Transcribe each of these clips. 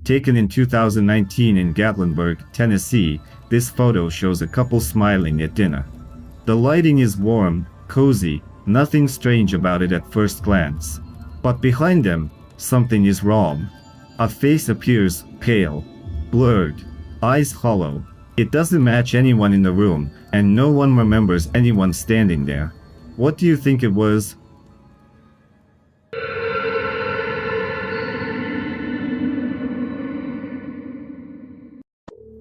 Taken in 2019 in Gatlinburg, Tennessee, this photo shows a couple smiling at dinner. The lighting is warm, cozy, nothing strange about it at first glance. But behind them, something is wrong. A face appears pale, blurred, eyes hollow. It doesn't match anyone in the room, and no one remembers anyone standing there. What do you think it was?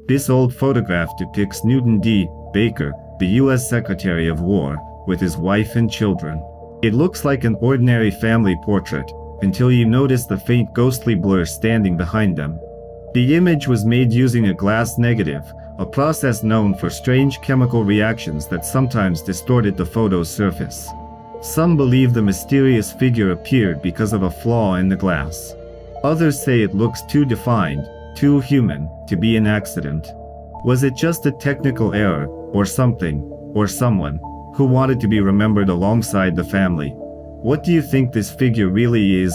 This old photograph depicts Newton D. Baker, the U.S. Secretary of War, with his wife and children. It looks like an ordinary family portrait, until you notice the faint ghostly blur standing behind them. The image was made using a glass negative, a process known for strange chemical reactions that sometimes distorted the photo's surface. Some believe the mysterious figure appeared because of a flaw in the glass. Others say it looks too defined, too human, to be an accident. Was it just a technical error, or something, or someone, who wanted to be remembered alongside the family? What do you think this figure really is?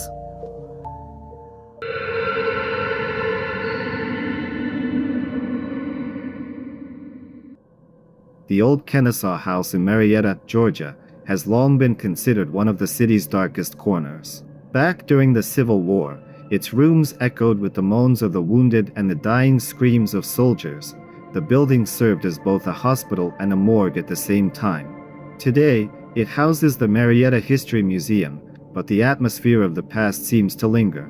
The old Kennesaw House in Marietta, Georgia, has long been considered one of the city's darkest corners. Back during the Civil War, its rooms echoed with the moans of the wounded and the dying screams of soldiers. The building served as both a hospital and a morgue at the same time. Today, it houses the Marietta History Museum, but the atmosphere of the past seems to linger.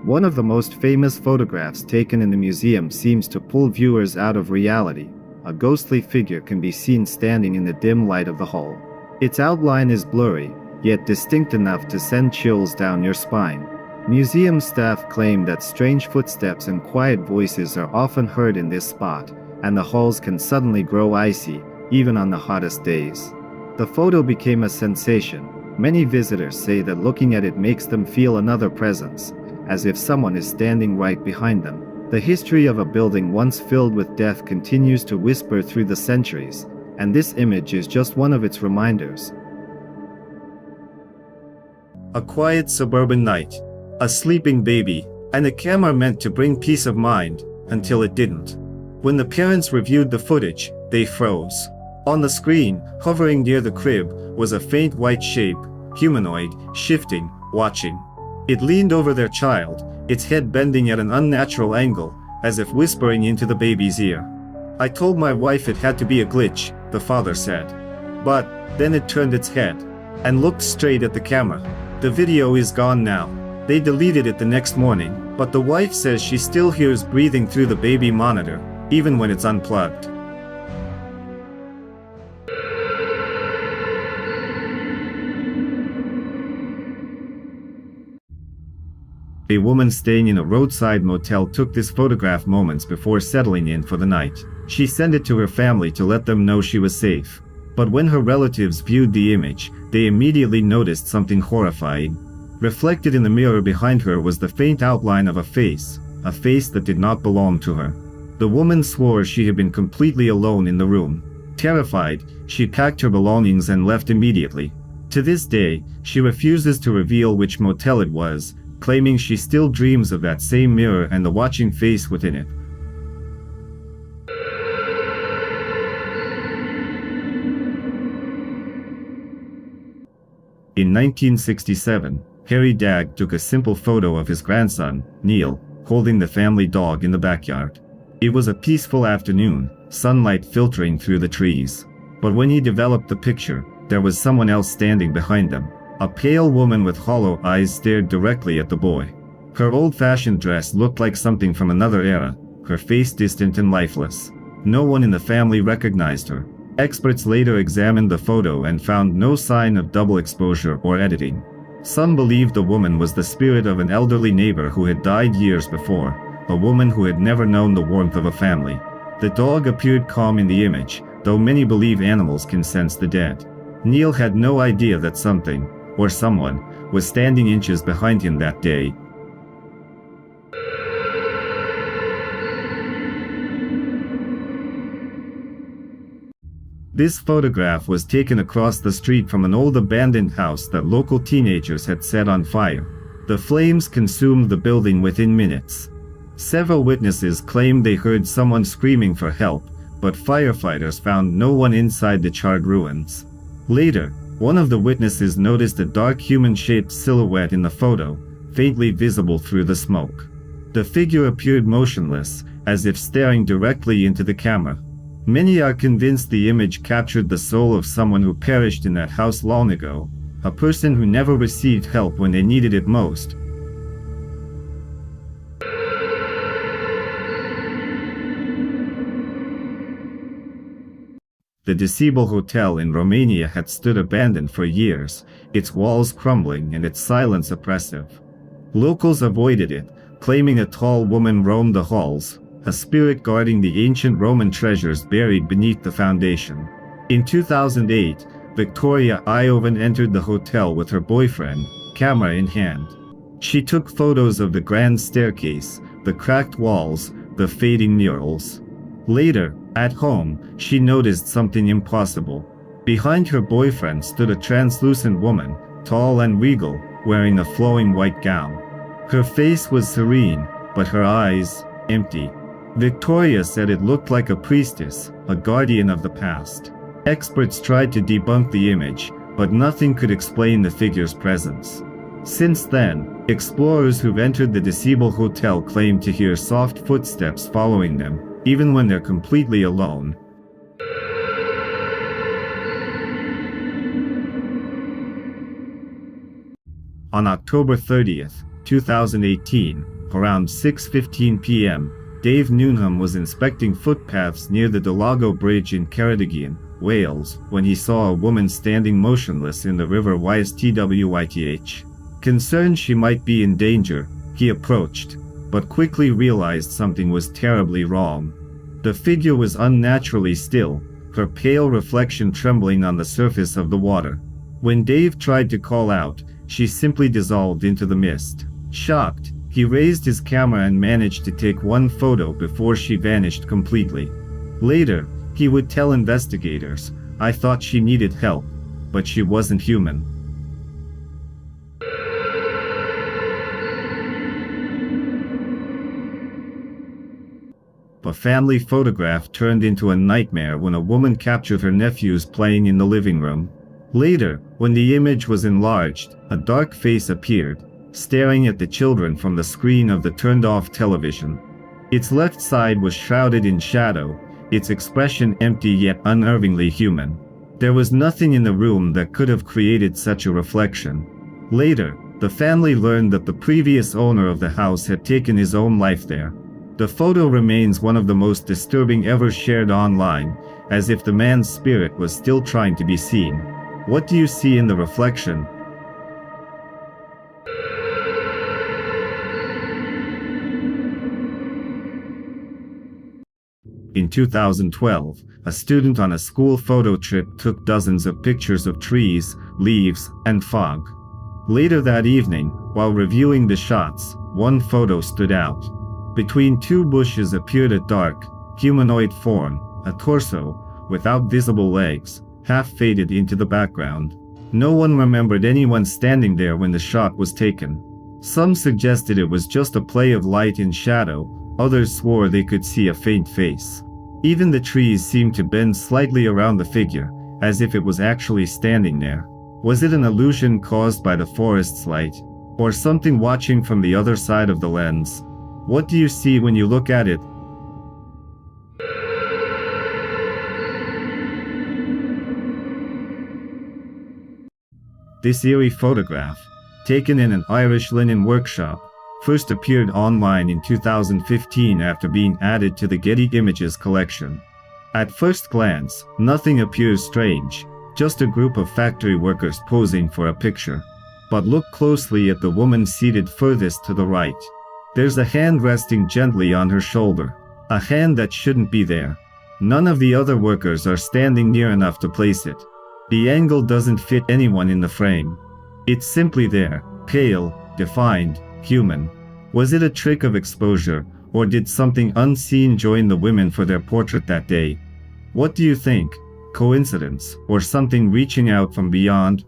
One of the most famous photographs taken in the museum seems to pull viewers out of reality. A ghostly figure can be seen standing in the dim light of the hall. Its outline is blurry, yet distinct enough to send chills down your spine. Museum staff claim that strange footsteps and quiet voices are often heard in this spot, and the halls can suddenly grow icy, even on the hottest days. The photo became a sensation. Many visitors say that looking at it makes them feel another presence, as if someone is standing right behind them. The history of a building once filled with death continues to whisper through the centuries, and this image is just one of its reminders. A quiet suburban night, a sleeping baby, and a camera meant to bring peace of mind, until it didn't. When the parents reviewed the footage, they froze. On the screen, hovering near the crib, was a faint white shape, humanoid, shifting, watching. It leaned over their child, its head bending at an unnatural angle, as if whispering into the baby's ear. "I told my wife it had to be a glitch," the father said. But then it turned its head and looked straight at the camera. The video is gone now. They deleted it the next morning, but the wife says she still hears breathing through the baby monitor, even when it's unplugged. A woman staying in a roadside motel took this photograph moments before settling in for the night. She sent it to her family to let them know she was safe. But when her relatives viewed the image, they immediately noticed something horrifying. Reflected in the mirror behind her was the faint outline of a face that did not belong to her. The woman swore she had been completely alone in the room. Terrified, she packed her belongings and left immediately. To this day, she refuses to reveal which motel it was, claiming she still dreams of that same mirror and the watching face within it. In 1967, Harry Dagg took a simple photo of his grandson, Neil, holding the family dog in the backyard. It was a peaceful afternoon, sunlight filtering through the trees. But when he developed the picture, there was someone else standing behind them. A pale woman with hollow eyes stared directly at the boy. Her old-fashioned dress looked like something from another era, her face distant and lifeless. No one in the family recognized her. Experts later examined the photo and found no sign of double exposure or editing. Some believed the woman was the spirit of an elderly neighbor who had died years before, a woman who had never known the warmth of a family. The dog appeared calm in the image, though many believe animals can sense the dead. Neil had no idea that something, or someone, was standing inches behind him that day. This photograph was taken across the street from an old abandoned house that local teenagers had set on fire. The flames consumed the building within minutes. Several witnesses claimed they heard someone screaming for help, but firefighters found no one inside the charred ruins. Later, one of the witnesses noticed a dark human-shaped silhouette in the photo, faintly visible through the smoke. The figure appeared motionless, as if staring directly into the camera. Many are convinced the image captured the soul of someone who perished in that house long ago, a person who never received help when they needed it most. The Decibel Hotel in Romania had stood abandoned for years, its walls crumbling and its silence oppressive. Locals avoided it, claiming a tall woman roamed the halls, a spirit guarding the ancient Roman treasures buried beneath the foundation. In 2008, Victoria Iovan entered the hotel with her boyfriend, camera in hand. She took photos of the grand staircase, the cracked walls, the fading murals. Later, at home, she noticed something impossible. Behind her boyfriend stood a translucent woman, tall and regal, wearing a flowing white gown. Her face was serene, but her eyes, empty. Victoria said it looked like a priestess, a guardian of the past. Experts tried to debunk the image, but nothing could explain the figure's presence. Since then, explorers who've entered the Decibel Hotel claim to hear soft footsteps following them, even when they're completely alone. On October 30th, 2018, around 6:15 p.m., Dave Newnham was inspecting footpaths near the Delago Bridge in Ceredigion, Wales, when he saw a woman standing motionless in the river Wystwyth. Concerned she might be in danger, he approached, but quickly realized something was terribly wrong. The figure was unnaturally still, her pale reflection trembling on the surface of the water. When Dave tried to call out, she simply dissolved into the mist. Shocked, he raised his camera and managed to take one photo before she vanished completely. Later, he would tell investigators, "I thought she needed help, but she wasn't human." A family photograph turned into a nightmare when a woman captured her nephews playing in the living room. Later, when the image was enlarged, a dark face appeared, staring at the children from the screen of the turned-off television. Its left side was shrouded in shadow, its expression empty yet unnervingly human. There was nothing in the room that could have created such a reflection. Later, the family learned that the previous owner of the house had taken his own life there. The photo remains one of the most disturbing ever shared online, as if the man's spirit was still trying to be seen. What do you see in the reflection? In 2012, a student on a school photo trip took dozens of pictures of trees, leaves, and fog. Later that evening, while reviewing the shots, one photo stood out. Between two bushes appeared a dark, humanoid form, a torso, without visible legs, half faded into the background. No one remembered anyone standing there when the shot was taken. Some suggested it was just a play of light and shadow, others swore they could see a faint face. Even the trees seemed to bend slightly around the figure, as if it was actually standing there. Was it an illusion caused by the forest's light, or something watching from the other side of the lens? What do you see when you look at it? This eerie photograph, taken in an Irish linen workshop, first appeared online in 2015 after being added to the Getty Images collection. At first glance, nothing appears strange, just a group of factory workers posing for a picture. But look closely at the woman seated furthest to the right. There's a hand resting gently on her shoulder, a hand that shouldn't be there. None of the other workers are standing near enough to place it. The angle doesn't fit anyone in the frame. It's simply there, pale, defined, human. Was it a trick of exposure, or did something unseen join the women for their portrait that day? What do you think? Coincidence, or something reaching out from beyond?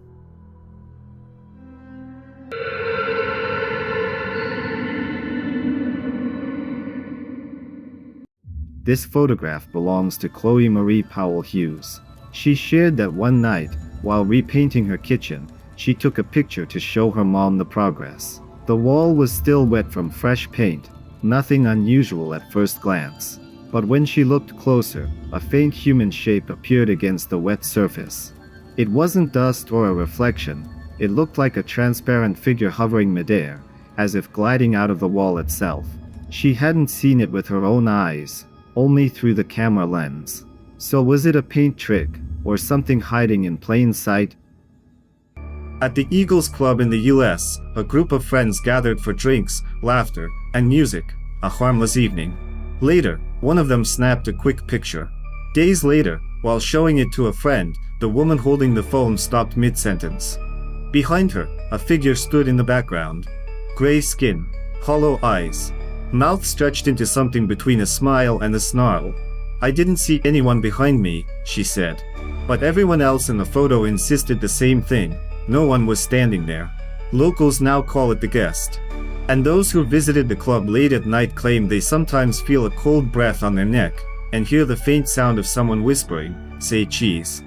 This photograph belongs to Chloe Marie Powell Hughes. She shared that one night, while repainting her kitchen, she took a picture to show her mom the progress. The wall was still wet from fresh paint, nothing unusual at first glance. But when she looked closer, a faint human shape appeared against the wet surface. It wasn't dust or a reflection, it looked like a transparent figure hovering midair, as if gliding out of the wall itself. She hadn't seen it with her own eyes, only through the camera lens. So was it a paint trick, or something hiding in plain sight? At the Eagles Club in the US, a group of friends gathered for drinks, laughter, and music, a harmless evening. Later, one of them snapped a quick picture. Days later, while showing it to a friend, the woman holding the phone stopped mid-sentence. Behind her, a figure stood in the background. Gray skin, hollow eyes, mouth stretched into something between a smile and a snarl. "I didn't see anyone behind me," she said. But everyone else in the photo insisted the same thing. No one was standing there. Locals now call it the guest. And those who visited the club late at night claim they sometimes feel a cold breath on their neck and hear the faint sound of someone whispering, "Say cheese."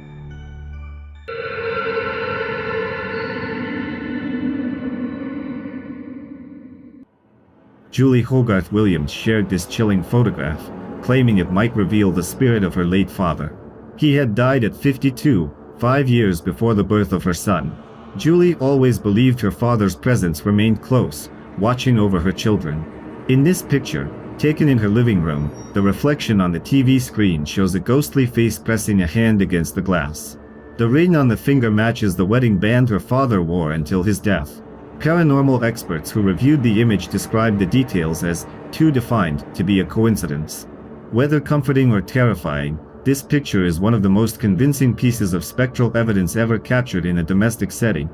Julie Hogarth Williams shared this chilling photograph, claiming it might reveal the spirit of her late father. He had died at 52, 5 years before the birth of her son. Julie always believed her father's presence remained close, watching over her children. In this picture, taken in her living room, the reflection on the TV screen shows a ghostly face pressing a hand against the glass. The ring on the finger matches the wedding band her father wore until his death. Paranormal experts who reviewed the image described the details as too defined to be a coincidence. Whether comforting or terrifying, this picture is one of the most convincing pieces of spectral evidence ever captured in a domestic setting.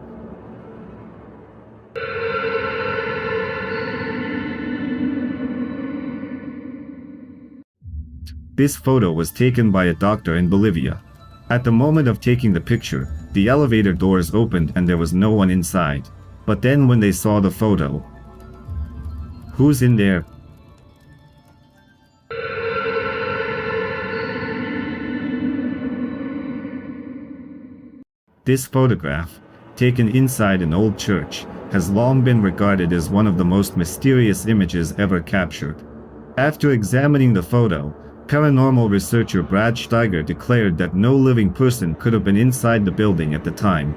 This photo was taken by a doctor in Bolivia. At the moment of taking the picture, the elevator doors opened and there was no one inside. But then when they saw the photo, "Who's in there?" This photograph, taken inside an old church, has long been regarded as one of the most mysterious images ever captured. After examining the photo, paranormal researcher Brad Steiger declared that no living person could have been inside the building at the time.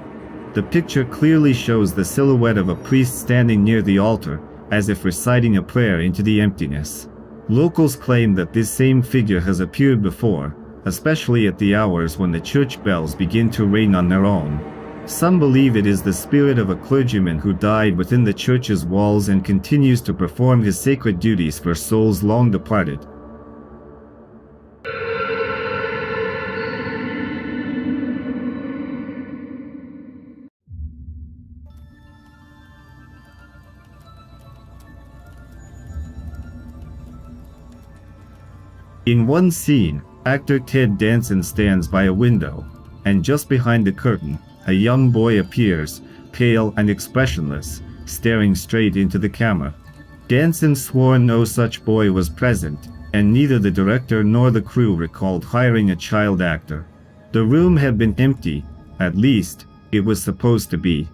The picture clearly shows the silhouette of a priest standing near the altar, as if reciting a prayer into the emptiness. Locals claim that this same figure has appeared before, especially at the hours when the church bells begin to ring on their own. Some believe it is the spirit of a clergyman who died within the church's walls and continues to perform his sacred duties for souls long departed. In one scene, actor Ted Danson stands by a window, and just behind the curtain, a young boy appears, pale and expressionless, staring straight into the camera. Danson swore no such boy was present, and neither the director nor the crew recalled hiring a child actor. The room had been empty, at least, it was supposed to be.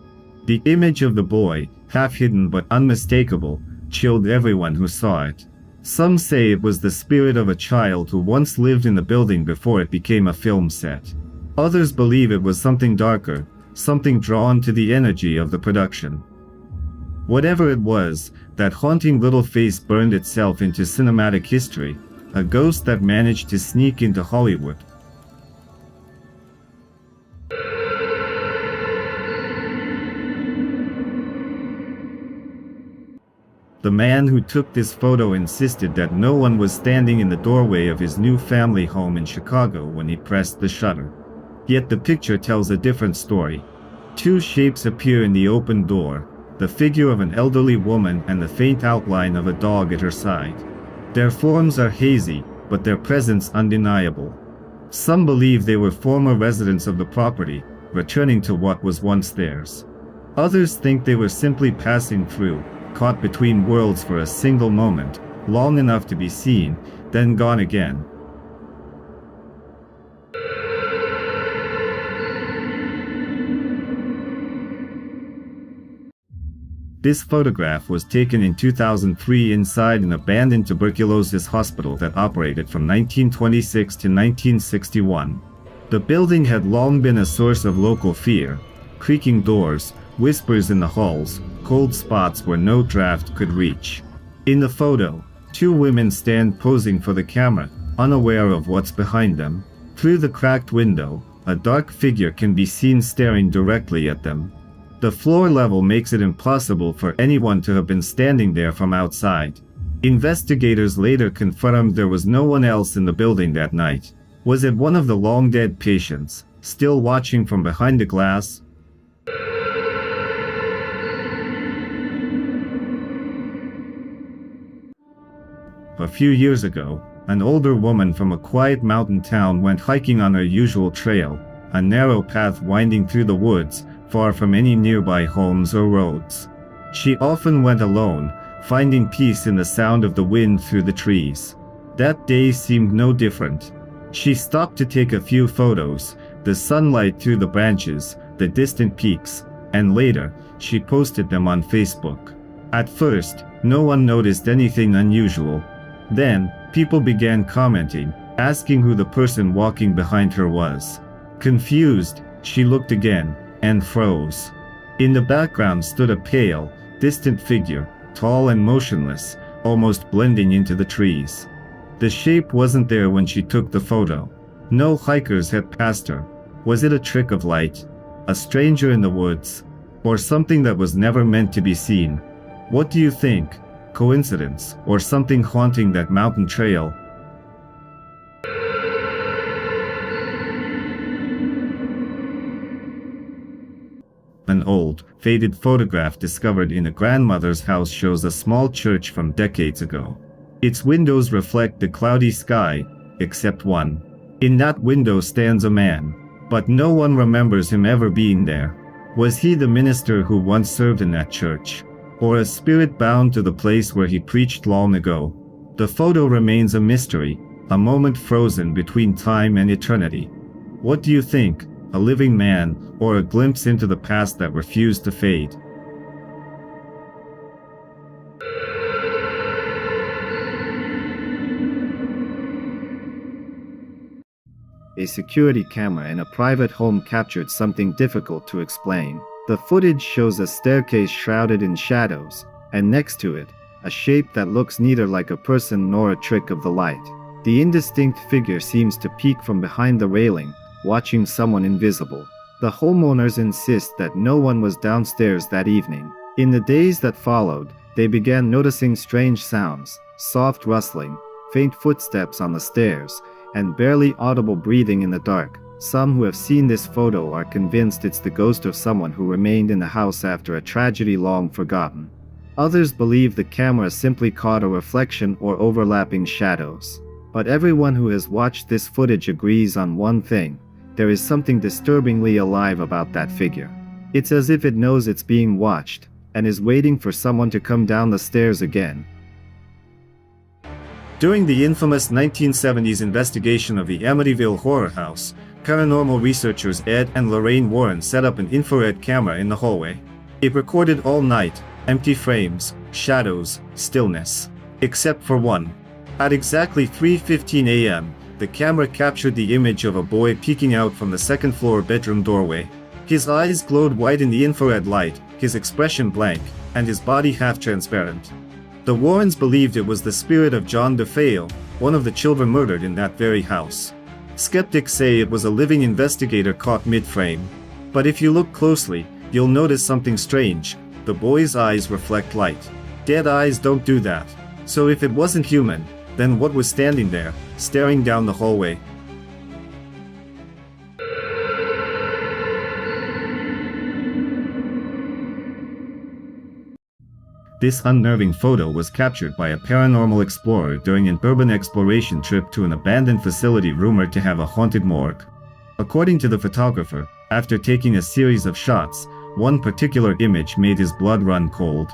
The image of the boy, half hidden but unmistakable, chilled everyone who saw it. Some say it was the spirit of a child who once lived in the building before it became a film set. Others believe it was something darker, something drawn to the energy of the production. Whatever it was, that haunting little face burned itself into cinematic history, a ghost that managed to sneak into Hollywood. The man who took this photo insisted that no one was standing in the doorway of his new family home in Chicago when he pressed the shutter. Yet the picture tells a different story. Two shapes appear in the open door, the figure of an elderly woman and the faint outline of a dog at her side. Their forms are hazy, but their presence undeniable. Some believe they were former residents of the property, returning to what was once theirs. Others think they were simply passing through, caught between worlds for a single moment, long enough to be seen, then gone again. This photograph was taken in 2003 inside an abandoned tuberculosis hospital that operated from 1926 to 1961. The building had long been a source of local fear: creaking doors, whispers in the halls, cold spots where no draft could reach. In the photo, two women stand posing for the camera, unaware of what's behind them. Through the cracked window, a dark figure can be seen staring directly at them. The floor level makes it impossible for anyone to have been standing there from outside. Investigators later confirmed there was no one else in the building that night. Was it one of the long-dead patients, still watching from behind the glass? A few years ago, an older woman from a quiet mountain town went hiking on her usual trail, a narrow path winding through the woods, far from any nearby homes or roads. She often went alone, finding peace in the sound of the wind through the trees. That day seemed no different. She stopped to take a few photos, the sunlight through the branches, the distant peaks, and later, she posted them on Facebook. At first, no one noticed anything unusual. Then, people began commenting, asking who the person walking behind her was. Confused, she looked again, and froze. In the background stood a pale, distant figure, tall and motionless, almost blending into the trees. The shape wasn't there when she took the photo. No hikers had passed her. Was it a trick of light? A stranger in the woods? Or something that was never meant to be seen? What do you think? Coincidence, or something haunting that mountain trail? An old, faded photograph discovered in a grandmother's house shows a small church from decades ago. Its windows reflect the cloudy sky, except one. In that window stands a man, but no one remembers him ever being there. Was he the minister who once served in that church? Or a spirit bound to the place where he preached long ago? The photo remains a mystery, a moment frozen between time and eternity. What do you think? A living man, or a glimpse into the past that refused to fade? A security camera in a private home captured something difficult to explain. The footage shows a staircase shrouded in shadows, and next to it, a shape that looks neither like a person nor a trick of the light. The indistinct figure seems to peek from behind the railing, watching someone invisible. The homeowners insist that no one was downstairs that evening. In the days that followed, they began noticing strange sounds, soft rustling, faint footsteps on the stairs, and barely audible breathing in the dark. Some who have seen this photo are convinced it's the ghost of someone who remained in the house after a tragedy long forgotten. Others believe the camera simply caught a reflection or overlapping shadows. But everyone who has watched this footage agrees on one thing: there is something disturbingly alive about that figure. It's as if it knows it's being watched, and is waiting for someone to come down the stairs again. During the infamous 1970s investigation of the Amityville Horror House, paranormal researchers Ed and Lorraine Warren set up an infrared camera in the hallway. It recorded all night, empty frames, shadows, stillness. Except for one. At exactly 3:15 a.m., the camera captured the image of a boy peeking out from the second-floor bedroom doorway. His eyes glowed white in the infrared light, his expression blank, and his body half-transparent. The Warrens believed it was the spirit of John DeFeo, one of the children murdered in that very house. Skeptics say it was a living investigator caught mid-frame. But if you look closely, you'll notice something strange. The boy's eyes reflect light. Dead eyes don't do that. So if it wasn't human, then what was standing there, staring down the hallway? This unnerving photo was captured by a paranormal explorer during an urban exploration trip to an abandoned facility rumored to have a haunted morgue. According to the photographer, after taking a series of shots, one particular image made his blood run cold.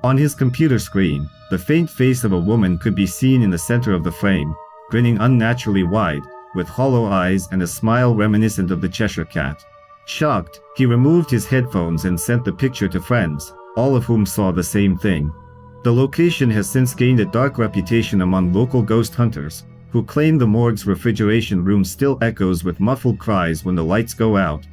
On his computer screen, the faint face of a woman could be seen in the center of the frame, grinning unnaturally wide, with hollow eyes and a smile reminiscent of the Cheshire Cat. Shocked, he removed his headphones and sent the picture to friends, all of whom saw the same thing. The location has since gained a dark reputation among local ghost hunters, who claim the morgue's refrigeration room still echoes with muffled cries when the lights go out.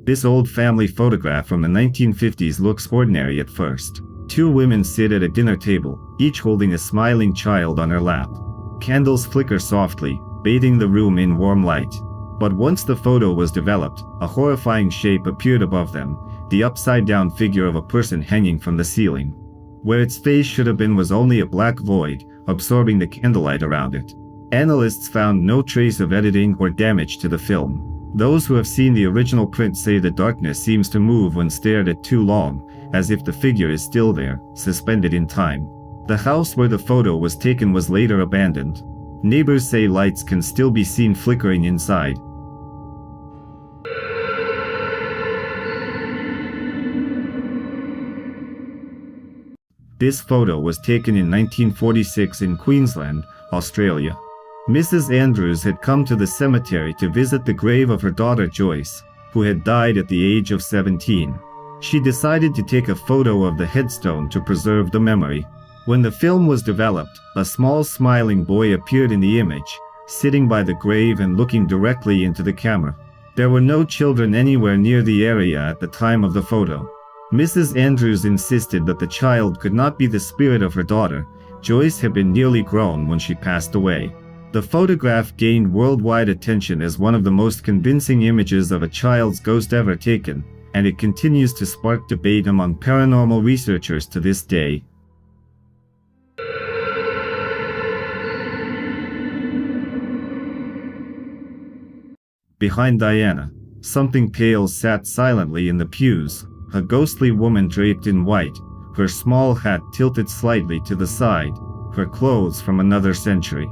This old family photograph from the 1950s looks ordinary at first. Two women sit at a dinner table, each holding a smiling child on her lap. Candles flicker softly, bathing the room in warm light. But once the photo was developed, a horrifying shape appeared above them, the upside-down figure of a person hanging from the ceiling. Where its face should have been was only a black void, absorbing the candlelight around it. Analysts found no trace of editing or damage to the film. Those who have seen the original print say the darkness seems to move when stared at too long, as if the figure is still there, suspended in time. The house where the photo was taken was later abandoned. Neighbors say lights can still be seen flickering inside. This photo was taken in 1946 in Queensland, Australia. Mrs. Andrews had come to the cemetery to visit the grave of her daughter Joyce, who had died at the age of 17. She decided to take a photo of the headstone to preserve the memory. When the film was developed, a small smiling boy appeared in the image, sitting by the grave and looking directly into the camera. There were no children anywhere near the area at the time of the photo. Mrs. Andrews insisted that the child could not be the spirit of her daughter. Joyce had been nearly grown when she passed away. The photograph gained worldwide attention as one of the most convincing images of a child's ghost ever taken, and it continues to spark debate among paranormal researchers to this day. Behind Diana, something pale sat silently in the pews, a ghostly woman draped in white, her small hat tilted slightly to the side, her clothes from another century.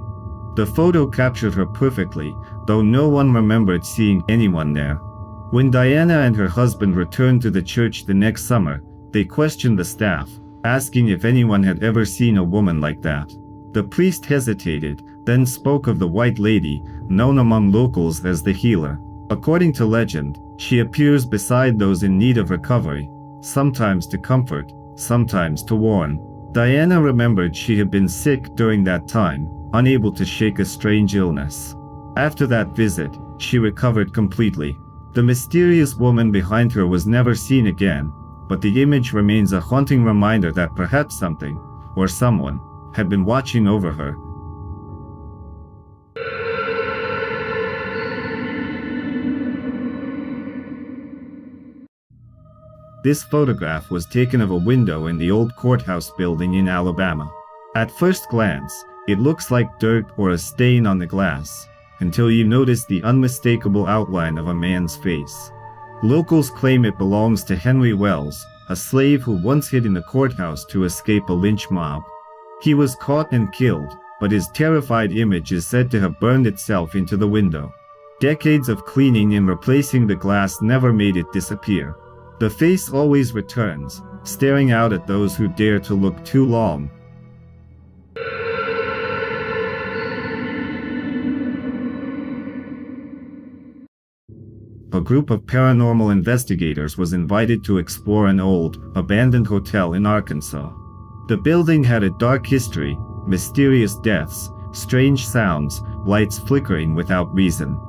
The photo captured her perfectly, though no one remembered seeing anyone there. When Diana and her husband returned to the church the next summer, they questioned the staff, asking if anyone had ever seen a woman like that. The priest hesitated, then spoke of the White Lady, known among locals as the Healer. According to legend, she appears beside those in need of recovery, sometimes to comfort, sometimes to warn. Diana remembered she had been sick during that time, unable to shake a strange illness. After that visit, she recovered completely. The mysterious woman behind her was never seen again, but the image remains a haunting reminder that perhaps something, or someone, had been watching over her. This photograph was taken of a window in the old courthouse building in Alabama. At first glance, it looks like dirt or a stain on the glass, until you notice the unmistakable outline of a man's face. Locals claim it belongs to Henry Wells, a slave who once hid in the courthouse to escape a lynch mob. He was caught and killed, but his terrified image is said to have burned itself into the window. Decades of cleaning and replacing the glass never made it disappear. The face always returns, staring out at those who dare to look too long. A group of paranormal investigators was invited to explore an old, abandoned hotel in Arkansas. The building had a dark history, mysterious deaths, strange sounds, lights flickering without reason.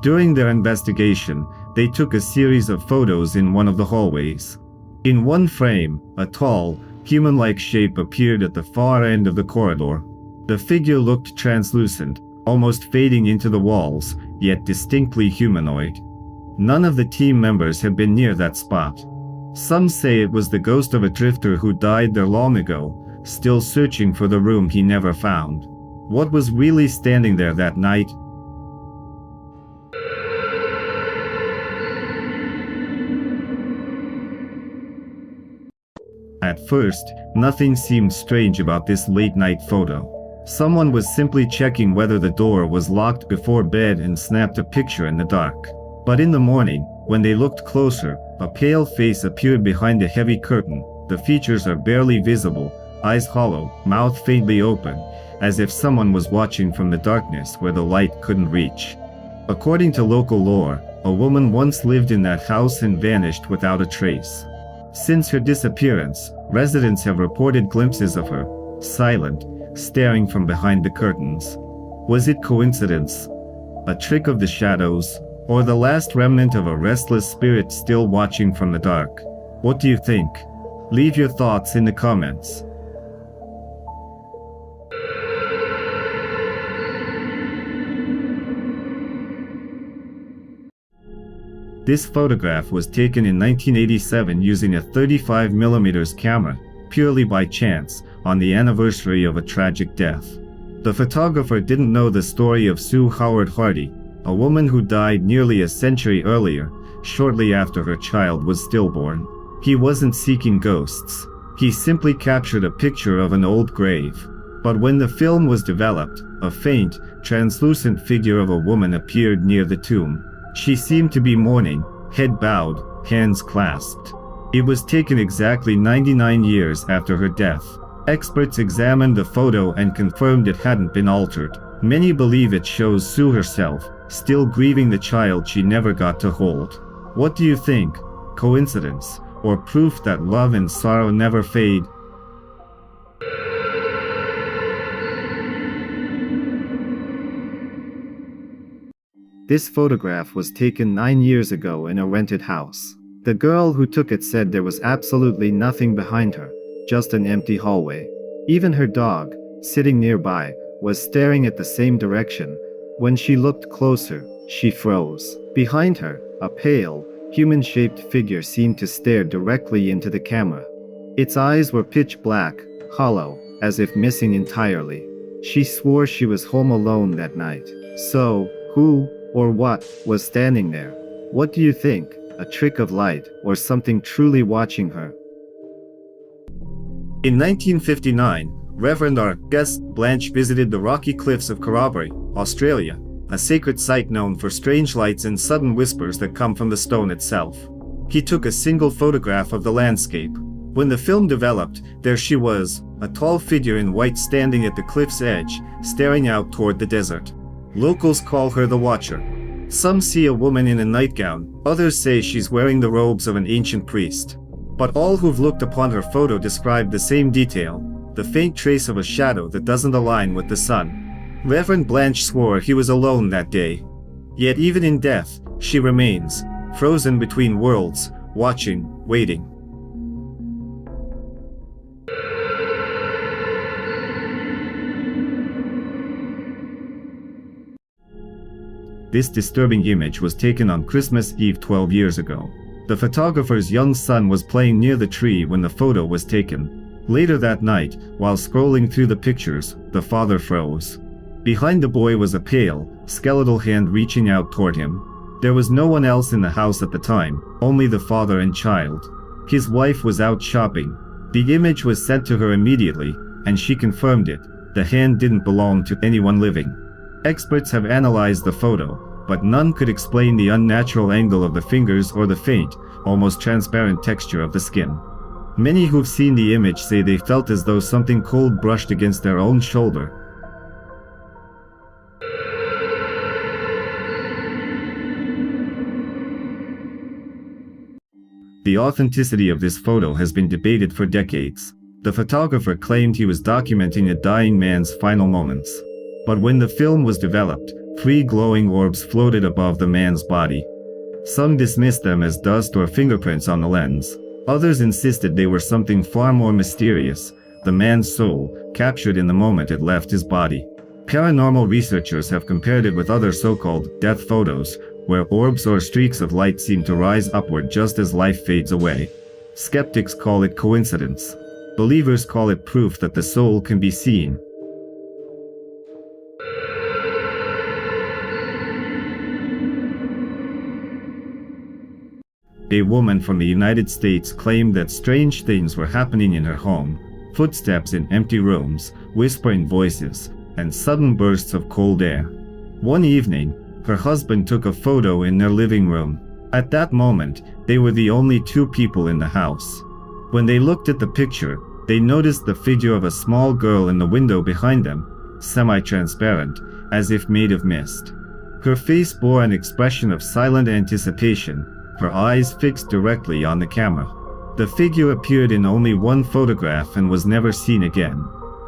During their investigation, they took a series of photos in one of the hallways. In one frame, a tall, human-like shape appeared at the far end of the corridor. The figure looked translucent, almost fading into the walls, yet distinctly humanoid. None of the team members had been near that spot. Some say it was the ghost of a drifter who died there long ago, still searching for the room he never found. What was really standing there that night? At first, nothing seemed strange about this late-night photo. Someone was simply checking whether the door was locked before bed and snapped a picture in the dark. But in the morning, when they looked closer, a pale face appeared behind a heavy curtain. The features are barely visible, eyes hollow, mouth faintly open, as if someone was watching from the darkness where the light couldn't reach. According to local lore, a woman once lived in that house and vanished without a trace. Since her disappearance, residents have reported glimpses of her, silent, staring from behind the curtains. Was it coincidence? A trick of the shadows? Or the last remnant of a restless spirit still watching from the dark? What do you think? Leave your thoughts in the comments. This photograph was taken in 1987 using a 35mm camera, purely by chance, on the anniversary of a tragic death. The photographer didn't know the story of Sue Howard Hardy, a woman who died nearly a century earlier, shortly after her child was stillborn. He wasn't seeking ghosts. He simply captured a picture of an old grave. But when the film was developed, a faint, translucent figure of a woman appeared near the tomb. She seemed to be mourning, head bowed, hands clasped. It was taken exactly 99 years after her death. Experts examined the photo and confirmed it hadn't been altered. Many believe it shows Sue herself, still grieving the child she never got to hold. What do you think? Coincidence, or proof that love and sorrow never fade? This photograph was taken 9 years ago in a rented house. The girl who took it said there was absolutely nothing behind her, just an empty hallway. Even her dog, sitting nearby, was staring at the same direction. When she looked closer, she froze. Behind her, a pale, human-shaped figure seemed to stare directly into the camera. Its eyes were pitch black, hollow, as if missing entirely. She swore she was home alone that night. So, who or what was standing there? What do you think? A trick of light, or something truly watching her? In 1959, Reverend R.S. Blanche visited the rocky cliffs of Corroboree, Australia, a sacred site known for strange lights and sudden whispers that come from the stone itself. He took a single photograph of the landscape. When the film developed, there she was, a tall figure in white standing at the cliff's edge, staring out toward the desert. Locals call her the Watcher. Some see a woman in a nightgown, others say she's wearing the robes of an ancient priest. But all who've looked upon her photo describe the same detail, the faint trace of a shadow that doesn't align with the sun. Reverend Blanche swore he was alone that day. Yet even in death, she remains, frozen between worlds, watching, waiting. This disturbing image was taken on Christmas Eve 12 years ago. The photographer's young son was playing near the tree when the photo was taken. Later that night, while scrolling through the pictures, the father froze. Behind the boy was a pale, skeletal hand reaching out toward him. There was no one else in the house at the time, only the father and child. His wife was out shopping. The image was sent to her immediately, and she confirmed it. The hand didn't belong to anyone living. Experts have analyzed the photo, but none could explain the unnatural angle of the fingers or the faint, almost transparent texture of the skin. Many who've seen the image say they felt as though something cold brushed against their own shoulder. The authenticity of this photo has been debated for decades. The photographer claimed he was documenting a dying man's final moments. But when the film was developed, 3 glowing orbs floated above the man's body. Some dismissed them as dust or fingerprints on the lens. Others insisted they were something far more mysterious, the man's soul, captured in the moment it left his body. Paranormal researchers have compared it with other so-called death photos, where orbs or streaks of light seem to rise upward just as life fades away. Skeptics call it coincidence. Believers call it proof that the soul can be seen. A woman from the United States claimed that strange things were happening in her home. Footsteps in empty rooms, whispering voices, and sudden bursts of cold air. One evening, her husband took a photo in their living room. At that moment, they were the only two people in the house. When they looked at the picture, they noticed the figure of a small girl in the window behind them, semi-transparent, as if made of mist. Her face bore an expression of silent anticipation, her eyes fixed directly on the camera. The figure appeared in only one photograph and was never seen again.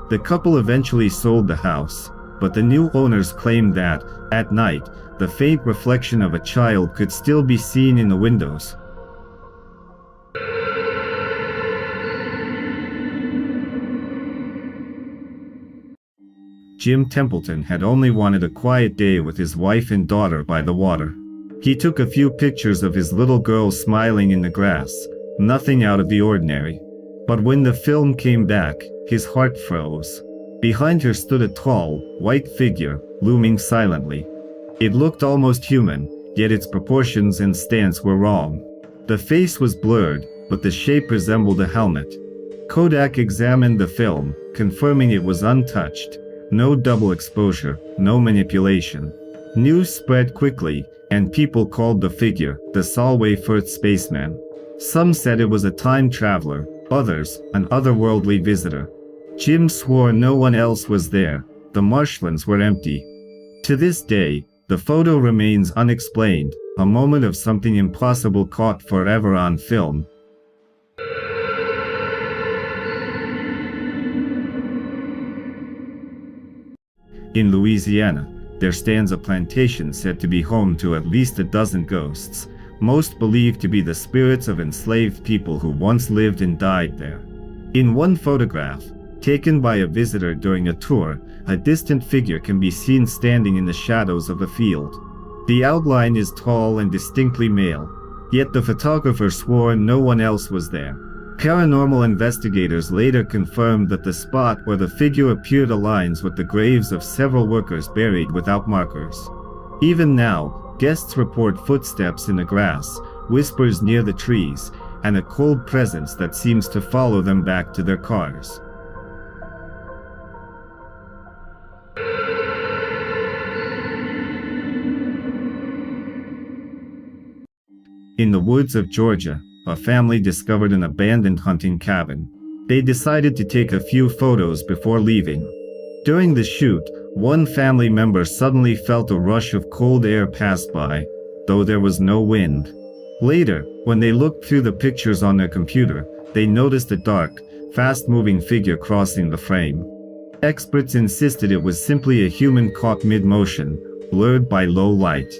The couple eventually sold the house, but the new owners claimed that, at night, the faint reflection of a child could still be seen in the windows. Jim Templeton had only wanted a quiet day with his wife and daughter by the water. He took a few pictures of his little girl smiling in the grass, nothing out of the ordinary. But when the film came back, his heart froze. Behind her stood a tall, white figure, looming silently. It looked almost human, yet its proportions and stance were wrong. The face was blurred, but the shape resembled a helmet. Kodak examined the film, confirming it was untouched. No double exposure, no manipulation. News spread quickly, and people called the figure the Solway Firth spaceman. Some said it was a time traveler, others, an otherworldly visitor. Jim swore no one else was there. The marshlands were empty. To this day, the photo remains unexplained, a moment of something impossible caught forever on film. In Louisiana, there stands a plantation said to be home to at least a dozen ghosts, most believed to be the spirits of enslaved people who once lived and died there. In one photograph, taken by a visitor during a tour, a distant figure can be seen standing in the shadows of a field. The outline is tall and distinctly male, yet the photographer swore no one else was there. Paranormal investigators later confirmed that the spot where the figure appeared aligns with the graves of several workers buried without markers. Even now, guests report footsteps in the grass, whispers near the trees, and a cold presence that seems to follow them back to their cars. In the woods of Georgia, a family discovered an abandoned hunting cabin. They decided to take a few photos before leaving. During the shoot, one family member suddenly felt a rush of cold air pass by, though there was no wind. Later, when they looked through the pictures on their computer, they noticed a dark, fast-moving figure crossing the frame. Experts insisted it was simply a human caught mid-motion, blurred by low light.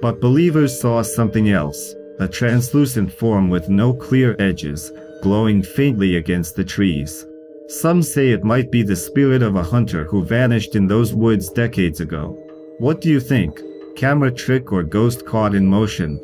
But believers saw something else. A translucent form with no clear edges, glowing faintly against the trees. Some say it might be the spirit of a hunter who vanished in those woods decades ago. What do you think? Camera trick or ghost caught in motion?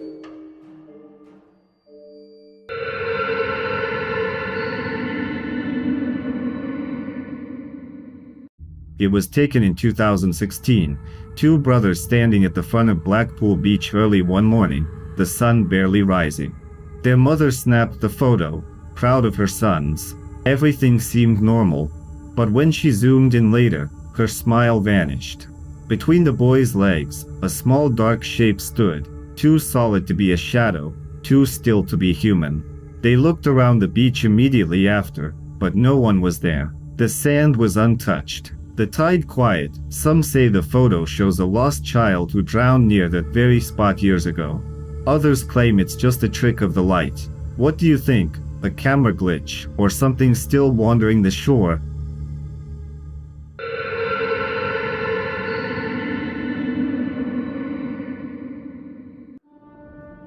It was taken in 2016, two brothers standing at the front of Blackpool Beach early one morning, the sun barely rising. Their mother snapped the photo, proud of her sons. Everything seemed normal, but when she zoomed in later, her smile vanished. Between the boys' legs, a small dark shape stood, too solid to be a shadow, too still to be human. They looked around the beach immediately after, but no one was there. The sand was untouched. The tide quiet. Some say the photo shows a lost child who drowned near that very spot years ago. Others claim it's just a trick of the light. What do you think? A camera glitch, or something still wandering the shore?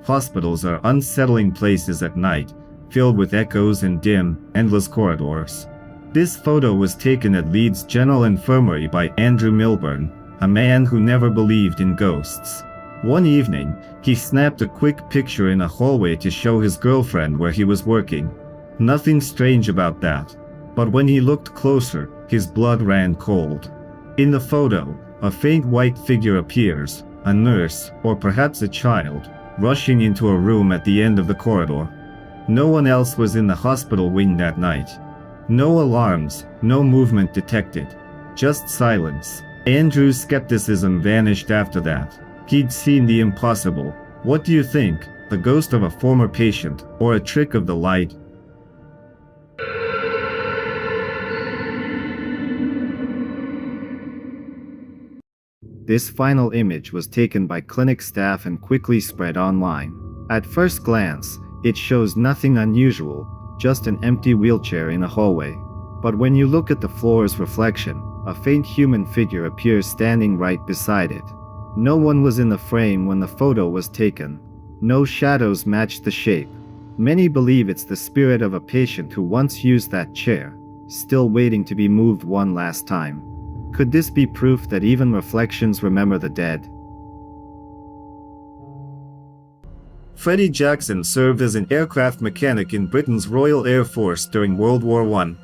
Hospitals are unsettling places at night, filled with echoes and dim, endless corridors. This photo was taken at Leeds General Infirmary by Andrew Milburn, a man who never believed in ghosts. One evening, he snapped a quick picture in a hallway to show his girlfriend where he was working. Nothing strange about that. But when he looked closer, his blood ran cold. In the photo, a faint white figure appears, a nurse, or perhaps a child, rushing into a room at the end of the corridor. No one else was in the hospital wing that night. No alarms, no movement detected. Just silence. Andrew's skepticism vanished after that. He'd seen the impossible. What do you think? The ghost of a former patient, or a trick of the light? This final image was taken by clinic staff and quickly spread online. At first glance, it shows nothing unusual, just an empty wheelchair in a hallway. But when you look at the floor's reflection, a faint human figure appears standing right beside it. No one was in the frame when the photo was taken. No shadows matched the shape. Many believe it's the spirit of a patient who once used that chair, still waiting to be moved one last time. Could this be proof that even reflections remember the dead? Freddie Jackson served as an aircraft mechanic in Britain's Royal Air Force during World War I.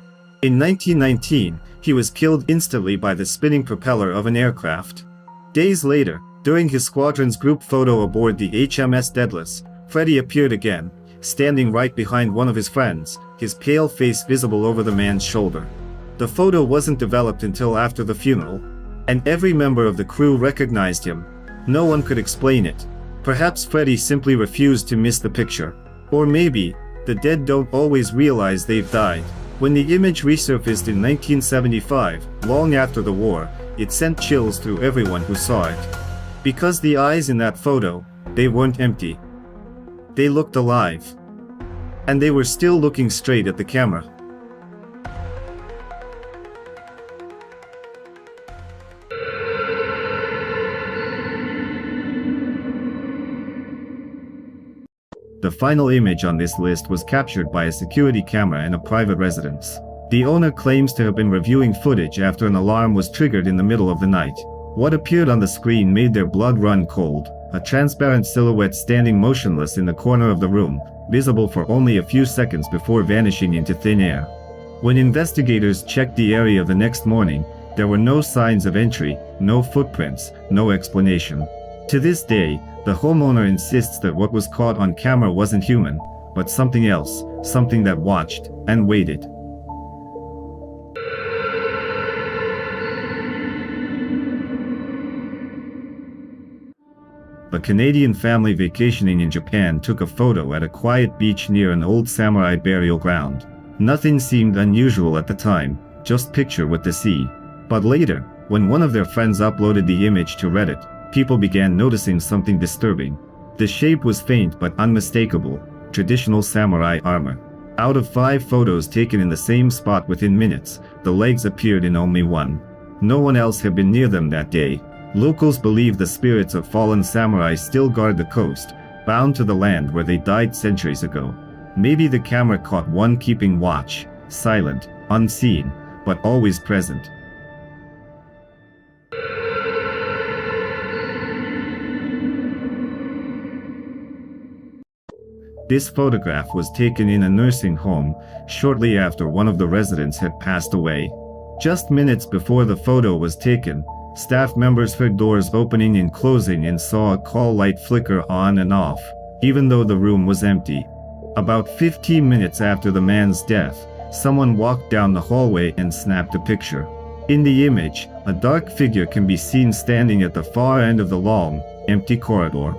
In 1919, he was killed instantly by the spinning propeller of an aircraft. Days later, during his squadron's group photo aboard the HMS Daedalus, Freddie appeared again, standing right behind one of his friends, his pale face visible over the man's shoulder. The photo wasn't developed until after the funeral, and every member of the crew recognized him. No one could explain it. Perhaps Freddie simply refused to miss the picture. Or maybe, the dead don't always realize they've died. When the image resurfaced in 1975, long after the war, it sent chills through everyone who saw it. Because the eyes in that photo, they weren't empty. They looked alive. And they were still looking straight at the camera. The final image on this list was captured by a security camera in a private residence. The owner claims to have been reviewing footage after an alarm was triggered in the middle of the night. What appeared on the screen made their blood run cold, a transparent silhouette standing motionless in the corner of the room, visible for only a few seconds before vanishing into thin air. When investigators checked the area the next morning, there were no signs of entry, no footprints, no explanation. To this day, the homeowner insists that what was caught on camera wasn't human, but something else, something that watched and waited. A Canadian family vacationing in Japan took a photo at a quiet beach near an old samurai burial ground. Nothing seemed unusual at the time, just picture with the sea. But later, when one of their friends uploaded the image to Reddit, people began noticing something disturbing. The shape was faint but unmistakable, traditional samurai armor. Out of 5 photos taken in the same spot within minutes, the legs appeared in only one. No one else had been near them that day. Locals believe the spirits of fallen samurai still guard the coast, bound to the land where they died centuries ago. Maybe the camera caught one keeping watch, silent, unseen, but always present. This photograph was taken in a nursing home shortly after one of the residents had passed away. Just minutes before the photo was taken, staff members heard doors opening and closing and saw a call light flicker on and off, even though the room was empty. About 15 minutes after the man's death, someone walked down the hallway and snapped a picture. In the image, a dark figure can be seen standing at the far end of the long, empty corridor.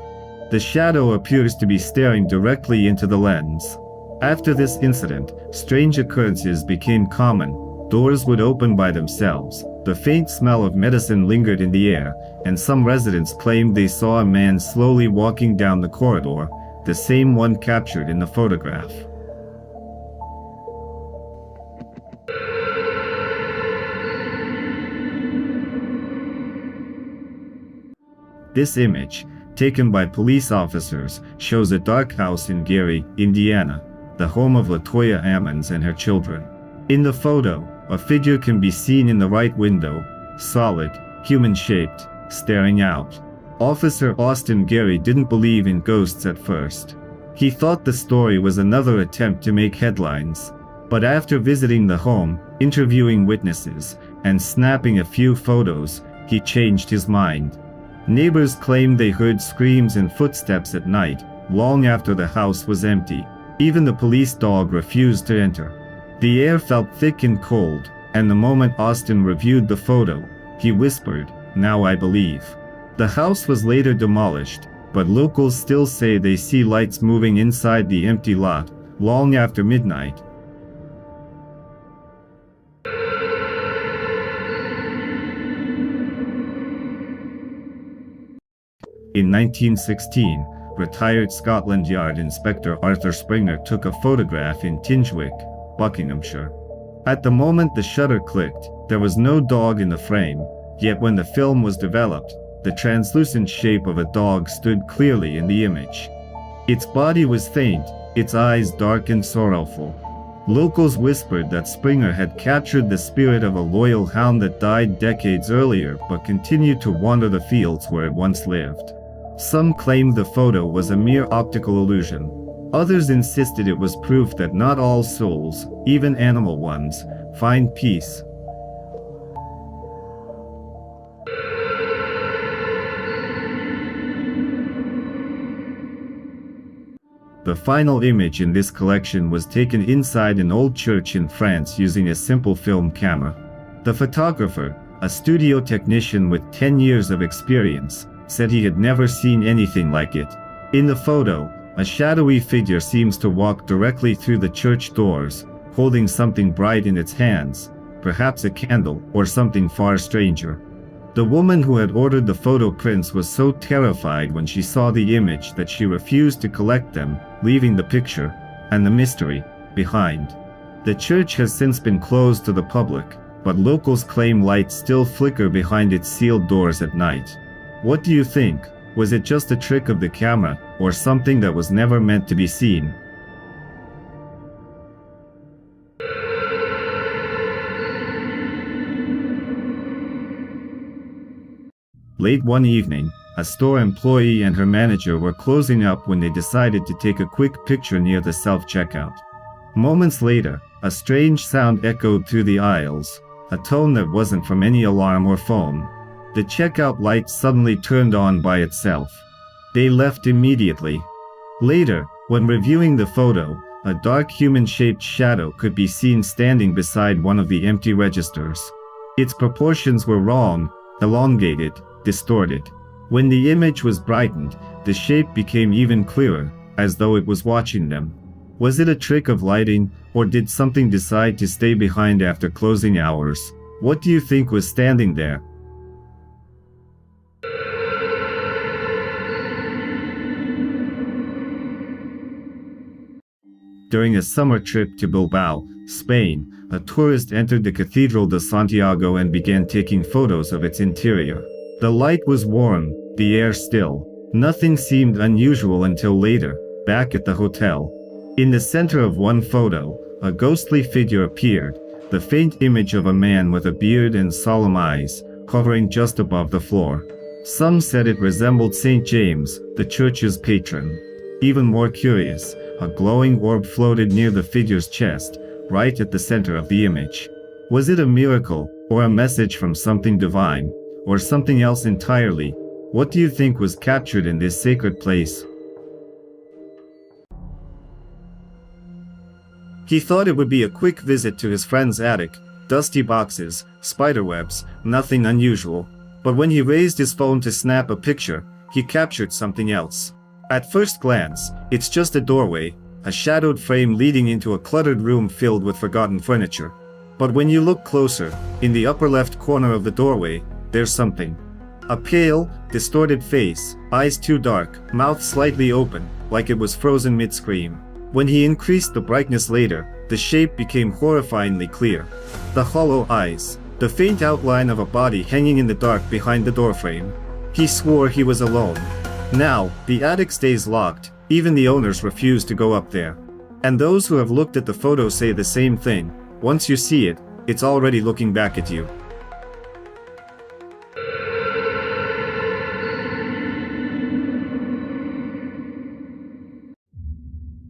The shadow appears to be staring directly into the lens. After this incident, strange occurrences became common. Doors would open by themselves, the faint smell of medicine lingered in the air, and some residents claimed they saw a man slowly walking down the corridor, the same one captured in the photograph. This image, taken by police officers, shows a dark house in Gary, Indiana, the home of LaToya Ammons and her children. In the photo, a figure can be seen in the right window, solid, human-shaped, staring out. Officer Austin Gary didn't believe in ghosts at first. He thought the story was another attempt to make headlines. But after visiting the home, interviewing witnesses, and snapping a few photos, he changed his mind. Neighbors claimed they heard screams and footsteps at night, long after the house was empty. Even the police dog refused to enter. The air felt thick and cold, And the moment Austin reviewed the photo, he whispered, "Now I believe." The house was later demolished, but locals still say they see lights moving inside the empty lot, long after midnight. In 1916, retired Scotland Yard Inspector Arthur Springer took a photograph in Tinchwick, Buckinghamshire. At the moment the shutter clicked, there was no dog in the frame, yet when the film was developed, the translucent shape of a dog stood clearly in the image. Its body was faint, its eyes dark and sorrowful. Locals whispered that Springer had captured the spirit of a loyal hound that died decades earlier but continued to wander the fields where it once lived. Some claimed the photo was a mere optical illusion. Others insisted it was proof that not all souls, even animal ones, find peace. The final image in this collection was taken inside an old church in France using a simple film camera. The photographer, a studio technician with 10 years of experience, said he had never seen anything like it. In the photo, a shadowy figure seems to walk directly through the church doors, holding something bright in its hands, perhaps a candle or something far stranger. The woman who had ordered the photo prints was so terrified when she saw the image that she refused to collect them, leaving the picture, and the mystery, behind. The church has since been closed to the public, but locals claim lights still flicker behind its sealed doors at night. What do you think? Was it just a trick of the camera, or something that was never meant to be seen? Late one evening, a store employee and her manager were closing up when they decided to take a quick picture near the self-checkout. Moments later, a strange sound echoed through the aisles, a tone that wasn't from any alarm or phone. The checkout light suddenly turned on by itself. They left immediately. Later, when reviewing the photo, a dark human-shaped shadow could be seen standing beside one of the empty registers. Its proportions were wrong, elongated, distorted. When the image was brightened, the shape became even clearer, as though it was watching them. Was it a trick of lighting, or did something decide to stay behind after closing hours? What do you think was standing there? During a summer trip to Bilbao, Spain, a tourist entered the Cathedral de Santiago and began taking photos of its interior. The light was warm, the air still. Nothing seemed unusual until later, back at the hotel. In the center of one photo, a ghostly figure appeared, the faint image of a man with a beard and solemn eyes, hovering just above the floor. Some said it resembled St. James, the church's patron. Even more curious, a glowing orb floated near the figure's chest, right at the center of the image. Was it a miracle, or a message from something divine, or something else entirely? What do you think was captured in this sacred place? He thought it would be a quick visit to his friend's attic, dusty boxes, spiderwebs, nothing unusual. But when he raised his phone to snap a picture, he captured something else. At first glance, it's just a doorway, a shadowed frame leading into a cluttered room filled with forgotten furniture. But when you look closer, in the upper left corner of the doorway, there's something. A pale, distorted face, eyes too dark, mouth slightly open, like it was frozen mid-scream. When he increased the brightness later, the shape became horrifyingly clear. The hollow eyes, the faint outline of a body hanging in the dark behind the doorframe. He swore he was alone. Now, the attic stays locked, even the owners refuse to go up there. And those who have looked at the photo say the same thing. Once you see it, it's already looking back at you.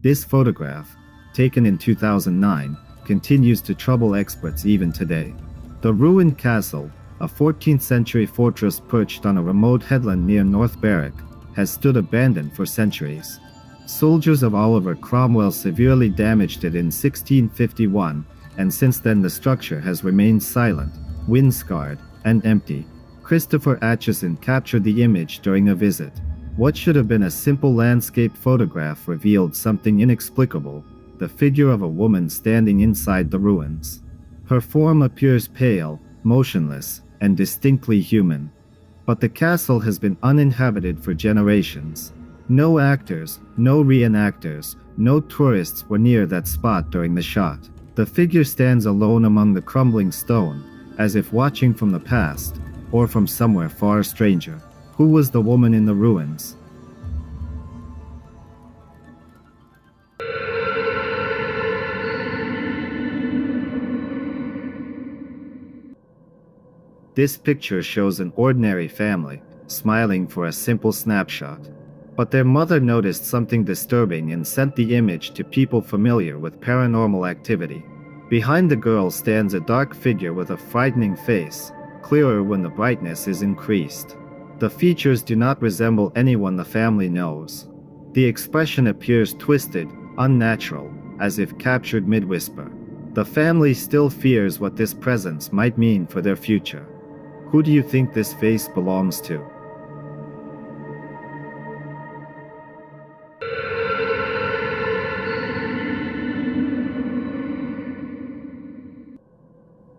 This photograph, taken in 2009, continues to trouble experts even today. The ruined castle, a 14th century fortress perched on a remote headland near North Berwick, has stood abandoned for centuries. Soldiers of Oliver Cromwell severely damaged it in 1651, and since then the structure has remained silent, wind-scarred, and empty. Christopher Atchison captured the image during a visit. What should have been a simple landscape photograph revealed something inexplicable: the figure of a woman standing inside the ruins. Her form appears pale, motionless, and distinctly human. But the castle has been uninhabited for generations. No actors, no reenactors, no tourists were near that spot during the shot. The figure stands alone among the crumbling stone, as if watching from the past, or from somewhere far stranger. Who was the woman in the ruins? This picture shows an ordinary family, smiling for a simple snapshot. But their mother noticed something disturbing and sent the image to people familiar with paranormal activity. Behind the girl stands a dark figure with a frightening face, clearer when the brightness is increased. The features do not resemble anyone the family knows. The expression appears twisted, unnatural, as if captured mid-whisper. The family still fears what this presence might mean for their future. Who do you think this face belongs to?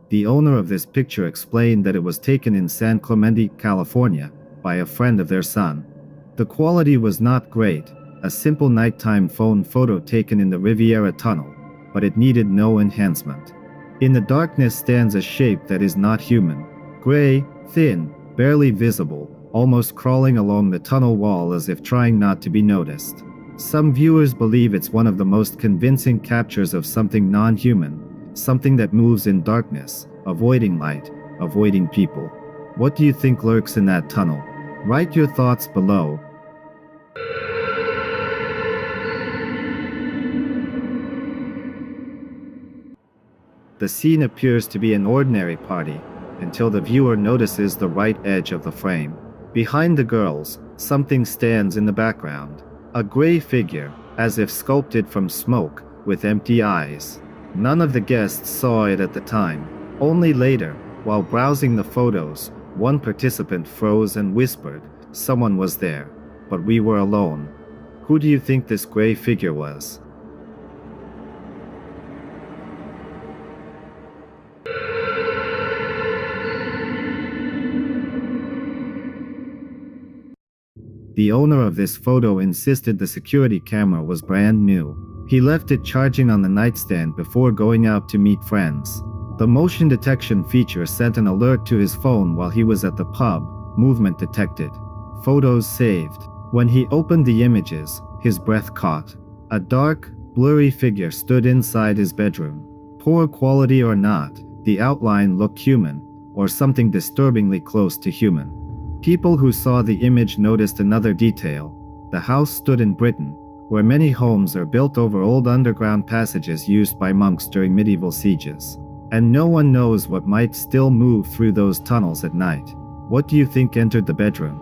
The owner of this picture explained that it was taken in San Clemente, California, by a friend of their son. The quality was not great, a simple nighttime phone photo taken in the Riviera Tunnel, but it needed no enhancement. In the darkness stands a shape that is not human, gray, thin, barely visible, almost crawling along the tunnel wall as if trying not to be noticed. Some viewers believe it's one of the most convincing captures of something non-human, something that moves in darkness, avoiding light, avoiding people. What do you think lurks in that tunnel? Write your thoughts below. The scene appears to be an ordinary party, until the viewer notices the right edge of the frame. Behind the girls, something stands in the background. A gray figure, as if sculpted from smoke, with empty eyes. None of the guests saw it at the time. Only later, while browsing the photos, one participant froze and whispered, "Someone was there, but we were alone." Who do you think this gray figure was? The owner of this photo insisted the security camera was brand new. He left it charging on the nightstand before going out to meet friends. The motion detection feature sent an alert to his phone while he was at the pub. Movement detected. Photos saved. When he opened the images, his breath caught. A dark, blurry figure stood inside his bedroom. Poor quality or not, the outline looked human, or something disturbingly close to human. People who saw the image noticed another detail. The house stood in Britain, where many homes are built over old underground passages used by monks during medieval sieges. And no one knows what might still move through those tunnels at night. What do you think entered the bedroom?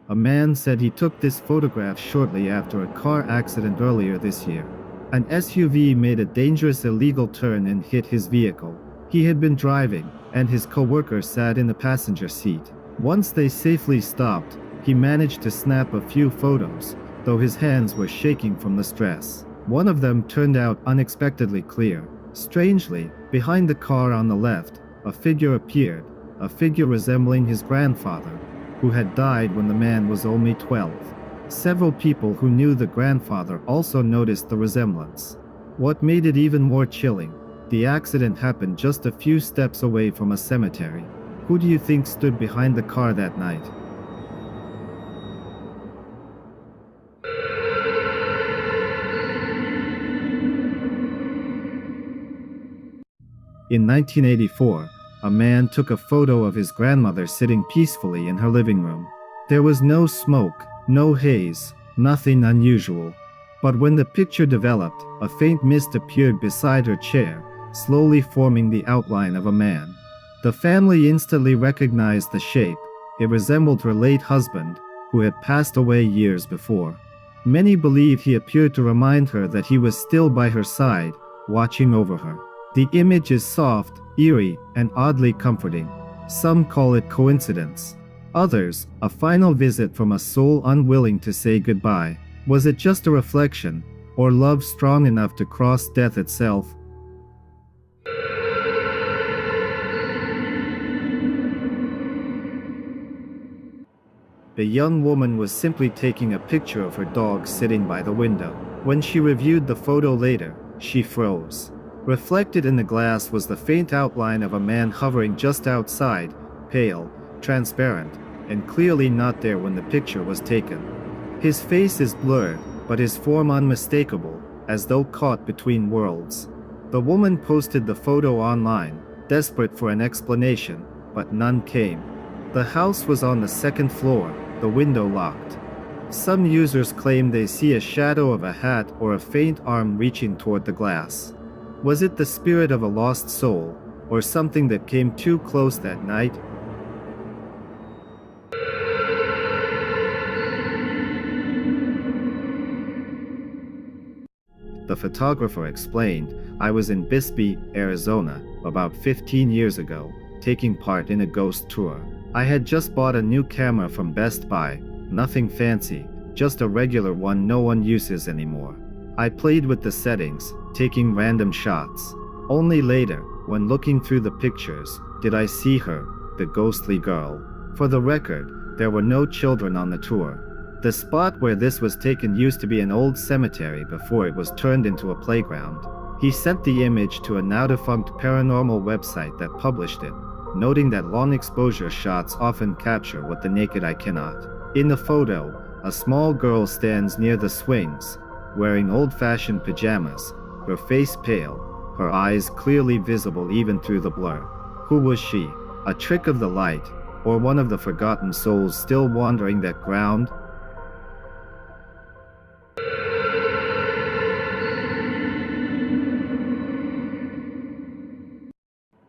A man said he took this photograph shortly after a car accident earlier this year. An SUV made a dangerous illegal turn and hit his vehicle. He had been driving, and his co-worker sat in the passenger seat. Once they safely stopped, he managed to snap a few photos, though his hands were shaking from the stress. One of them turned out unexpectedly clear. Strangely, behind the car on the left, a figure appeared, a figure resembling his grandfather, who had died when the man was only 12. Several people who knew the grandfather also noticed the resemblance. What made it even more chilling, the accident happened just a few steps away from a cemetery. Who do you think stood behind the car that night? In 1984, a man took a photo of his grandmother sitting peacefully in her living room. There was no smoke, no haze, nothing unusual. But when the picture developed, a faint mist appeared beside her chair, slowly forming the outline of a man. The family instantly recognized the shape. It resembled her late husband, who had passed away years before. Many believe he appeared to remind her that he was still by her side, watching over her. The image is soft, eerie, and oddly comforting. Some call it coincidence. Others, a final visit from a soul unwilling to say goodbye. Was it just a reflection, or love strong enough to cross death itself? The young woman was simply taking a picture of her dog sitting by the window. When she reviewed the photo later, she froze. Reflected in the glass was the faint outline of a man hovering just outside, pale, transparent, and clearly not there when the picture was taken. His face is blurred, but his form unmistakable, as though caught between worlds. The woman posted the photo online, desperate for an explanation, but none came. The house was on the second floor, the window locked. Some users claim they see a shadow of a hat or a faint arm reaching toward the glass. Was it the spirit of a lost soul, or something that came too close that night? The photographer explained, "I was in Bisbee, Arizona, about 15 years ago, taking part in a ghost tour. I had just bought a new camera from Best Buy, nothing fancy, just a regular one no one uses anymore. I played with the settings, taking random shots. Only later, when looking through the pictures, did I see her, the ghostly girl. For the record, there were no children on the tour. The spot where this was taken used to be an old cemetery before it was turned into a playground." He sent the image to a now-defunct paranormal website that published it, noting that long exposure shots often capture what the naked eye cannot. In the photo, a small girl stands near the swings, wearing old-fashioned pajamas, her face pale, her eyes clearly visible even through the blur. Who was she? A trick of the light, or one of the forgotten souls still wandering that ground?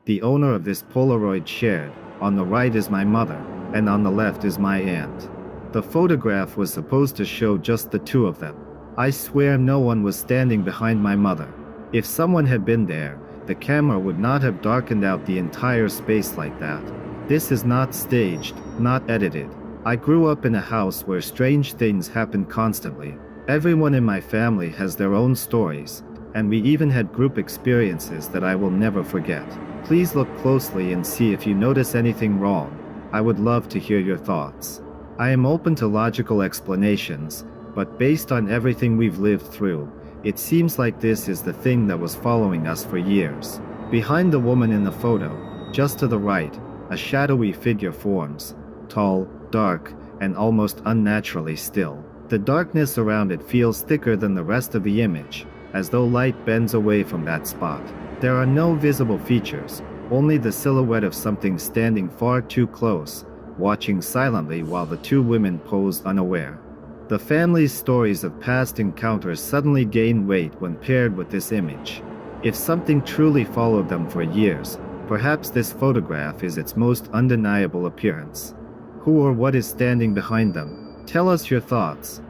The owner of this Polaroid shared, "On the right is my mother, and on the left is my aunt." The photograph was supposed to show just the two of them. "I swear no one was standing behind my mother. If someone had been there, the camera would not have darkened out the entire space like that. This is not staged, not edited. I grew up in a house where strange things happen constantly. Everyone in my family has their own stories, and we even had group experiences that I will never forget. Please look closely and see if you notice anything wrong. I would love to hear your thoughts. I am open to logical explanations, but based on everything we've lived through, it seems like this is the thing that was following us for years." Behind the woman in the photo, just to the right, a shadowy figure forms, tall, dark, and almost unnaturally still. The darkness around it feels thicker than the rest of the image, as though light bends away from that spot. There are no visible features, only the silhouette of something standing far too close, watching silently while the two women pose unaware. The family's stories of past encounters suddenly gain weight when paired with this image. If something truly followed them for years, perhaps this photograph is its most undeniable appearance. Who or what is standing behind them? Tell us your thoughts.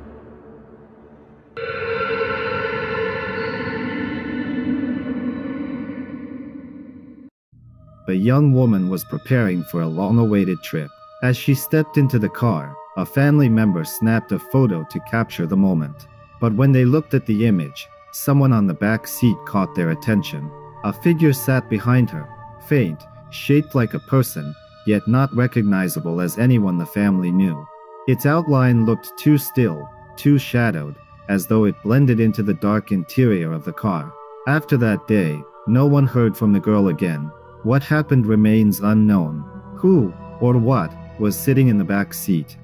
The young woman was preparing for a long-awaited trip. As she stepped into the car, a family member snapped a photo to capture the moment. But when they looked at the image, someone on the back seat caught their attention. A figure sat behind her, faint, shaped like a person, yet not recognizable as anyone the family knew. Its outline looked too still, too shadowed, as though it blended into the dark interior of the car. After that day, no one heard from the girl again. What happened remains unknown. Who, or what, was sitting in the back seat?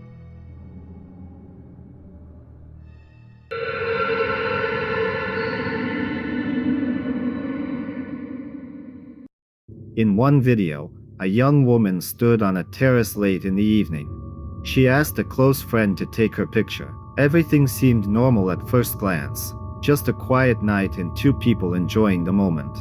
In one video, a young woman stood on a terrace late in the evening. She asked a close friend to take her picture. Everything seemed normal at first glance, just a quiet night and two people enjoying the moment.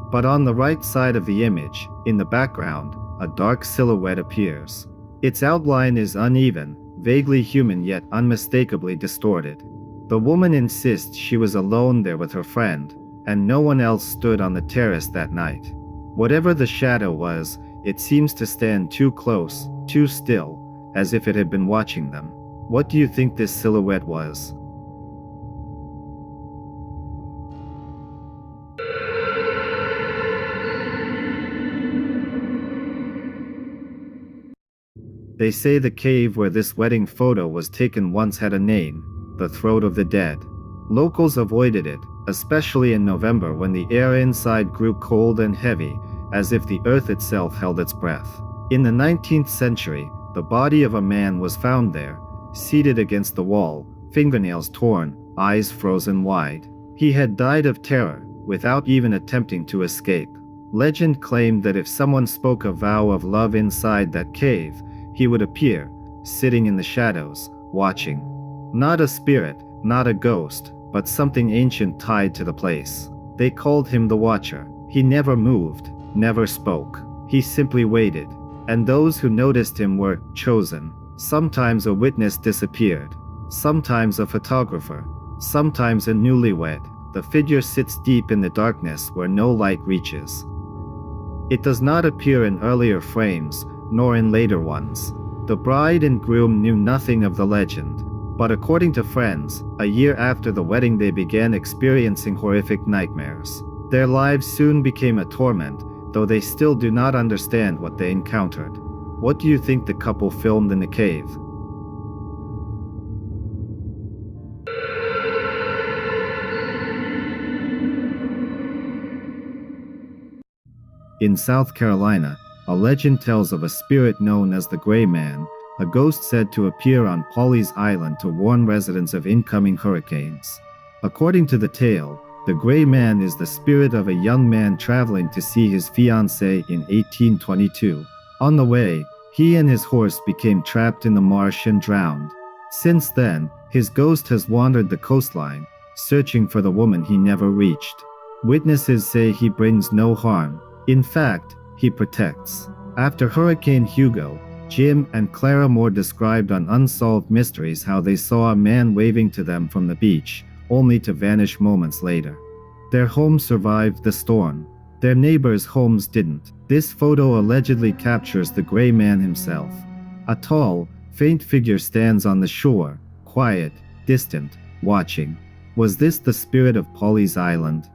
But on the right side of the image, in the background, a dark silhouette appears. Its outline is uneven, vaguely human yet unmistakably distorted. The woman insists she was alone there with her friend, and no one else stood on the terrace that night. Whatever the shadow was, it seems to stand too close, too still, as if it had been watching them. What do you think this silhouette was? They say the cave where this wedding photo was taken once had a name, the Throat of the Dead. Locals avoided it, especially in November when the air inside grew cold and heavy, as if the earth itself held its breath. In the 19th century, the body of a man was found there, seated against the wall, fingernails torn, eyes frozen wide. He had died of terror, without even attempting to escape. Legend claimed that if someone spoke a vow of love inside that cave, he would appear, sitting in the shadows, watching. Not a spirit, not a ghost, but something ancient tied to the place. They called him the Watcher. He never moved, never spoke. He simply waited. And those who noticed him were chosen. Sometimes a witness disappeared. Sometimes a photographer. Sometimes a newlywed. The figure sits deep in the darkness where no light reaches. It does not appear in earlier frames, nor in later ones. The bride and groom knew nothing of the legend, but according to friends, a year after the wedding they began experiencing horrific nightmares. Their lives soon became a torment, though they still do not understand what they encountered. What do you think the couple filmed in the cave? In South Carolina, a legend tells of a spirit known as the Gray Man, a ghost said to appear on Pawleys Island to warn residents of incoming hurricanes. According to the tale, the Gray Man is the spirit of a young man traveling to see his fiancée in 1822. On the way, he and his horse became trapped in the marsh and drowned. Since then, his ghost has wandered the coastline, searching for the woman he never reached. Witnesses say he brings no harm. In fact, he protects. After Hurricane Hugo, Jim and Clara Moore described on Unsolved Mysteries how they saw a man waving to them from the beach, only to vanish moments later. Their home survived the storm. Their neighbors' homes didn't. This photo allegedly captures the Gray Man himself. A tall, faint figure stands on the shore, quiet, distant, watching. Was this the spirit of Pawleys Island?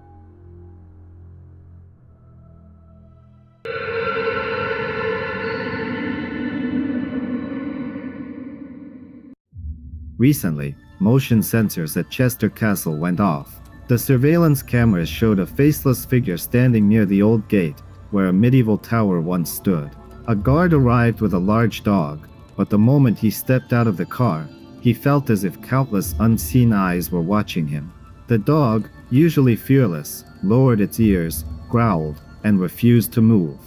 Recently, motion sensors at Chester Castle went off. The surveillance cameras showed a faceless figure standing near the old gate, where a medieval tower once stood. A guard arrived with a large dog, but the moment he stepped out of the car, he felt as if countless unseen eyes were watching him. The dog, usually fearless, lowered its ears, growled, and refused to move.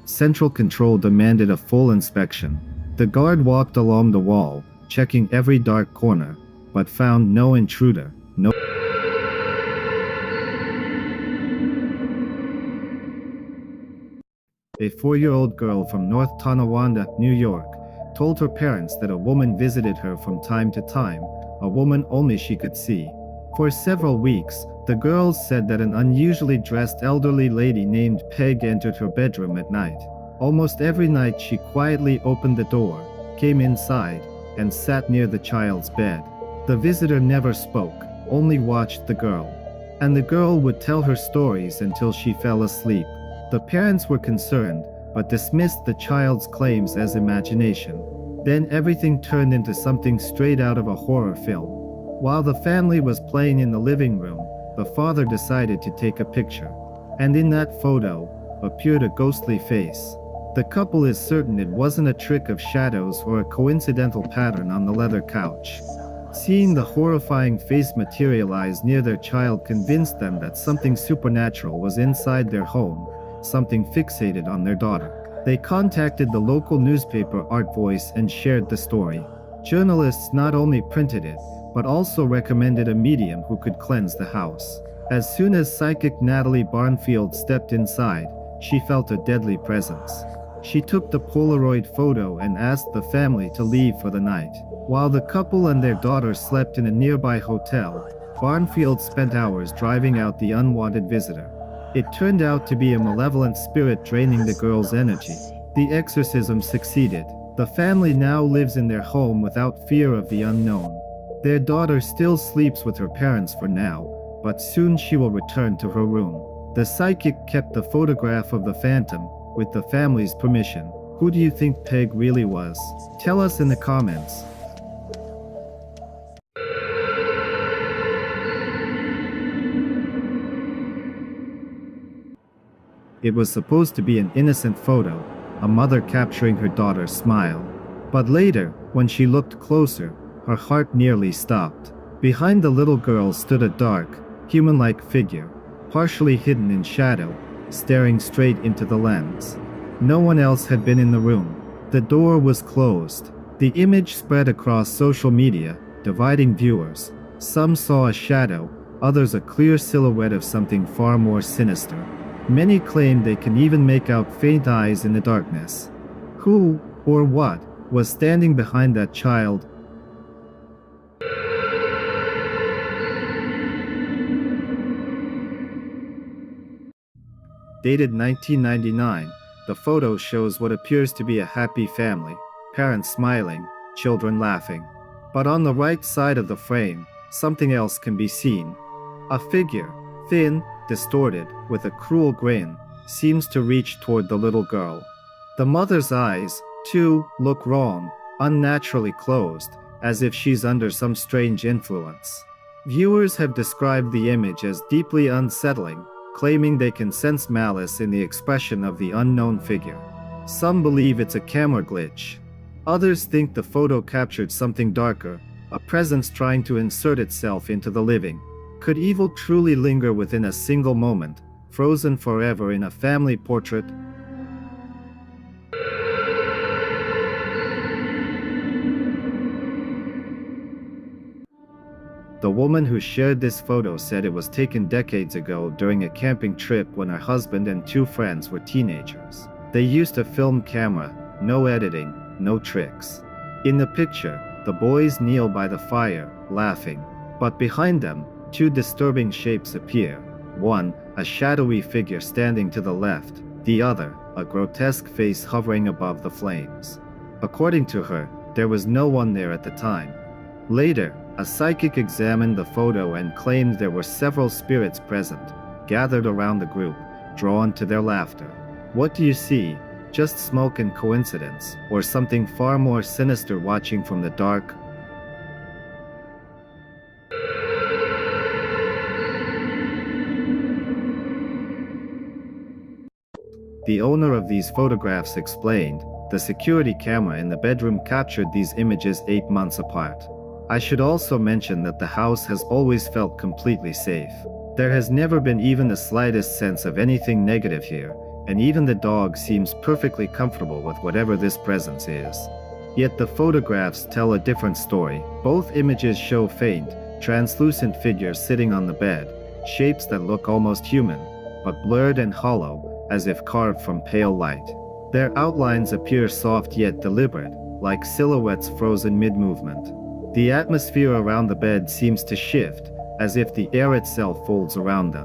Central Control demanded a full inspection. The guard walked along the wall, checking every dark corner, but found no intruder, no. A 4-year-old girl from North Tonawanda, New York, told her parents that a woman visited her from time to time, a woman only she could see. For several weeks, the girls said that an unusually dressed elderly lady named Peg entered her bedroom at night. Almost every night she quietly opened the door, came inside, and sat near the child's bed. The visitor never spoke, only watched the girl. And the girl would tell her stories until she fell asleep. The parents were concerned, but dismissed the child's claims as imagination. Then everything turned into something straight out of a horror film. While the family was playing in the living room, the father decided to take a picture. And in that photo, appeared a ghostly face. The couple is certain it wasn't a trick of shadows or a coincidental pattern on the leather couch. Seeing the horrifying face materialize near their child convinced them that something supernatural was inside their home, something fixated on their daughter. They contacted the local newspaper Art Voice and shared the story. Journalists not only printed it, but also recommended a medium who could cleanse the house. As soon as psychic Natalie Barnfield stepped inside, she felt a deadly presence. She took the Polaroid photo and asked the family to leave for the night. While the couple and their daughter slept in a nearby hotel, Barnfield spent hours driving out the unwanted visitor. It turned out to be a malevolent spirit draining the girl's energy. The exorcism succeeded. The family now lives in their home without fear of the unknown. Their daughter still sleeps with her parents for now, but soon she will return to her room. The psychic kept the photograph of the phantom, with the family's permission. Who do you think Peg really was? Tell us in the comments. It was supposed to be an innocent photo, a mother capturing her daughter's smile. But later, when she looked closer, her heart nearly stopped. Behind the little girl stood a dark, human-like figure, partially hidden in shadow, staring straight into the lens. No one else had been in the room. The door was closed. The image spread across social media, dividing viewers. Some saw a shadow, others a clear silhouette of something far more sinister. Many claimed they can even make out faint eyes in the darkness. Who, or what, was standing behind that child? Dated 1999, the photo shows what appears to be a happy family, parents smiling, children laughing. But on the right side of the frame, something else can be seen. A figure, thin, distorted, with a cruel grin, seems to reach toward the little girl. The mother's eyes, too, look wrong, unnaturally closed, as if she's under some strange influence. Viewers have described the image as deeply unsettling, claiming they can sense malice in the expression of the unknown figure. Some believe it's a camera glitch. Others think the photo captured something darker, a presence trying to insert itself into the living. Could evil truly linger within a single moment, frozen forever in a family portrait? The woman who shared this photo said it was taken decades ago during a camping trip when her husband and two friends were teenagers. They used a film camera, no editing, no tricks. In the picture, the boys kneel by the fire, laughing. But behind them, two disturbing shapes appear. One, a shadowy figure standing to the left. The other, a grotesque face hovering above the flames. According to her, there was no one there at the time. Later, a psychic examined the photo and claimed there were several spirits present, gathered around the group, drawn to their laughter. What do you see? Just smoke and coincidence, or something far more sinister watching from the dark? The owner of these photographs explained, the security camera in the bedroom captured these images 8 months apart. I should also mention that the house has always felt completely safe. There has never been even the slightest sense of anything negative here, and even the dog seems perfectly comfortable with whatever this presence is. Yet the photographs tell a different story. Both images show faint, translucent figures sitting on the bed, shapes that look almost human, but blurred and hollow, as if carved from pale light. Their outlines appear soft yet deliberate, like silhouettes frozen mid-movement. The atmosphere around the bed seems to shift, as if the air itself folds around them.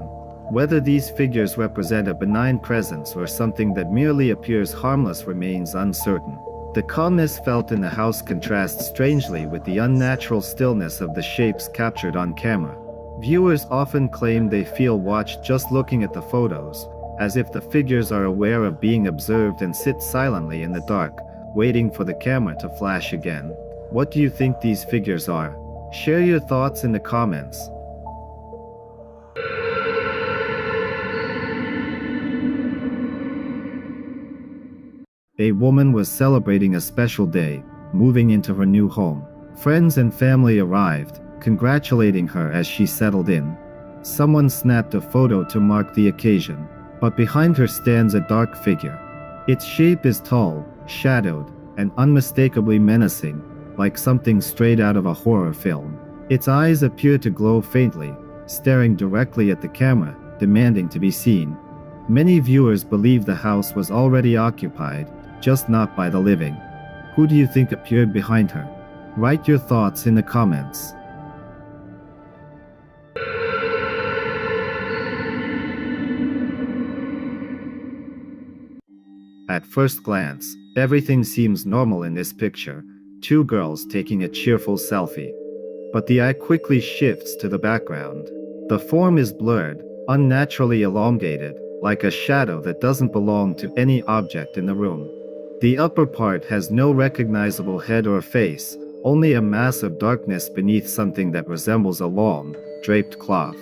Whether these figures represent a benign presence or something that merely appears harmless remains uncertain. The calmness felt in the house contrasts strangely with the unnatural stillness of the shapes captured on camera. Viewers often claim they feel watched just looking at the photos, as if the figures are aware of being observed and sit silently in the dark, waiting for the camera to flash again. What do you think these figures are? Share your thoughts in the comments. A woman was celebrating a special day, moving into her new home. Friends and family arrived, congratulating her as she settled in. Someone snapped a photo to mark the occasion, but behind her stands a dark figure. Its shape is tall, shadowed, and unmistakably menacing, like something straight out of a horror film. Its eyes appear to glow faintly, staring directly at the camera, demanding to be seen. Many viewers believe the house was already occupied, just not by the living. Who do you think appeared behind her? Write your thoughts in the comments. At first glance, everything seems normal in this picture, two girls taking a cheerful selfie. But the eye quickly shifts to the background. The form is blurred, unnaturally elongated, like a shadow that doesn't belong to any object in the room. The upper part has no recognizable head or face, only a mass of darkness beneath something that resembles a long, draped cloth.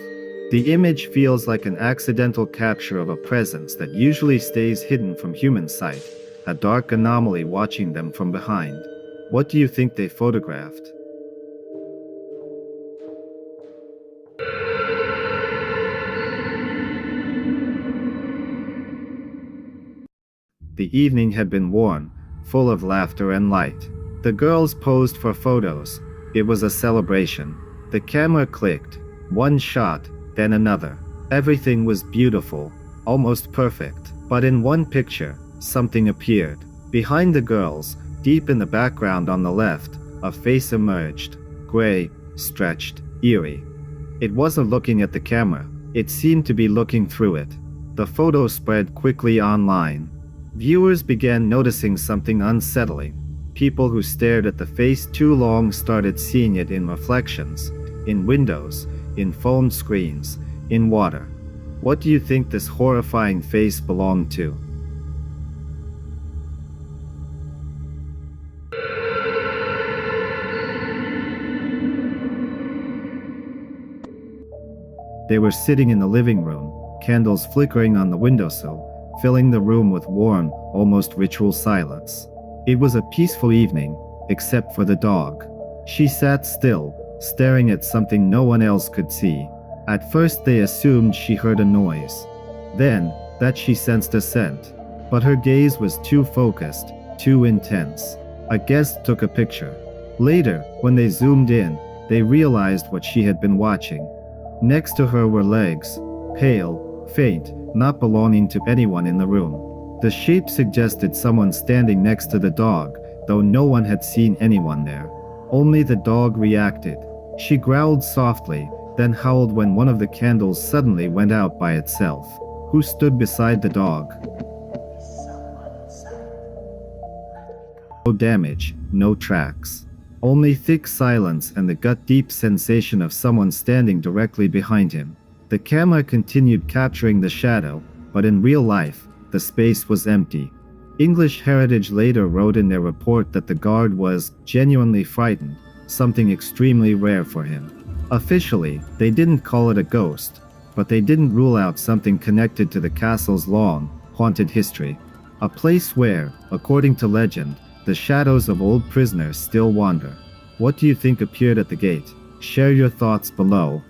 The image feels like an accidental capture of a presence that usually stays hidden from human sight, a dark anomaly watching them from behind. What do you think they photographed? The evening had been warm, full of laughter and light. The girls posed for photos. It was a celebration. The camera clicked. One shot, then another. Everything was beautiful, almost perfect. But in one picture, something appeared. Behind the girls, deep in the background on the left, a face emerged. Gray, stretched, eerie. It wasn't looking at the camera. It seemed to be looking through it. The photo spread quickly online. Viewers began noticing something unsettling. People who stared at the face too long started seeing it in reflections, in windows, in phone screens, in water. What do you think this horrifying face belonged to? They were sitting in the living room, candles flickering on the windowsill, filling the room with warm, almost ritual silence. It was a peaceful evening, except for the dog. She sat still, staring at something no one else could see. At first they assumed she heard a noise. Then, that she sensed a scent. But her gaze was too focused, too intense. A guest took a picture. Later, when they zoomed in, they realized what she had been watching. Next to her were legs, pale, faint, not belonging to anyone in the room. The shape suggested someone standing next to the dog, though no one had seen anyone there. Only the dog reacted. She growled softly, then howled when one of the candles suddenly went out by itself. Who stood beside the dog? No damage, no tracks. Only thick silence and the gut-deep sensation of someone standing directly behind him. The camera continued capturing the shadow, but in real life, the space was empty. English Heritage later wrote in their report that the guard was genuinely frightened, something extremely rare for him. Officially, they didn't call it a ghost, but they didn't rule out something connected to the castle's long, haunted history. A place where, according to legend, the shadows of old prisoners still wander. What do you think appeared at the gate? Share your thoughts below.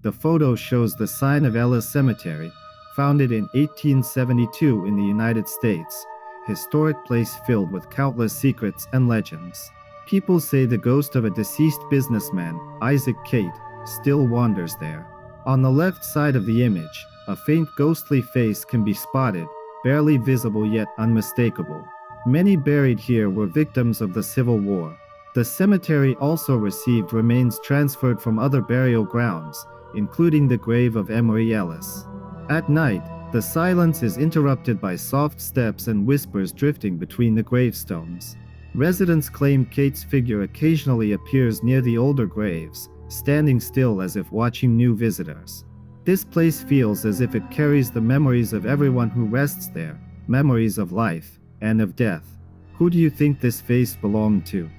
The photo shows the Sign of Ella Cemetery, founded in 1872 in the United States. Historic place filled with countless secrets and legends. People say the ghost of a deceased businessman, Isaac Kate, still wanders there. On the left side of the image, a faint ghostly face can be spotted, barely visible yet unmistakable. Many buried here were victims of the Civil War. The cemetery also received remains transferred from other burial grounds, including the grave of Emory Ellis. At night, the silence is interrupted by soft steps and whispers drifting between the gravestones. Residents claim Kate's figure occasionally appears near the older graves, standing still as if watching new visitors. This place feels as if it carries the memories of everyone who rests there, memories of life and of death. Who do you think this face belonged to?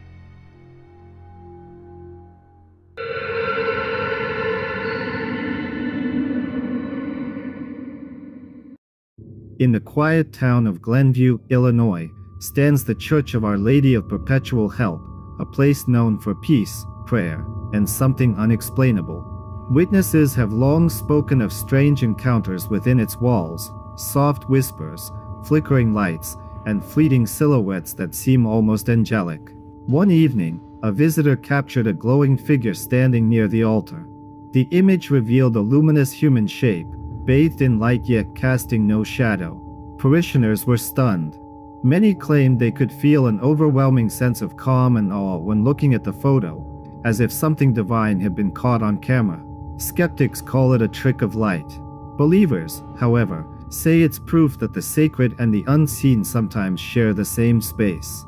In the quiet town of Glenview, Illinois, stands the Church of Our Lady of Perpetual Help, a place known for peace, prayer, and something unexplainable. Witnesses have long spoken of strange encounters within its walls, soft whispers, flickering lights, and fleeting silhouettes that seem almost angelic. One evening, a visitor captured a glowing figure standing near the altar. The image revealed a luminous human shape, bathed in light yet casting no shadow. Parishioners were stunned. Many claimed they could feel an overwhelming sense of calm and awe when looking at the photo, as if something divine had been caught on camera. Skeptics call it a trick of light. Believers, however, say it's proof that the sacred and the unseen sometimes share the same space.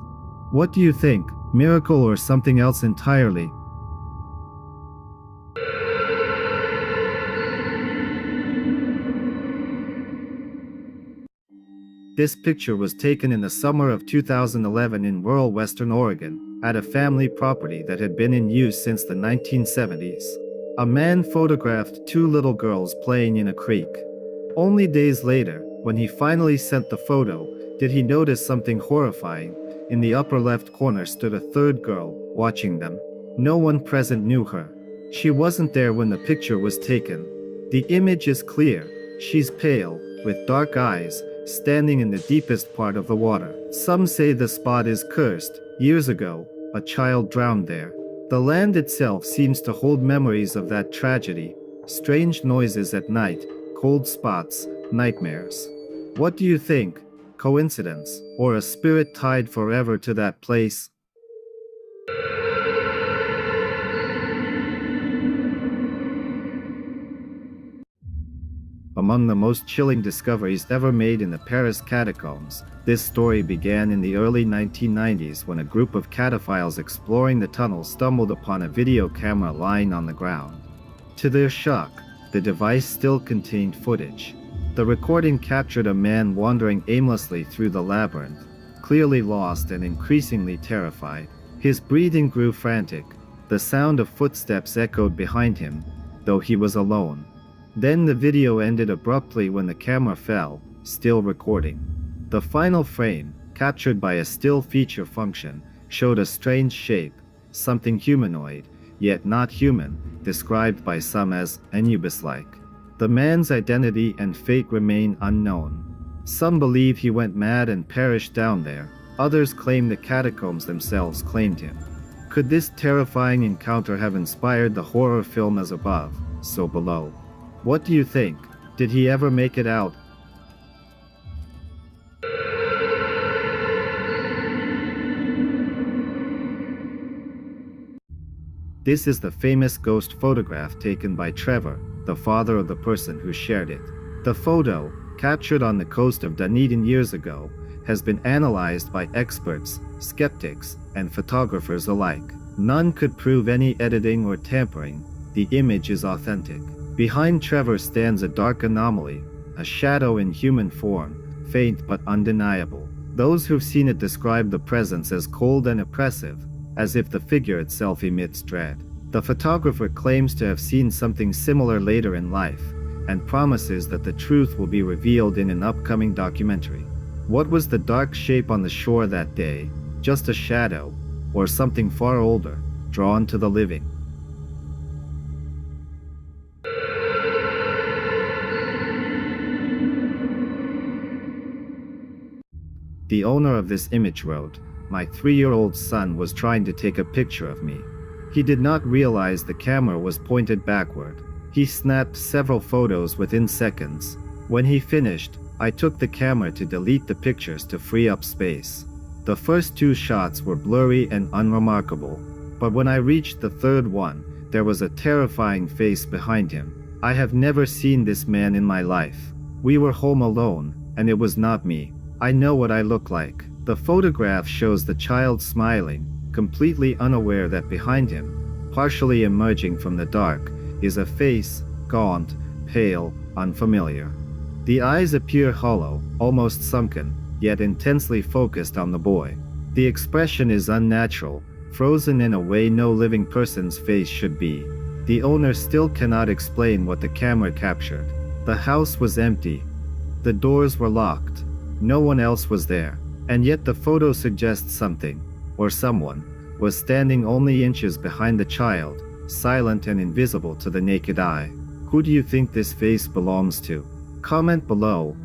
What do you think? Miracle or something else entirely? This picture was taken in the summer of 2011 in rural Western Oregon, at a family property that had been in use since the 1970s. A man photographed two little girls playing in a creek. Only days later, when he finally sent the photo, did he notice something horrifying. In the upper left corner stood a third girl, watching them. No one present knew her. She wasn't there when the picture was taken. The image is clear. She's pale, with dark eyes, standing in the deepest part of the water. Some say the spot is cursed. Years ago, a child drowned there. The land itself seems to hold memories of that tragedy. Strange noises at night, cold spots, nightmares. What do you think? Coincidence, or a spirit tied forever to that place? Among the most chilling discoveries ever made in the Paris catacombs, this story began in the early 1990s when a group of cataphiles exploring the tunnel stumbled upon a video camera lying on the ground. To their shock, the device still contained footage. The recording captured a man wandering aimlessly through the labyrinth, clearly lost and increasingly terrified. His breathing grew frantic. The sound of footsteps echoed behind him, though he was alone. Then the video ended abruptly when the camera fell, still recording. The final frame, captured by a still feature function, showed a strange shape, something humanoid, yet not human, described by some as Anubis-like. The man's identity and fate remain unknown. Some believe he went mad and perished down there. Others claim the catacombs themselves claimed him. Could this terrifying encounter have inspired the horror film As Above, So Below? What do you think? Did he ever make it out? This is the famous ghost photograph taken by Trevor, the father of the person who shared it. The photo, captured on the coast of Dunedin years ago, has been analyzed by experts, skeptics, and photographers alike. None could prove any editing or tampering. The image is authentic. Behind Trevor stands a dark anomaly, a shadow in human form, faint but undeniable. Those who've seen it describe the presence as cold and oppressive, as if the figure itself emits dread. The photographer claims to have seen something similar later in life, and promises that the truth will be revealed in an upcoming documentary. What was the dark shape on the shore that day? Just a shadow, or something far older, drawn to the living? The owner of this image wrote, "My 3-year-old son was trying to take a picture of me. He did not realize the camera was pointed backward. He snapped several photos within seconds. When he finished, I took the camera to delete the pictures to free up space. The first 2 shots were blurry and unremarkable, but when I reached the third one, there was a terrifying face behind him. I have never seen this man in my life. We were home alone, and it was not me. I know what I look like." The photograph shows the child smiling, completely unaware that behind him, partially emerging from the dark, is a face, gaunt, pale, unfamiliar. The eyes appear hollow, almost sunken, yet intensely focused on the boy. The expression is unnatural, frozen in a way no living person's face should be. The owner still cannot explain what the camera captured. The house was empty. The doors were locked. No one else was there, and yet the photo suggests something, or someone, was standing only inches behind the child, silent and invisible to the naked eye. Who do you think this face belongs to? Comment below.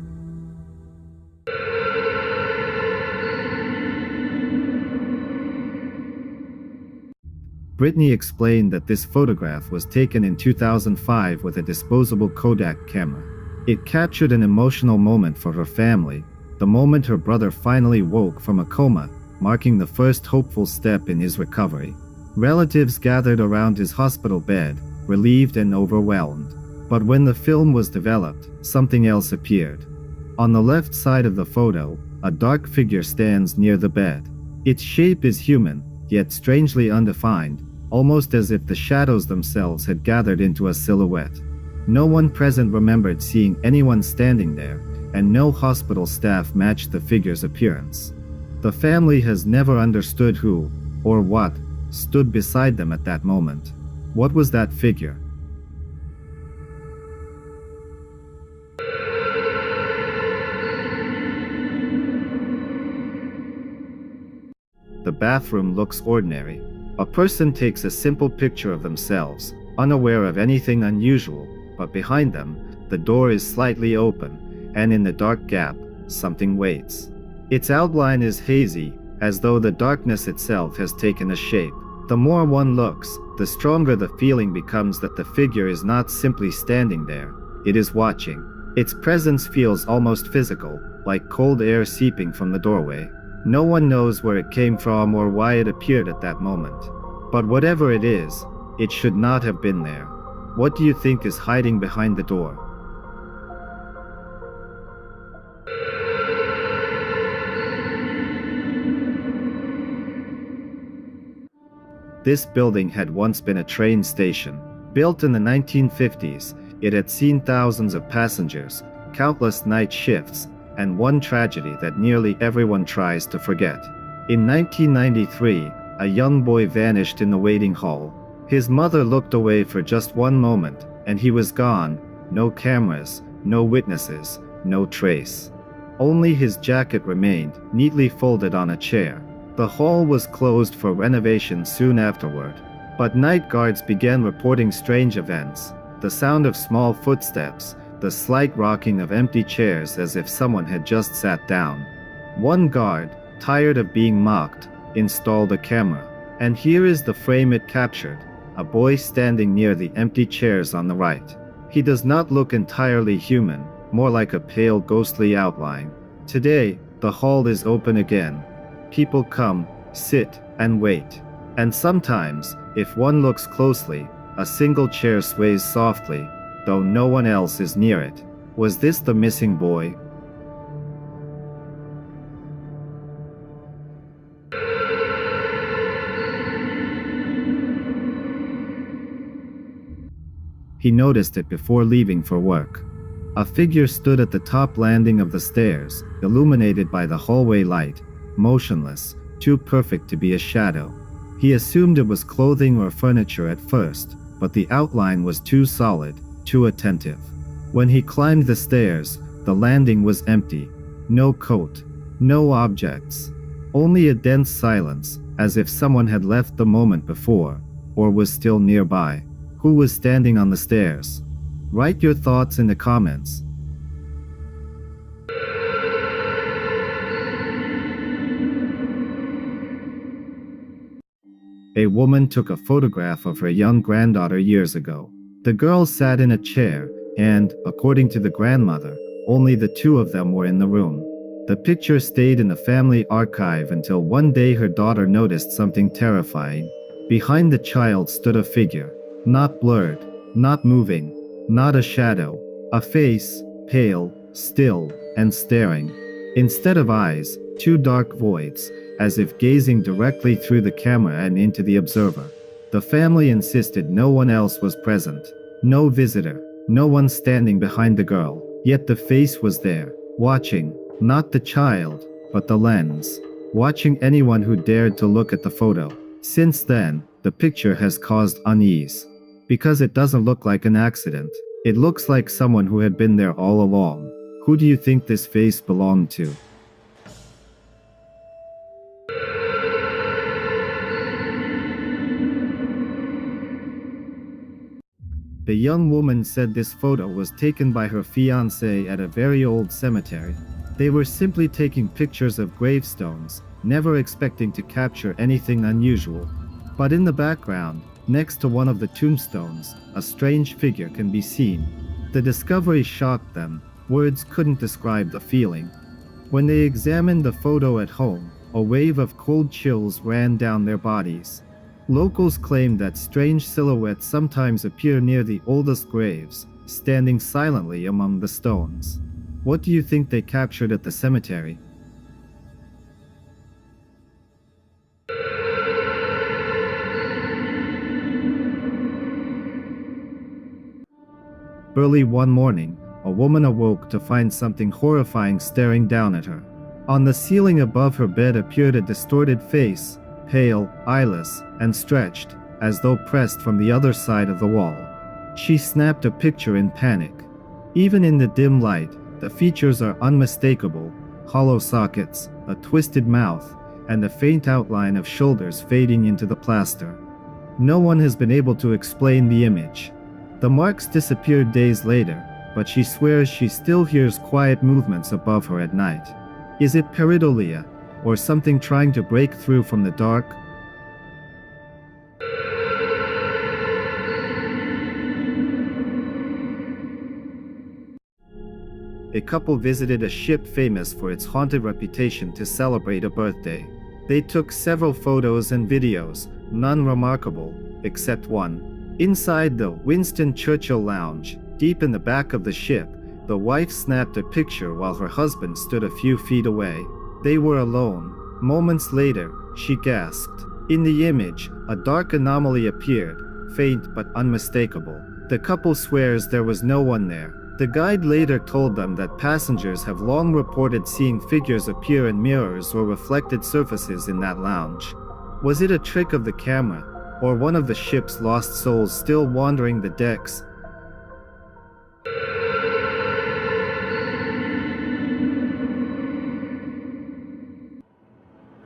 Brittany explained that this photograph was taken in 2005 with a disposable Kodak camera. It captured an emotional moment for her family, the moment her brother finally woke from a coma, marking the first hopeful step in his recovery. Relatives gathered around his hospital bed, relieved and overwhelmed. But when the film was developed, something else appeared. On the left side of the photo, a dark figure stands near the bed. Its shape is human, yet strangely undefined, almost as if the shadows themselves had gathered into a silhouette. No one present remembered seeing anyone standing there, and no hospital staff matched the figure's appearance. The family has never understood who, or what, stood beside them at that moment. What was that figure? The bathroom looks ordinary. A person takes a simple picture of themselves, unaware of anything unusual, but behind them, the door is slightly open, and in the dark gap, something waits. Its outline is hazy, as though the darkness itself has taken a shape. The more one looks, the stronger the feeling becomes that the figure is not simply standing there, it is watching. Its presence feels almost physical, like cold air seeping from the doorway. No one knows where it came from or why it appeared at that moment. But whatever it is, it should not have been there. What do you think is hiding behind the door? This building had once been a train station. Built in the 1950s, it had seen thousands of passengers, countless night shifts, and one tragedy that nearly everyone tries to forget. In 1993, a young boy vanished in the waiting hall. His mother looked away for just one moment, and he was gone. No cameras, no witnesses, no trace. Only his jacket remained, neatly folded on a chair. The hall was closed for renovation soon afterward, but night guards began reporting strange events. The sound of small footsteps, the slight rocking of empty chairs as if someone had just sat down. One guard, tired of being mocked, installed a camera. And here is the frame it captured, a boy standing near the empty chairs on the right. He does not look entirely human, more like a pale ghostly outline. Today, the hall is open again. People come, sit, and wait. And sometimes, if one looks closely, a single chair sways softly, though no one else is near it. Was this the missing boy? He noticed it before leaving for work. A figure stood at the top landing of the stairs, illuminated by the hallway light, motionless, too perfect to be a shadow. He assumed it was clothing or furniture at first, but the outline was too solid, too attentive. When he climbed the stairs, the landing was empty. No coat, no objects. Only a dense silence, as if someone had left the moment before, or was still nearby. Who was standing on the stairs? Write your thoughts in the comments. A woman took a photograph of her young granddaughter years ago. The girl sat in a chair, and, according to the grandmother, only the two of them were in the room. The picture stayed in the family archive until one day her daughter noticed something terrifying. Behind the child stood a figure, not blurred, not moving, not a shadow, a face, pale, still, and staring. Instead of eyes, two dark voids, as if gazing directly through the camera and into the observer. The family insisted no one else was present. No visitor, no one standing behind the girl. Yet the face was there, watching, not the child, but the lens, watching anyone who dared to look at the photo. Since then, the picture has caused unease. Because it doesn't look like an accident. It looks like someone who had been there all along. Who do you think this face belonged to? The young woman said this photo was taken by her fiancé at a very old cemetery. They were simply taking pictures of gravestones, never expecting to capture anything unusual. But in the background, next to one of the tombstones, a strange figure can be seen. The discovery shocked them. Words couldn't describe the feeling. When they examined the photo at home, a wave of cold chills ran down their bodies. Locals claim that strange silhouettes sometimes appear near the oldest graves, standing silently among the stones. What do you think they captured at the cemetery? Early one morning, a woman awoke to find something horrifying staring down at her. On the ceiling above her bed appeared a distorted face, pale, eyeless, and stretched, as though pressed from the other side of the wall. She snapped a picture in panic. Even in the dim light, the features are unmistakable: hollow sockets, a twisted mouth, and a faint outline of shoulders fading into the plaster. No one has been able to explain the image. The marks disappeared days later, but she swears she still hears quiet movements above her at night. Is it pareidolia, or something trying to break through from the dark? A couple visited a ship famous for its haunted reputation to celebrate a birthday. They took several photos and videos, none remarkable, except one. Inside the Winston Churchill Lounge, deep in the back of the ship, the wife snapped a picture while her husband stood a few feet away. They were alone. Moments later, she gasped. In the image, a dark anomaly appeared, faint but unmistakable. The couple swears there was no one there. The guide later told them that passengers have long reported seeing figures appear in mirrors or reflected surfaces in that lounge. Was it a trick of the camera, or one of the ship's lost souls still wandering the decks?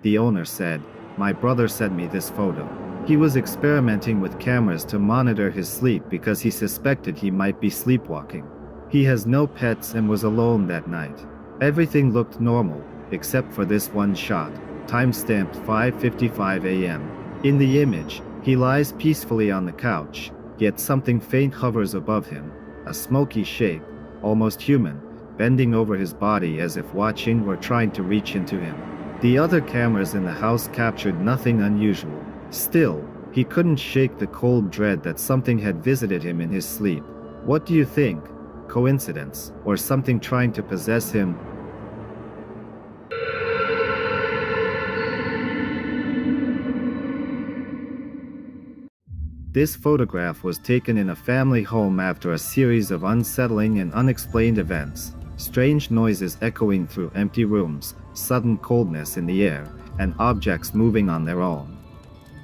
The owner said, "My brother sent me this photo. He was experimenting with cameras to monitor his sleep because he suspected he might be sleepwalking. He has no pets and was alone that night. Everything looked normal, except for this one shot, time-stamped 5:55 a.m. In the image, he lies peacefully on the couch, yet something faint hovers above him, a smoky shape, almost human, bending over his body as if watching or trying to reach into him. The other cameras in the house captured nothing unusual. Still, he couldn't shake the cold dread that something had visited him in his sleep. What do you think? Coincidence, or something trying to possess him?" This photograph was taken in a family home after a series of unsettling and unexplained events. Strange noises echoing through empty rooms, sudden coldness in the air, and objects moving on their own.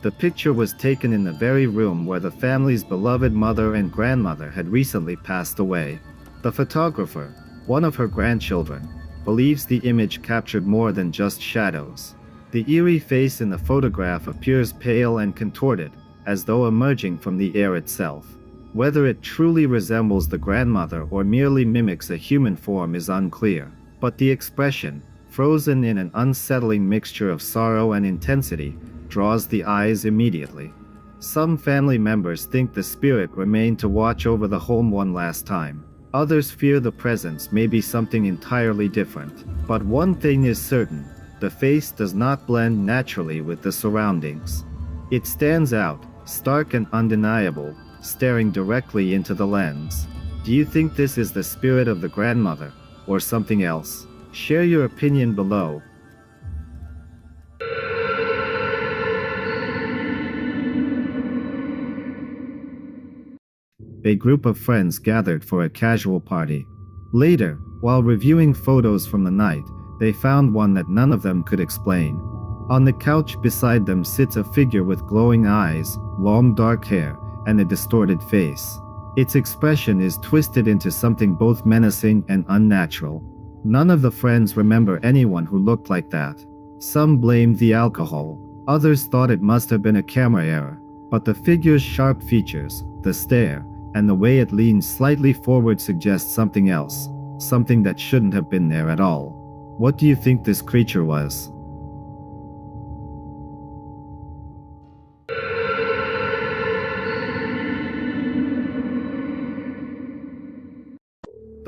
The picture was taken in the very room where the family's beloved mother and grandmother had recently passed away. The photographer, one of her grandchildren, believes the image captured more than just shadows. The eerie face in the photograph appears pale and contorted, as though emerging from the air itself. Whether it truly resembles the grandmother or merely mimics a human form is unclear, but the expression, frozen in an unsettling mixture of sorrow and intensity, draws the eyes immediately. Some family members think the spirit remained to watch over the home one last time. Others fear the presence may be something entirely different. But one thing is certain: the face does not blend naturally with the surroundings. It stands out, stark and undeniable, staring directly into the lens. Do you think this is the spirit of the grandmother, or something else? Share your opinion below. A group of friends gathered for a casual party. Later, while reviewing photos from the night, they found one that none of them could explain. On the couch beside them sits a figure with glowing eyes, long dark hair, and a distorted face. Its expression is twisted into something both menacing and unnatural. None of the friends remember anyone who looked like that. Some blamed the alcohol. Others thought it must have been a camera error. But the figure's sharp features, the stare, and the way it leans slightly forward suggests something else, something that shouldn't have been there at all. What do you think this creature was?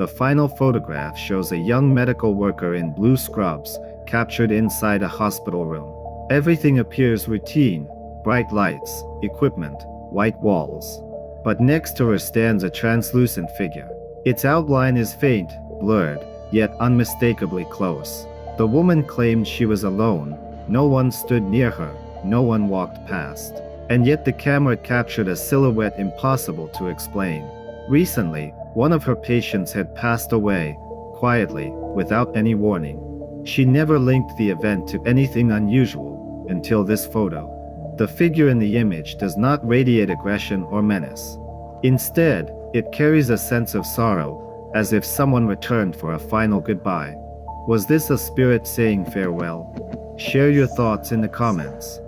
The final photograph shows a young medical worker in blue scrubs, captured inside a hospital room. Everything appears routine: bright lights, equipment, white walls. But next to her stands a translucent figure. Its outline is faint, blurred, yet unmistakably close. The woman claimed she was alone. No one stood near her, no one walked past. And yet the camera captured a silhouette impossible to explain. Recently, one of her patients had passed away, quietly, without any warning. She never linked the event to anything unusual, until this photo. The figure in the image does not radiate aggression or menace. Instead, it carries a sense of sorrow, as if someone returned for a final goodbye. Was this a spirit saying farewell? Share your thoughts in the comments.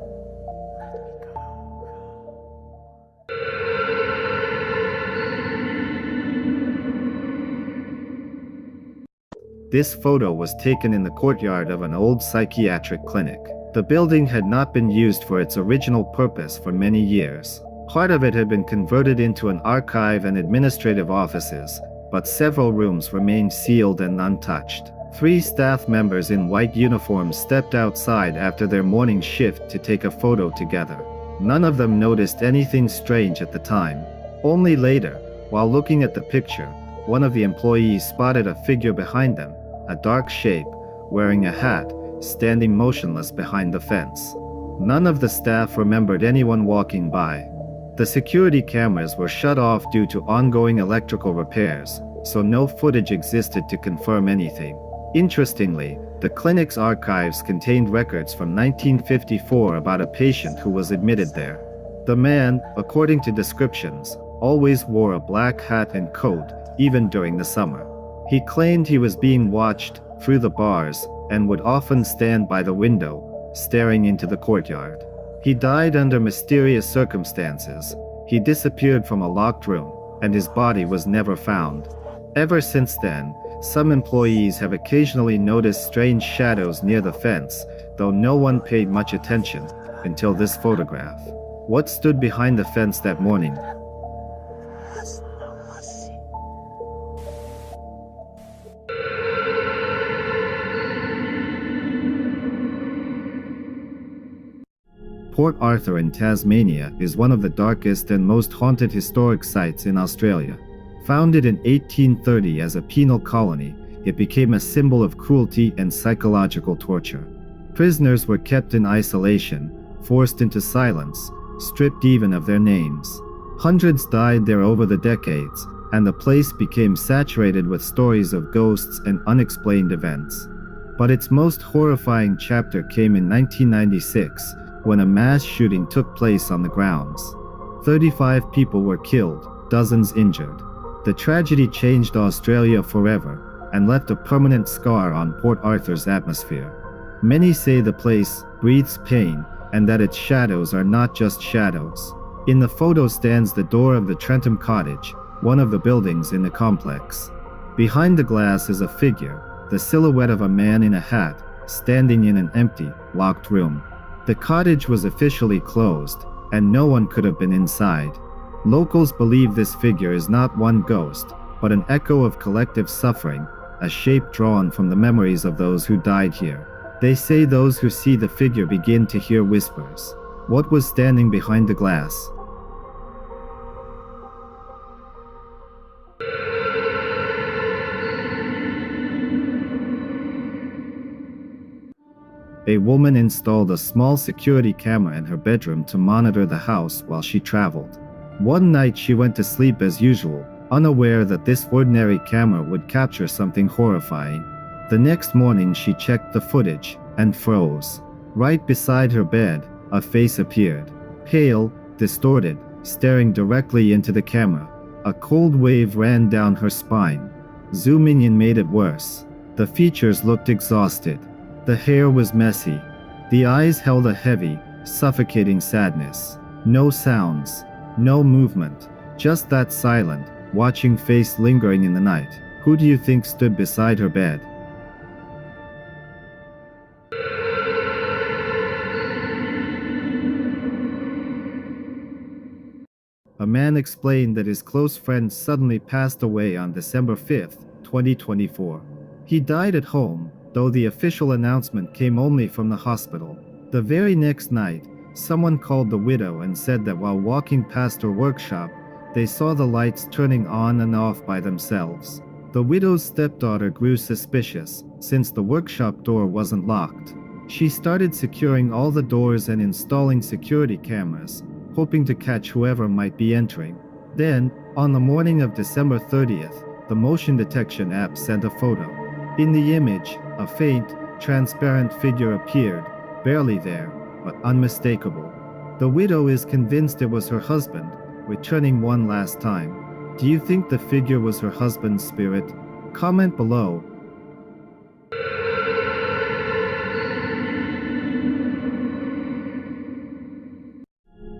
This photo was taken in the courtyard of an old psychiatric clinic. The building had not been used for its original purpose for many years. Part of it had been converted into an archive and administrative offices, but several rooms remained sealed and untouched. 3 staff members in white uniforms stepped outside after their morning shift to take a photo together. None of them noticed anything strange at the time. Only later, while looking at the picture, one of the employees spotted a figure behind them, a dark shape, wearing a hat, standing motionless behind the fence. None of the staff remembered anyone walking by. The security cameras were shut off due to ongoing electrical repairs, so no footage existed to confirm anything. Interestingly, the clinic's archives contained records from 1954 about a patient who was admitted there. The man, according to descriptions, always wore a black hat and coat, even during the summer. He claimed he was being watched through the bars and would often stand by the window, staring into the courtyard. He died under mysterious circumstances. He disappeared from a locked room, and his body was never found. Ever since then, some employees have occasionally noticed strange shadows near the fence, though no one paid much attention until this photograph. What stood behind the fence that morning? Port Arthur in Tasmania is one of the darkest and most haunted historic sites in Australia. Founded in 1830 as a penal colony, it became a symbol of cruelty and psychological torture. Prisoners were kept in isolation, forced into silence, stripped even of their names. Hundreds died there over the decades, and the place became saturated with stories of ghosts and unexplained events. But its most horrifying chapter came in 1996, when a mass shooting took place on the grounds. 35 people were killed, dozens injured. The tragedy changed Australia forever and left a permanent scar on Port Arthur's atmosphere. Many say the place breathes pain and that its shadows are not just shadows. In the photo stands the door of the Trentham Cottage, one of the buildings in the complex. Behind the glass is a figure, the silhouette of a man in a hat, standing in an empty, locked room. The cottage was officially closed, and no one could have been inside. Locals believe this figure is not one ghost, but an echo of collective suffering, a shape drawn from the memories of those who died here. They say those who see the figure begin to hear whispers. What was standing behind the glass? A woman installed a small security camera in her bedroom to monitor the house while she traveled. One night she went to sleep as usual, unaware that this ordinary camera would capture something horrifying. The next morning she checked the footage and froze. Right beside her bed, a face appeared. Pale, distorted, staring directly into the camera. A cold wave ran down her spine. Zooming in made it worse. The features looked exhausted. The hair was messy. The eyes held a heavy, suffocating sadness. No sounds, no movement, just that silent, watching face lingering in the night. Who do you think stood beside her bed? A man explained that his close friend suddenly passed away on December 5th, 2024. He died at home, though the official announcement came only from the hospital. The very next night, someone called the widow and said that while walking past her workshop, they saw the lights turning on and off by themselves. The widow's stepdaughter grew suspicious, since the workshop door wasn't locked. She started securing all the doors and installing security cameras, hoping to catch whoever might be entering. Then, on the morning of December 30th, the motion detection app sent a photo. In the image, a faint, transparent figure appeared, barely there, but unmistakable. The widow is convinced it was her husband, returning one last time. Do you think the figure was her husband's spirit? Comment below.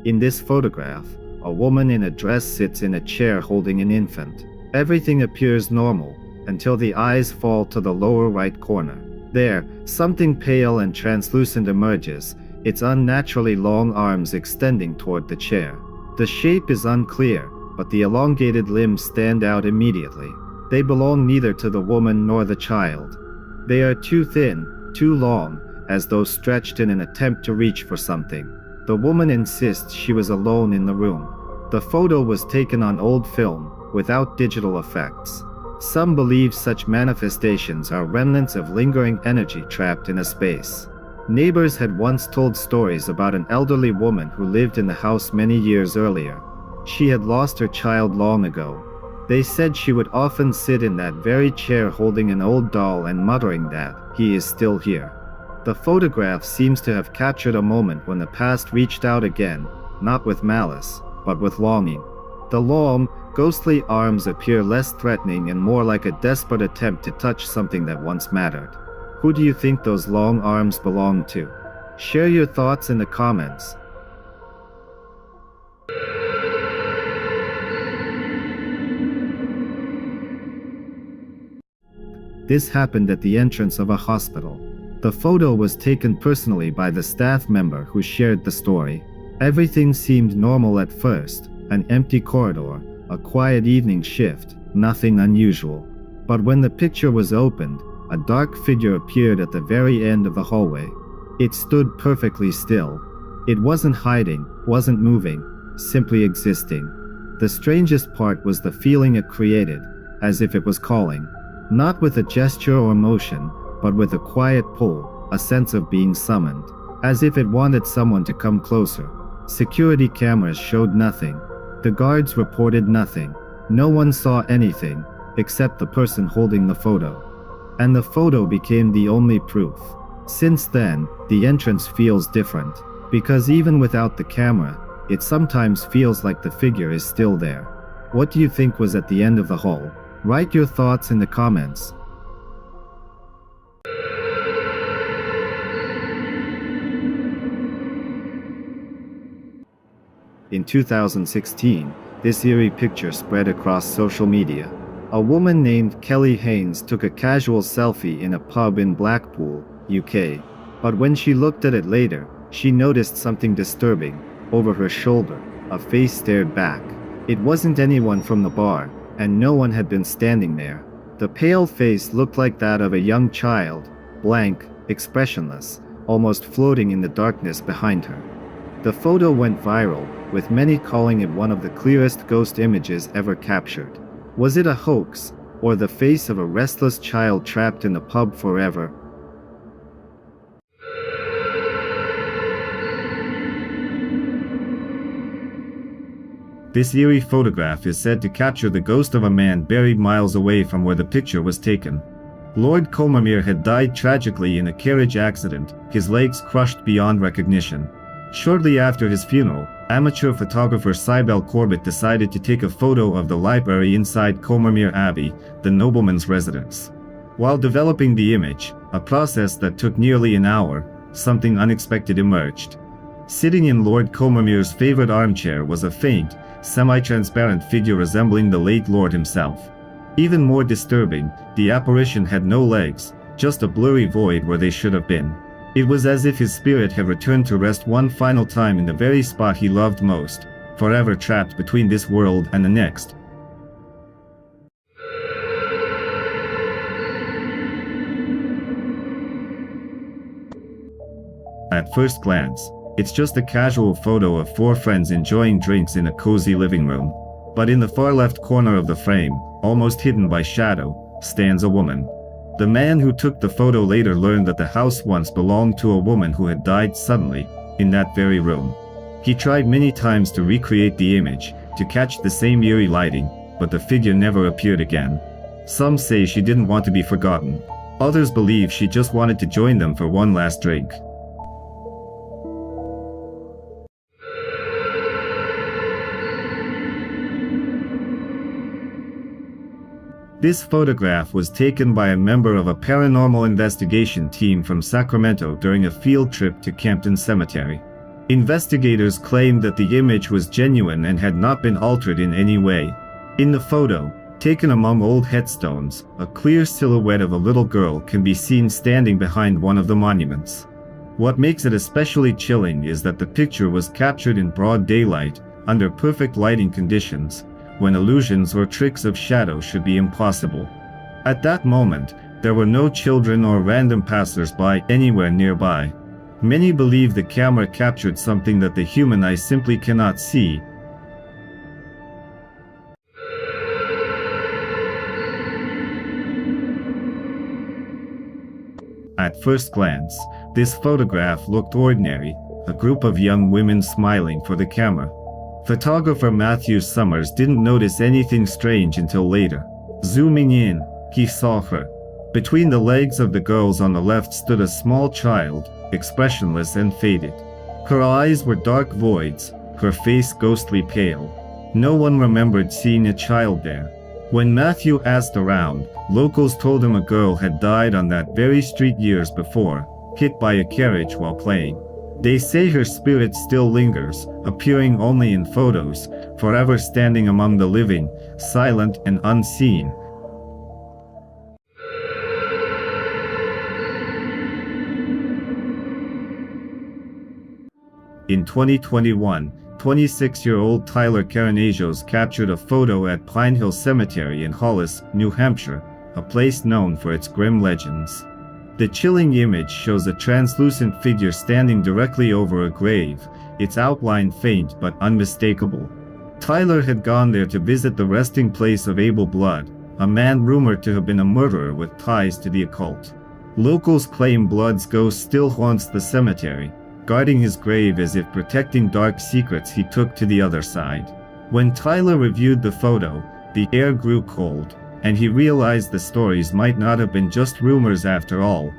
In this photograph, a woman in a dress sits in a chair holding an infant. Everything appears normal, until the eyes fall to the lower right corner. There, something pale and translucent emerges, its unnaturally long arms extending toward the chair. The shape is unclear, but the elongated limbs stand out immediately. They belong neither to the woman nor the child. They are too thin, too long, as though stretched in an attempt to reach for something. The woman insists she was alone in the room. The photo was taken on old film, without digital effects. Some believe such manifestations are remnants of lingering energy trapped in a space. Neighbors had once told stories about an elderly woman who lived in the house many years earlier. She had lost her child long ago. They said she would often sit in that very chair holding an old doll and muttering that, "He is still here." The photograph seems to have captured a moment when the past reached out again, not with malice, but with longing. The long, ghostly arms appear less threatening and more like a desperate attempt to touch something that once mattered. Who do you think those long arms belong to? Share your thoughts in the comments. This happened at the entrance of a hospital. The photo was taken personally by the staff member who shared the story. Everything seemed normal at first, an empty corridor, a quiet evening shift, nothing unusual. But when the picture was opened, a dark figure appeared at the very end of the hallway. It stood perfectly still. It wasn't hiding, wasn't moving, simply existing. The strangest part was the feeling it created, as if it was calling. Not with a gesture or motion, but with a quiet pull, a sense of being summoned, as if it wanted someone to come closer. Security cameras showed nothing. The guards reported nothing. No one saw anything, except the person holding the photo. And the photo became the only proof. Since then, the entrance feels different, because even without the camera, it sometimes feels like the figure is still there. What do you think was at the end of the hall? Write your thoughts in the comments. In 2016, this eerie picture spread across social media. A woman named Kelly Haynes took a casual selfie in a pub in Blackpool, UK. But when she looked at it later, she noticed something disturbing. Over her shoulder, a face stared back. It wasn't anyone from the bar, and no one had been standing there. The pale face looked like that of a young child, blank, expressionless, almost floating in the darkness behind her. The photo went viral, with many calling it one of the clearest ghost images ever captured. Was it a hoax, or the face of a restless child trapped in the pub forever? This eerie photograph is said to capture the ghost of a man buried miles away from where the picture was taken. Lord Combermere had died tragically in a carriage accident, his legs crushed beyond recognition. Shortly after his funeral, amateur photographer Cybele Corbett decided to take a photo of the library inside Combermere Abbey, the nobleman's residence. While developing the image, a process that took nearly an hour, something unexpected emerged. Sitting in Lord Combermere's favorite armchair was a faint, semi-transparent figure resembling the late Lord himself. Even more disturbing, the apparition had no legs, just a blurry void where they should have been. It was as if his spirit had returned to rest one final time in the very spot he loved most, forever trapped between this world and the next. At first glance, it's just a casual photo of four friends enjoying drinks in a cozy living room. But in the far left corner of the frame, almost hidden by shadow, stands a woman. The man who took the photo later learned that the house once belonged to a woman who had died suddenly, in that very room. He tried many times to recreate the image, to catch the same eerie lighting, but the figure never appeared again. Some say she didn't want to be forgotten. Others believe she just wanted to join them for one last drink. This photograph was taken by a member of a paranormal investigation team from Sacramento during a field trip to Campton Cemetery. Investigators claimed that the image was genuine and had not been altered in any way. In the photo, taken among old headstones, a clear silhouette of a little girl can be seen standing behind one of the monuments. What makes it especially chilling is that the picture was captured in broad daylight, under perfect lighting conditions, when illusions or tricks of shadow should be impossible. At that moment, there were no children or random passers-by anywhere nearby. Many believe the camera captured something that the human eye simply cannot see. At first glance, this photograph looked ordinary, a group of young women smiling for the camera. Photographer Matthew Summers didn't notice anything strange until later. Zooming in, he saw her. Between the legs of the girls on the left stood a small child, expressionless and faded. Her eyes were dark voids, her face ghostly pale. No one remembered seeing a child there. When Matthew asked around, locals told him a girl had died on that very street years before, hit by a carriage while playing. They say her spirit still lingers, appearing only in photos, forever standing among the living, silent and unseen. In 2021, 26-year-old Tyler Caranajos captured a photo at Pine Hill Cemetery in Hollis, New Hampshire, a place known for its grim legends. The chilling image shows a translucent figure standing directly over a grave, its outline faint but unmistakable. Tyler had gone there to visit the resting place of Abel Blood, a man rumored to have been a murderer with ties to the occult. Locals claim Blood's ghost still haunts the cemetery, guarding his grave as if protecting dark secrets he took to the other side. When Tyler reviewed the photo, the air grew cold, and he realized the stories might not have been just rumors after all.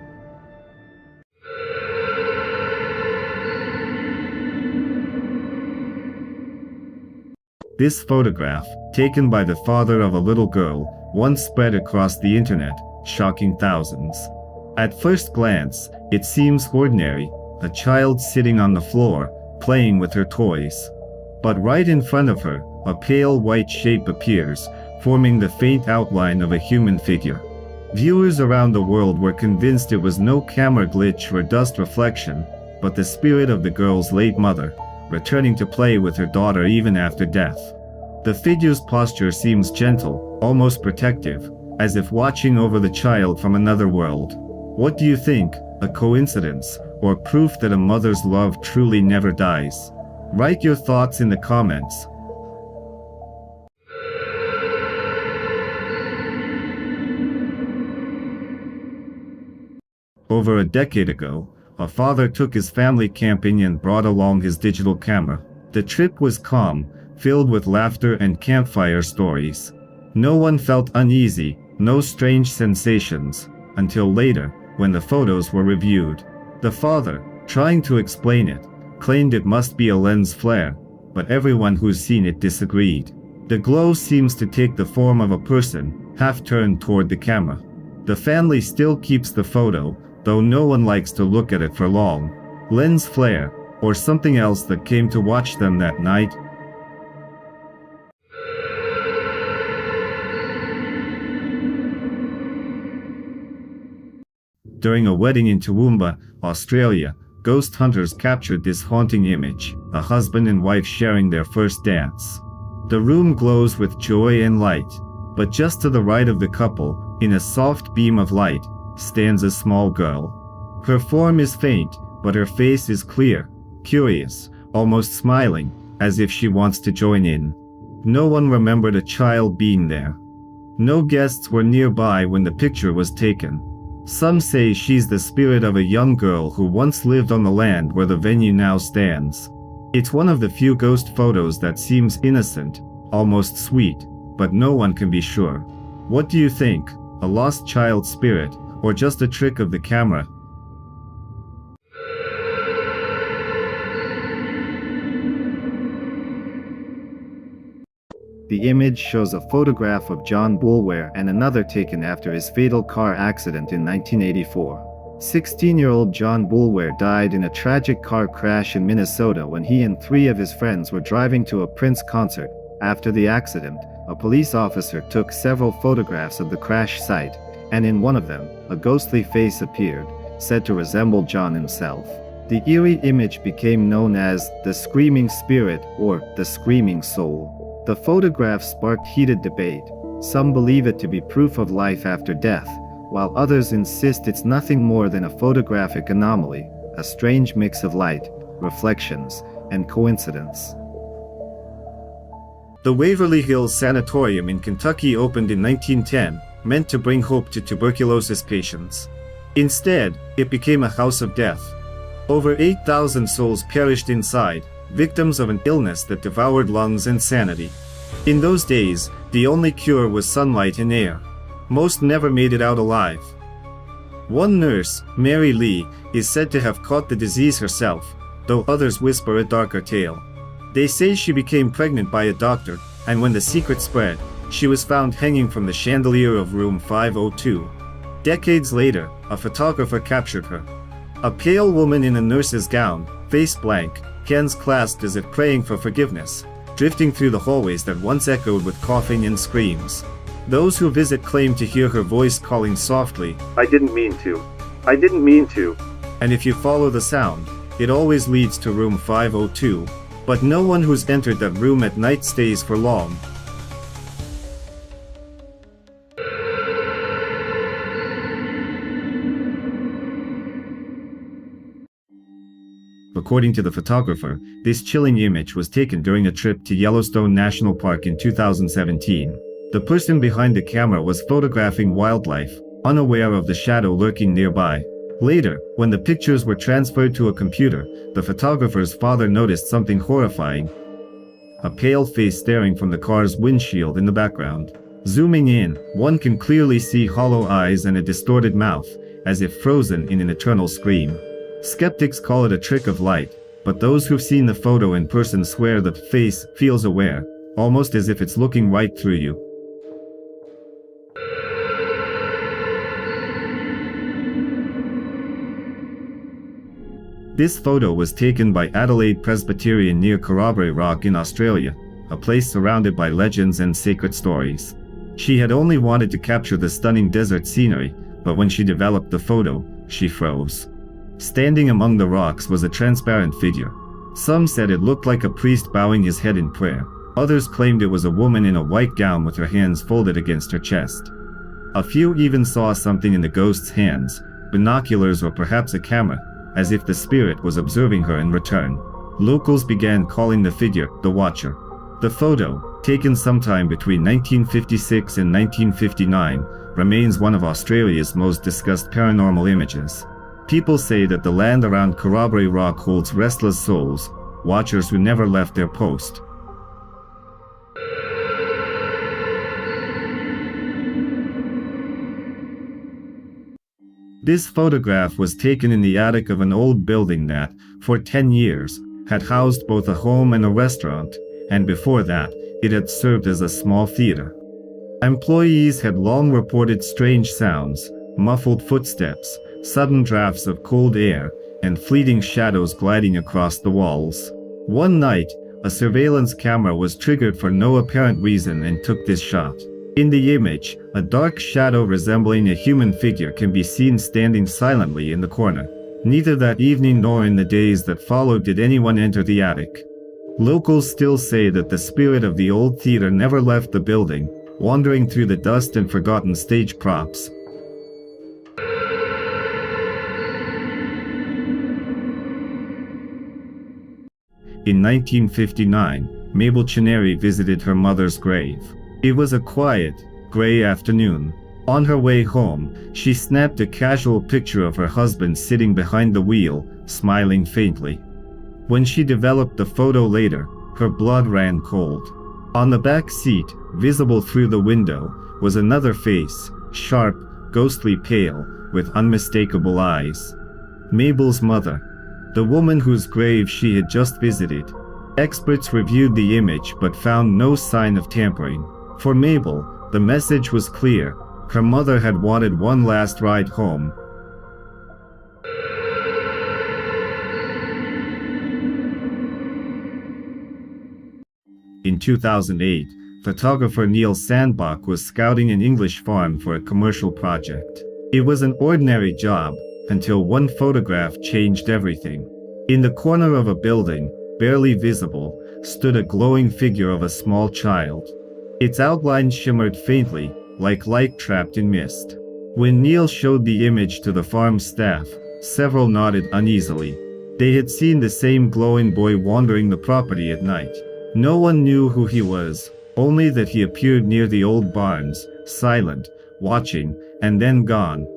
This photograph, taken by the father of a little girl, once spread across the internet, shocking thousands. At first glance, it seems ordinary, a child sitting on the floor, playing with her toys. But right in front of her, a pale white shape appears, forming the faint outline of a human figure. Viewers around the world were convinced it was no camera glitch or dust reflection, but the spirit of the girl's late mother, returning to play with her daughter even after death. The figure's posture seems gentle, almost protective, as if watching over the child from another world. What do you think? A coincidence, or proof that a mother's love truly never dies? Write your thoughts in the comments. Over a decade ago, a father took his family camping and brought along his digital camera. The trip was calm, filled with laughter and campfire stories. No one felt uneasy, no strange sensations, until later, when the photos were reviewed. The father, trying to explain it, claimed it must be a lens flare, but everyone who's seen it disagreed. The glow seems to take the form of a person, half turned toward the camera. The family still keeps the photo, though no one likes to look at it for long. Lens flare, or something else that came to watch them that night. During a wedding in Toowoomba, Australia, ghost hunters captured this haunting image, a husband and wife sharing their first dance. The room glows with joy and light, but just to the right of the couple, in a soft beam of light, stands a small girl. Her form is faint, but her face is clear, curious, almost smiling, as if she wants to join in. No one remembered a child being there. No guests were nearby when the picture was taken. Some say she's the spirit of a young girl who once lived on the land where the venue now stands. It's one of the few ghost photos that seems innocent, almost sweet, but no one can be sure. What do you think? A lost child spirit, or just a trick of the camera? The image shows a photograph of John Boulware and another taken after his fatal car accident in 1984. 16-year-old John Boulware died in a tragic car crash in Minnesota when he and 3 of his friends were driving to a Prince concert. After the accident, a police officer took several photographs of the crash site, and in one of them, a ghostly face appeared, said to resemble John himself. The eerie image became known as the Screaming Spirit or the Screaming Soul. The photograph sparked heated debate. Some believe it to be proof of life after death, while others insist it's nothing more than a photographic anomaly, a strange mix of light, reflections, and coincidence. The Waverly Hills Sanatorium in Kentucky opened in 1910, meant to bring hope to tuberculosis patients. Instead, it became a house of death. Over 8,000 souls perished inside, victims of an illness that devoured lungs and sanity. In those days, the only cure was sunlight and air. Most never made it out alive. One nurse, Mary Lee, is said to have caught the disease herself, though others whisper a darker tale. They say she became pregnant by a doctor, and when the secret spread, she was found hanging from the chandelier of room 502. Decades later, a photographer captured her. A pale woman in a nurse's gown, face blank, hands clasped as if praying for forgiveness, drifting through the hallways that once echoed with coughing and screams. Those who visit claim to hear her voice calling softly, "I didn't mean to. I didn't mean to." And if you follow the sound, it always leads to room 502. But no one who's entered that room at night stays for long. According to the photographer, this chilling image was taken during a trip to Yellowstone National Park in 2017. The person behind the camera was photographing wildlife, unaware of the shadow lurking nearby. Later, when the pictures were transferred to a computer, the photographer's father noticed something horrifying. A pale face staring from the car's windshield in the background. Zooming in, one can clearly see hollow eyes and a distorted mouth, as if frozen in an eternal scream. Skeptics call it a trick of light, but those who've seen the photo in person swear the face feels aware, almost as if it's looking right through you. This photo was taken by Adelaide Presbyterian near Corroboree Rock in Australia, a place surrounded by legends and sacred stories. She had only wanted to capture the stunning desert scenery, but when she developed the photo, she froze. Standing among the rocks was a transparent figure. Some said it looked like a priest bowing his head in prayer. Others claimed it was a woman in a white gown with her hands folded against her chest. A few even saw something in the ghost's hands, binoculars or perhaps a camera, as if the spirit was observing her in return. Locals began calling the figure the Watcher. The photo, taken sometime between 1956 and 1959, remains one of Australia's most discussed paranormal images. People say that the land around Corroboree Rock holds restless souls, watchers who never left their post. This photograph was taken in the attic of an old building that, for 10 years, had housed both a home and a restaurant, and before that, it had served as a small theater. Employees had long reported strange sounds, muffled footsteps, sudden drafts of cold air, and fleeting shadows gliding across the walls. One night, a surveillance camera was triggered for no apparent reason and took this shot. In the image, a dark shadow resembling a human figure can be seen standing silently in the corner. Neither that evening nor in the days that followed did anyone enter the attic. Locals still say that the spirit of the old theater never left the building, wandering through the dust and forgotten stage props. In 1959, Mabel Chineri visited her mother's grave. It was a quiet, gray afternoon. On her way home, she snapped a casual picture of her husband sitting behind the wheel, smiling faintly. When she developed the photo later, her blood ran cold. On the back seat, visible through the window, was another face, sharp, ghostly pale, with unmistakable eyes. Mabel's mother, the woman whose grave she had just visited. Experts reviewed the image but found no sign of tampering. For Mabel, the message was clear. Her mother had wanted one last ride home. In 2008, photographer Neil Sandbach was scouting an English farm for a commercial project. It was an ordinary job, until one photograph changed everything. In the corner of a building, barely visible, stood a glowing figure of a small child. Its outline shimmered faintly, like light trapped in mist. When Neil showed the image to the farm staff, several nodded uneasily. They had seen the same glowing boy wandering the property at night. No one knew who he was, only that he appeared near the old barns, silent, watching, and then gone.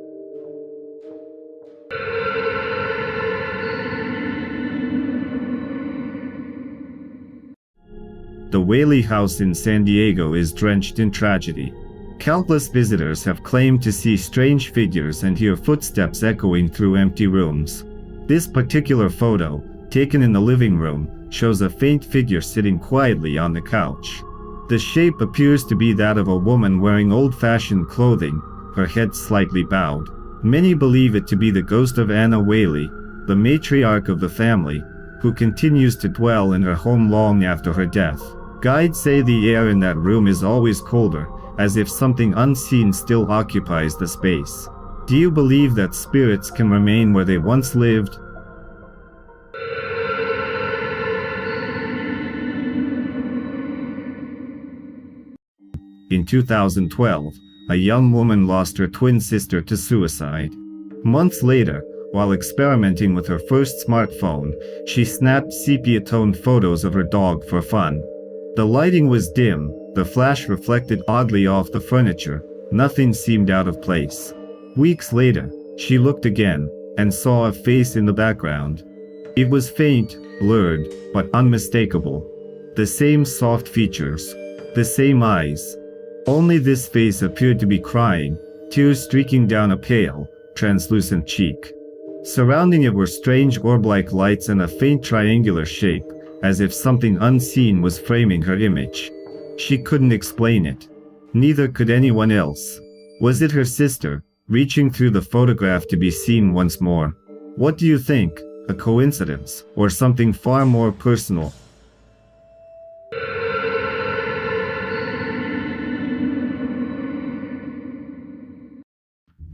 The Whaley House in San Diego is drenched in tragedy. Countless visitors have claimed to see strange figures and hear footsteps echoing through empty rooms. This particular photo, taken in the living room, shows a faint figure sitting quietly on the couch. The shape appears to be that of a woman wearing old-fashioned clothing, her head slightly bowed. Many believe it to be the ghost of Anna Whaley, the matriarch of the family, who continues to dwell in her home long after her death. Guides say the air in that room is always colder, as if something unseen still occupies the space. Do you believe that spirits can remain where they once lived? In 2012, a young woman lost her twin sister to suicide. Months later, while experimenting with her first smartphone, she snapped sepia-toned photos of her dog for fun. The lighting was dim, the flash reflected oddly off the furniture, nothing seemed out of place. Weeks later, she looked again, and saw a face in the background. It was faint, blurred, but unmistakable. The same soft features, the same eyes. Only this face appeared to be crying, tears streaking down a pale, translucent cheek. Surrounding it were strange orb-like lights and a faint triangular shape, as if something unseen was framing her image. She couldn't explain it. Neither could anyone else. Was it her sister, reaching through the photograph to be seen once more? What do you think? A coincidence, or something far more personal?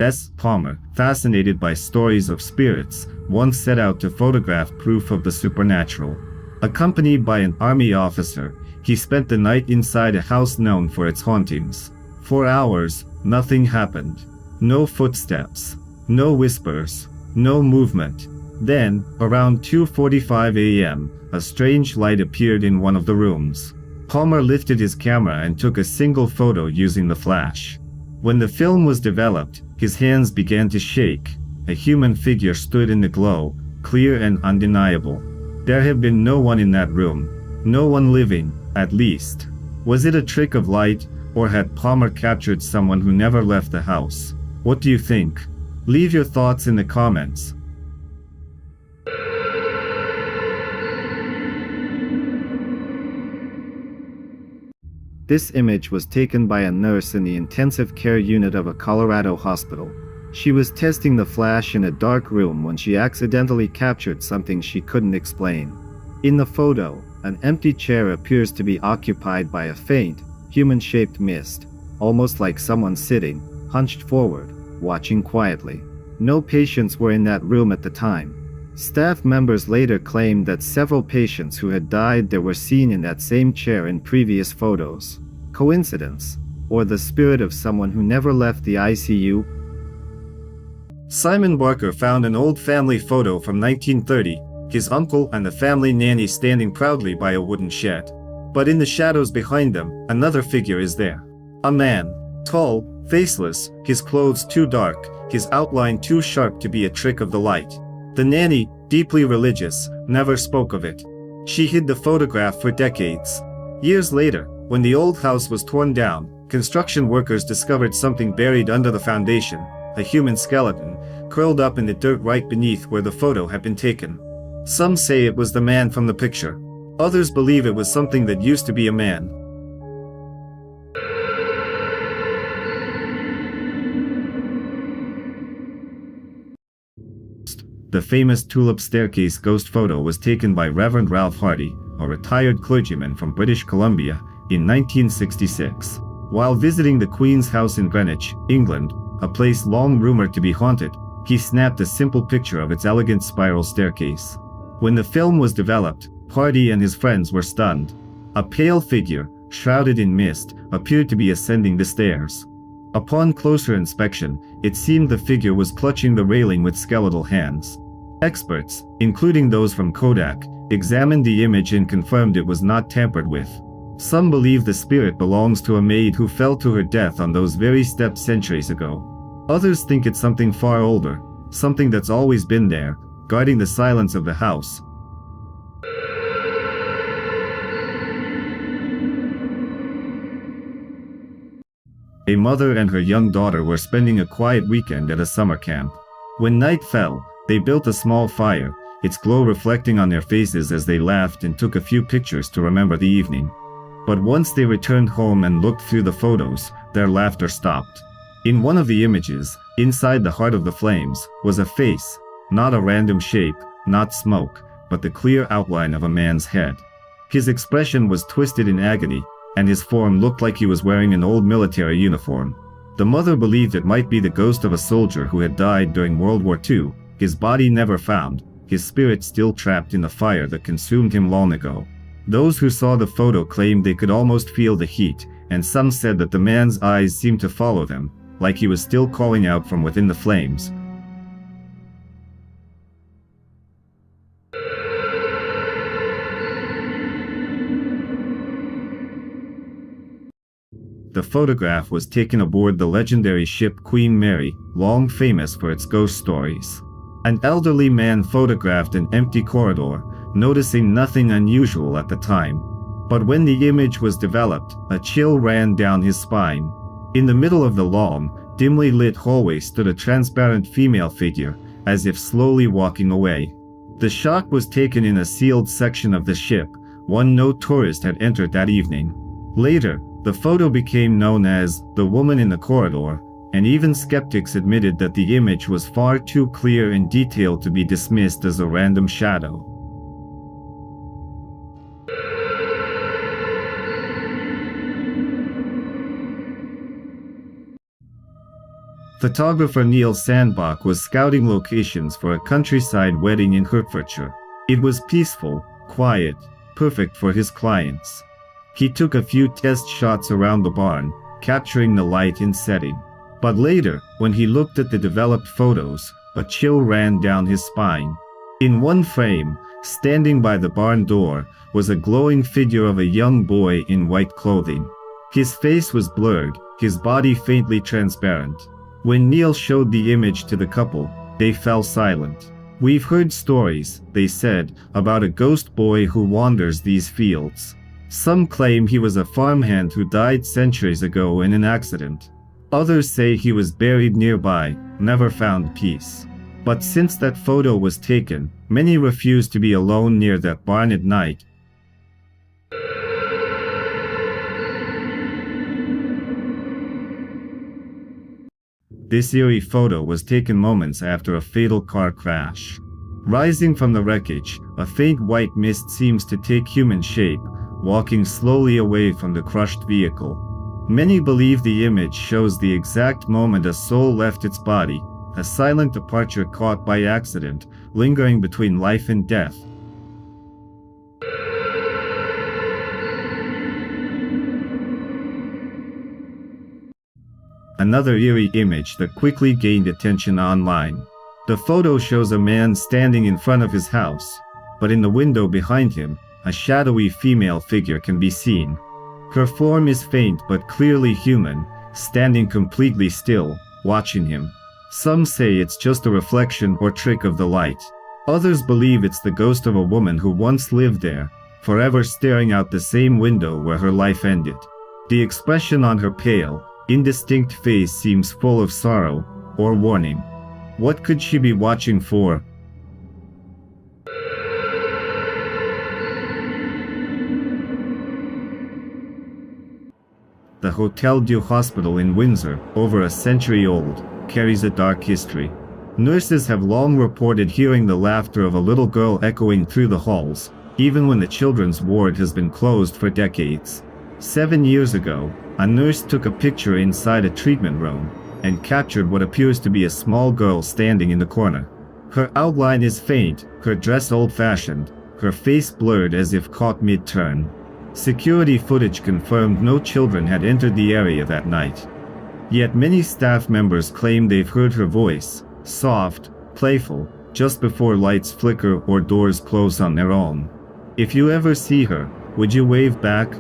S. Palmer, fascinated by stories of spirits, once set out to photograph proof of the supernatural. Accompanied by an army officer, he spent the night inside a house known for its hauntings. For hours, nothing happened. No footsteps, no whispers, no movement. Then, around 2:45 a.m., a strange light appeared in one of the rooms. Palmer lifted his camera and took a single photo using the flash. When the film was developed, his hands began to shake. A human figure stood in the glow, clear and undeniable. There had been no one in that room. No one living, at least. Was it a trick of light, or had Palmer captured someone who never left the house? What do you think? Leave your thoughts in the comments. This image was taken by a nurse in the intensive care unit of a Colorado hospital. She was testing the flash in a dark room when she accidentally captured something she couldn't explain. In the photo, an empty chair appears to be occupied by a faint, human-shaped mist, almost like someone sitting, hunched forward, watching quietly. No patients were in that room at the time. Staff members later claimed that several patients who had died there were seen in that same chair in previous photos. Coincidence? Or the spirit of someone who never left the ICU? Simon Barker found an old family photo from 1930, his uncle and the family nanny standing proudly by a wooden shed. But in the shadows behind them, another figure is there. A man, tall, faceless, his clothes too dark, his outline too sharp to be a trick of the light. The nanny, deeply religious, never spoke of it. She hid the photograph for decades. Years later, when the old house was torn down, construction workers discovered something buried under the foundation, a human skeleton, curled up in the dirt right beneath where the photo had been taken. Some say it was the man from the picture. Others believe it was something that used to be a man. The famous Tulip Staircase ghost photo was taken by Reverend Ralph Hardy, a retired clergyman from British Columbia, in 1966. While visiting the Queen's House in Greenwich, England, a place long rumored to be haunted, he snapped a simple picture of its elegant spiral staircase. When the film was developed, Hardy and his friends were stunned. A pale figure, shrouded in mist, appeared to be ascending the stairs. Upon closer inspection, it seemed the figure was clutching the railing with skeletal hands. Experts, including those from Kodak, examined the image and confirmed it was not tampered with. Some believe the spirit belongs to a maid who fell to her death on those very steps centuries ago. Others think it's something far older, something that's always been there, guarding the silence of the house. A mother and her young daughter were spending a quiet weekend at a summer camp. When night fell, they built a small fire, its glow reflecting on their faces as they laughed and took a few pictures to remember the evening. But once they returned home and looked through the photos, their laughter stopped. In one of the images, inside the heart of the flames, was a face, not a random shape, not smoke, but the clear outline of a man's head. His expression was twisted in agony, and his form looked like he was wearing an old military uniform. The mother believed it might be the ghost of a soldier who had died during World War II, his body never found, his spirit still trapped in the fire that consumed him long ago. Those who saw the photo claimed they could almost feel the heat, and some said that the man's eyes seemed to follow them, like he was still calling out from within the flames. The photograph was taken aboard the legendary ship Queen Mary, long famous for its ghost stories. An elderly man photographed an empty corridor, noticing nothing unusual at the time. But when the image was developed, a chill ran down his spine. In the middle of the long, dimly lit hallway stood a transparent female figure, as if slowly walking away. The shot was taken in a sealed section of the ship, one no tourist had entered that evening. Later, the photo became known as "the woman in the corridor," and even skeptics admitted that the image was far too clear and detailed to be dismissed as a random shadow. Photographer Neil Sandbach was scouting locations for a countryside wedding in Hertfordshire. It was peaceful, quiet, perfect for his clients. He took a few test shots around the barn, capturing the light and setting. But later, when he looked at the developed photos, a chill ran down his spine. In one frame, standing by the barn door, was a glowing figure of a young boy in white clothing. His face was blurred, his body faintly transparent. When Neil showed the image to the couple, they fell silent. "We've heard stories," they said, "about a ghost boy who wanders these fields. Some claim he was a farmhand who died centuries ago in an accident. Others say he was buried nearby, never found peace. But since that photo was taken, many refuse to be alone near that barn at night." This eerie photo was taken moments after a fatal car crash. Rising from the wreckage, a faint white mist seems to take human shape, walking slowly away from the crushed vehicle. Many believe the image shows the exact moment a soul left its body, a silent departure caught by accident, lingering between life and death. Another eerie image that quickly gained attention online. The photo shows a man standing in front of his house. but in the window behind him, a shadowy female figure can be seen. Her form is faint but clearly human, standing completely still, watching him. Some say it's just a reflection or trick of the light. Others believe it's the ghost of a woman who once lived there, forever staring out the same window where her life ended. The expression on her pale, indistinct face seems full of sorrow or warning. What could she be watching for? The Hotel Dieu Hospital in Windsor, over a century old, carries a dark history. Nurses have long reported hearing the laughter of a little girl echoing through the halls, even when the children's ward has been closed for decades. 7 years ago, a nurse took a picture inside a treatment room and captured what appears to be a small girl standing in the corner. Her outline is faint, her dress old-fashioned, her face blurred as if caught mid-turn. Security footage confirmed no children had entered the area that night. Yet many staff members claim they've heard her voice, soft, playful, just before lights flicker or doors close on their own. If you ever see her, would you wave back?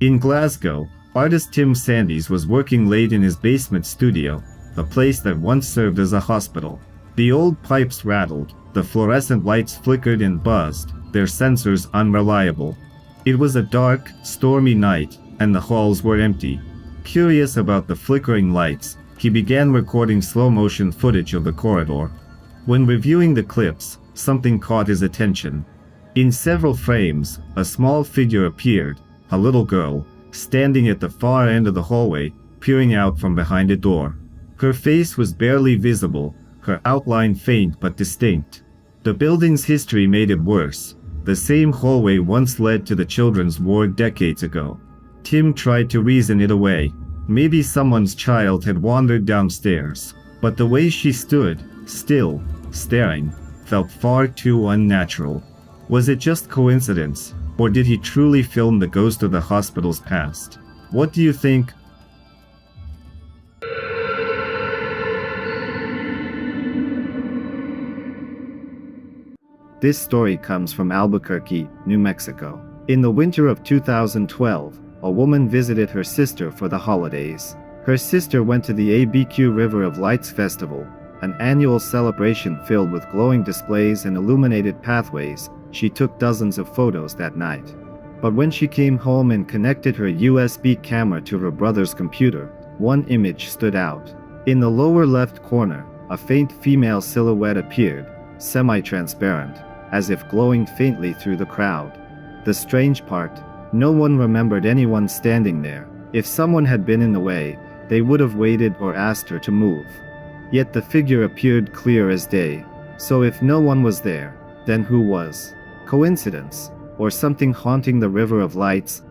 In Glasgow, artist Tim Sandys was working late in his basement studio, the place that once served as a hospital. The old pipes rattled, the fluorescent lights flickered and buzzed, their sensors unreliable. It was a dark, stormy night, and the halls were empty. Curious about the flickering lights, he began recording slow-motion footage of the corridor. When reviewing the clips, something caught his attention. In several frames, a small figure appeared, a little girl, standing at the far end of the hallway, peering out from behind a door. Her face was barely visible, her outline faint but distinct. The building's history made it worse. The same hallway once led to the children's ward decades ago. Tim tried to reason it away. Maybe someone's child had wandered downstairs. But the way she stood, still, staring, felt far too unnatural. Was it just coincidence, or did he truly film the ghost of the hospital's past? What do you think? This story comes from Albuquerque, New Mexico. In the winter of 2012, a woman visited her sister for the holidays. Her sister went to the ABQ River of Lights Festival, an annual celebration filled with glowing displays and illuminated pathways. She took dozens of photos that night. But when she came home and connected her USB camera to her brother's computer, one image stood out. In the lower left corner, a faint female silhouette appeared, semi-transparent, as if glowing faintly through the crowd. The strange part, no one remembered anyone standing there. If someone had been in the way, they would have waited or asked her to move. Yet the figure appeared clear as day. So if no one was there, then who was? Coincidence? Or something haunting the River of Lights?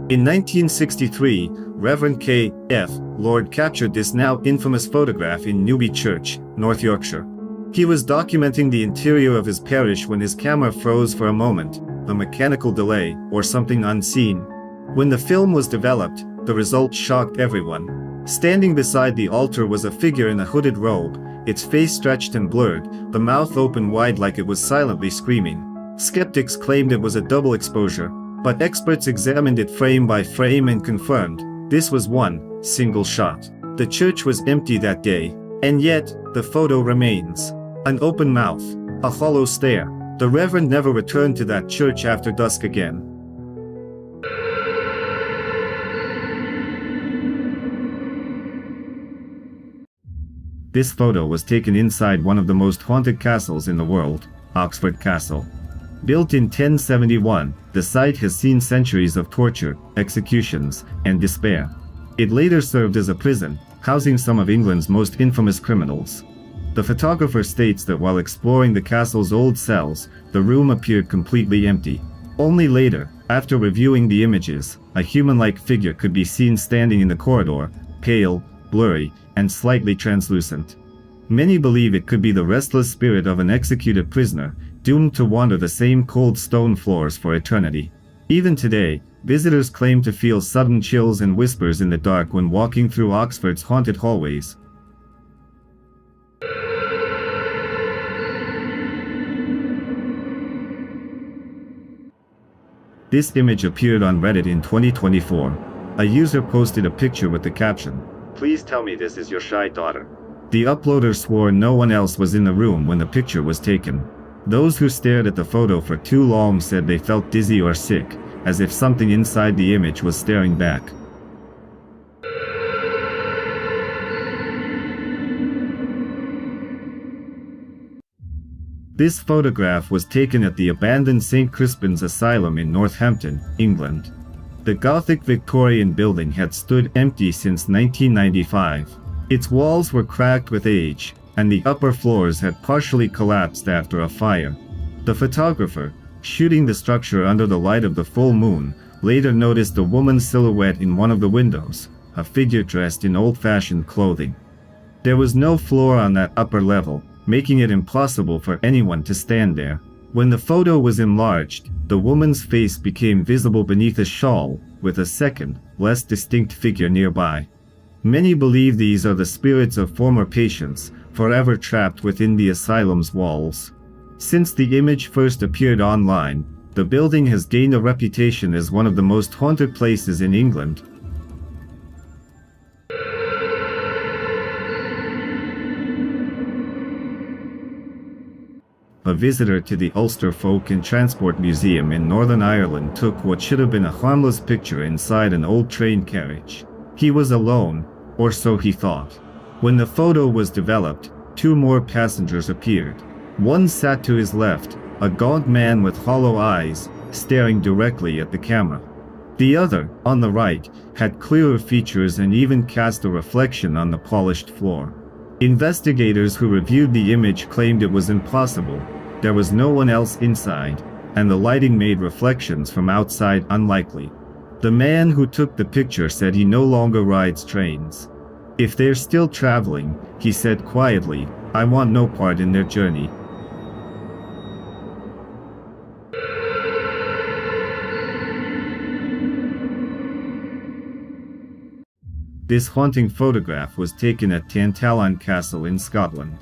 In 1963, Reverend K. F. Lord captured this now infamous photograph in Newby Church, North Yorkshire. He was documenting the interior of his parish when his camera froze for a moment, a mechanical delay, or something unseen. When the film was developed, the result shocked everyone. Standing beside the altar was a figure in a hooded robe, its face stretched and blurred, the mouth open wide like it was silently screaming. Skeptics claimed it was a double exposure, but experts examined it frame by frame and confirmed this was one single shot. The church was empty that day, and yet the photo remains. An open mouth, a hollow stare. The Reverend never returned to that church after dusk again. This photo was taken inside one of the most haunted castles in the world, Oxford Castle. Built in 1071, the site has seen centuries of torture, executions, and despair. It later served as a prison, housing some of England's most infamous criminals. The photographer states that while exploring the castle's old cells, the room appeared completely empty. Only later, after reviewing the images, a human-like figure could be seen standing in the corridor, pale, blurry, and slightly translucent. Many believe it could be the restless spirit of an executed prisoner, doomed to wander the same cold stone floors for eternity. Even today, visitors claim to feel sudden chills and whispers in the dark when walking through Oxford's haunted hallways. This image appeared on Reddit in 2024. A user posted a picture with the caption, "Please tell me this is your shy daughter." The uploader swore no one else was in the room when the picture was taken. Those who stared at the photo for too long said they felt dizzy or sick, as if something inside the image was staring back. This photograph was taken at the abandoned St. Crispin's Asylum in Northampton, England. The Gothic Victorian building had stood empty since 1995. Its walls were cracked with age, and the upper floors had partially collapsed after a fire. The photographer, shooting the structure under the light of the full moon, later noticed a woman's silhouette in one of the windows, a figure dressed in old-fashioned clothing. There was no floor on that upper level, making it impossible for anyone to stand there. When the photo was enlarged, the woman's face became visible beneath a shawl, with a second, less distinct figure nearby. Many believe these are the spirits of former patients, forever trapped within the asylum's walls. Since the image first appeared online, the building has gained a reputation as one of the most haunted places in England. A visitor to the Ulster Folk and Transport Museum in Northern Ireland took what should have been a harmless picture inside an old train carriage. He was alone, or so he thought. When the photo was developed, two more passengers appeared. One sat to his left, a gaunt man with hollow eyes, staring directly at the camera. The other, on the right, had clearer features and even cast a reflection on the polished floor. Investigators who reviewed the image claimed it was impossible. There was no one else inside, and the lighting made reflections from outside unlikely. The man who took the picture said he no longer rides trains. If they're still traveling, he said quietly, I want no part in their journey. This haunting photograph was taken at Tantallon Castle in Scotland.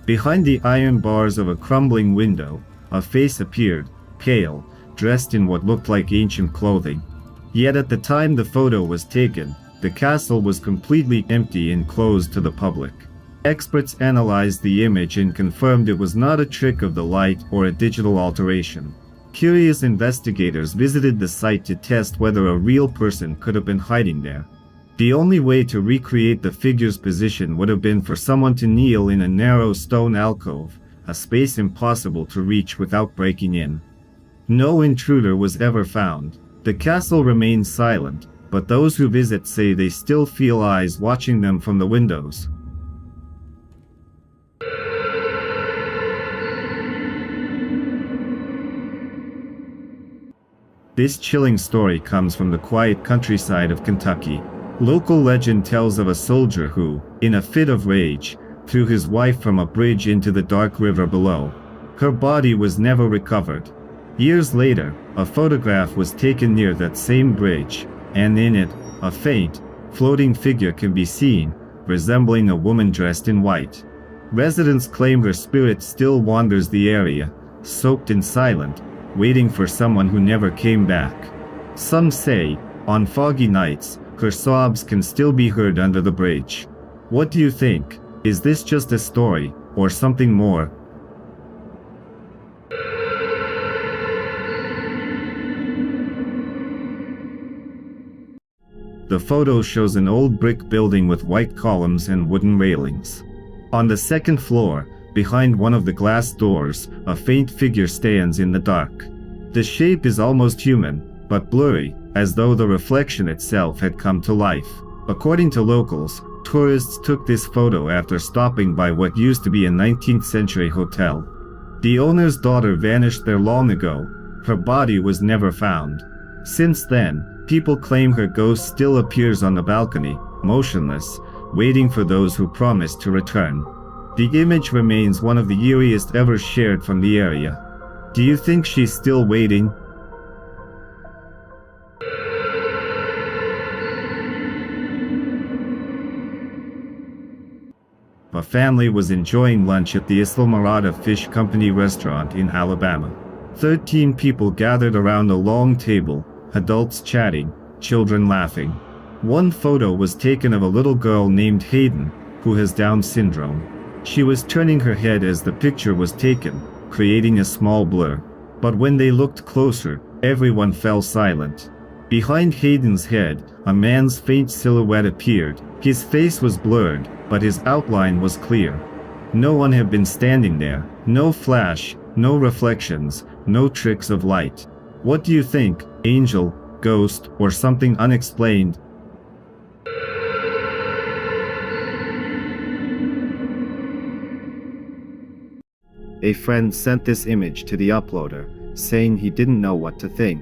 Behind the iron bars of a crumbling window, a face appeared, pale, dressed in what looked like ancient clothing. Yet at the time the photo was taken, the castle was completely empty and closed to the public. Experts analyzed the image and confirmed it was not a trick of the light or a digital alteration. Curious investigators visited the site to test whether a real person could have been hiding there. The only way to recreate the figure's position would have been for someone to kneel in a narrow stone alcove, a space impossible to reach without breaking in. No intruder was ever found. The castle remains silent, but those who visit say they still feel eyes watching them from the windows. This chilling story comes from the quiet countryside of Kentucky. Local legend tells of a soldier who, in a fit of rage, threw his wife from a bridge into the dark river below. Her body was never recovered. Years later, a photograph was taken near that same bridge, and in it, a faint, floating figure can be seen, resembling a woman dressed in white. Residents claim her spirit still wanders the area, soaked in silence, waiting for someone who never came back. Some say, on foggy nights, her sobs can still be heard under the bridge. What do you think? Is this just a story, or something more? The photo shows an old brick building with white columns and wooden railings. On the second floor, behind one of the glass doors, a faint figure stands in the dark. The shape is almost human, but blurry, as though the reflection itself had come to life. According to locals, tourists took this photo after stopping by what used to be a 19th century hotel. The owner's daughter vanished there long ago. Her body was never found. Since then, people claim her ghost still appears on the balcony, motionless, waiting for those who promised to return. The image remains one of the eeriest ever shared from the area. Do you think she's still waiting? A family was enjoying lunch at the Islamorada Fish Company restaurant in Alabama. 13 people gathered around a long table, adults chatting, children laughing. One photo was taken of a little girl named Hayden, who has Down syndrome. She was turning her head as the picture was taken, creating a small blur. But when they looked closer, everyone fell silent. Behind Hayden's head, a man's faint silhouette appeared. His face was blurred, but his outline was clear. No one had been standing there. No flash, no reflections, no tricks of light. What do you think? Angel, ghost, or something unexplained? A friend sent this image to the uploader, saying he didn't know what to think.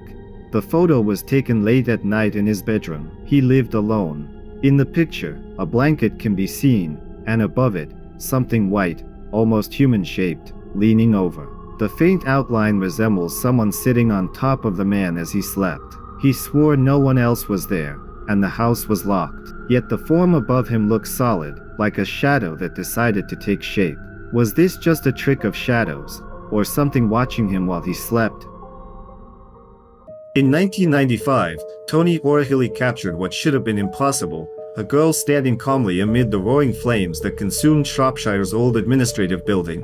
The photo was taken late at night in his bedroom. He lived alone. In the picture, a blanket can be seen, and above it, something white, almost human-shaped, leaning over. The faint outline resembles someone sitting on top of the man as he slept. He swore no one else was there, and the house was locked. Yet the form above him looked solid, like a shadow that decided to take shape. Was this just a trick of shadows, or something watching him while he slept? In 1995, Tony Orhilly captured what should have been impossible, a girl standing calmly amid the roaring flames that consumed Shropshire's old administrative building.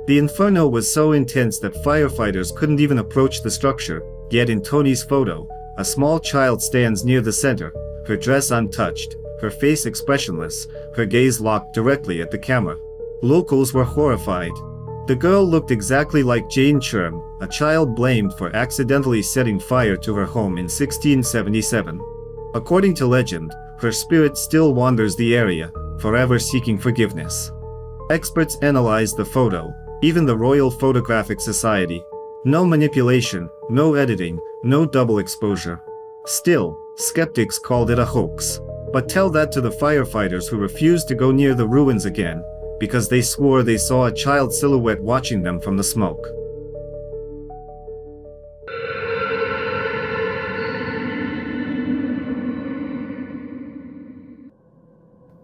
The inferno was so intense that firefighters couldn't even approach the structure, yet in Tony's photo, a small child stands near the center, her dress untouched, her face expressionless, her gaze locked directly at the camera. Locals were horrified. The girl looked exactly like Jane Churm, a child blamed for accidentally setting fire to her home in 1677. According to legend, her spirit still wanders the area, forever seeking forgiveness. Experts analyzed the photo, even the Royal Photographic Society. No manipulation, no editing, no double exposure. Still, skeptics called it a hoax. But tell that to the firefighters who refused to go near the ruins again, because they swore they saw a child silhouette watching them from the smoke.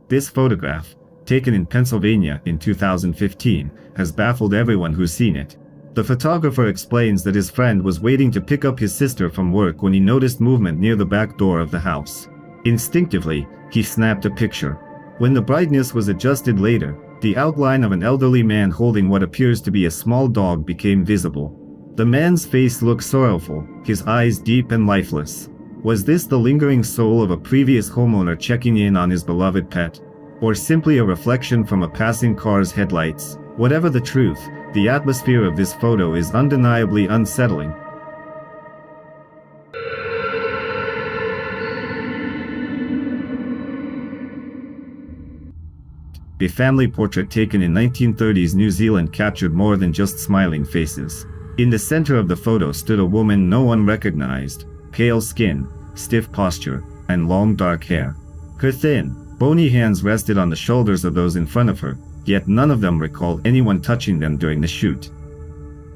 This photograph, taken in Pennsylvania in 2015, has baffled everyone who's seen it. The photographer explains that his friend was waiting to pick up his sister from work when he noticed movement near the back door of the house. Instinctively, he snapped a picture. When the brightness was adjusted later, the outline of an elderly man holding what appears to be a small dog became visible. The man's face looked sorrowful, his eyes deep and lifeless. Was this the lingering soul of a previous homeowner checking in on his beloved pet? Or simply a reflection from a passing car's headlights? Whatever the truth, the atmosphere of this photo is undeniably unsettling. A family portrait taken in 1930s New Zealand captured more than just smiling faces. In the center of the photo stood a woman no one recognized, pale skin, stiff posture, and long dark hair. Her thin, bony hands rested on the shoulders of those in front of her, yet none of them recalled anyone touching them during the shoot.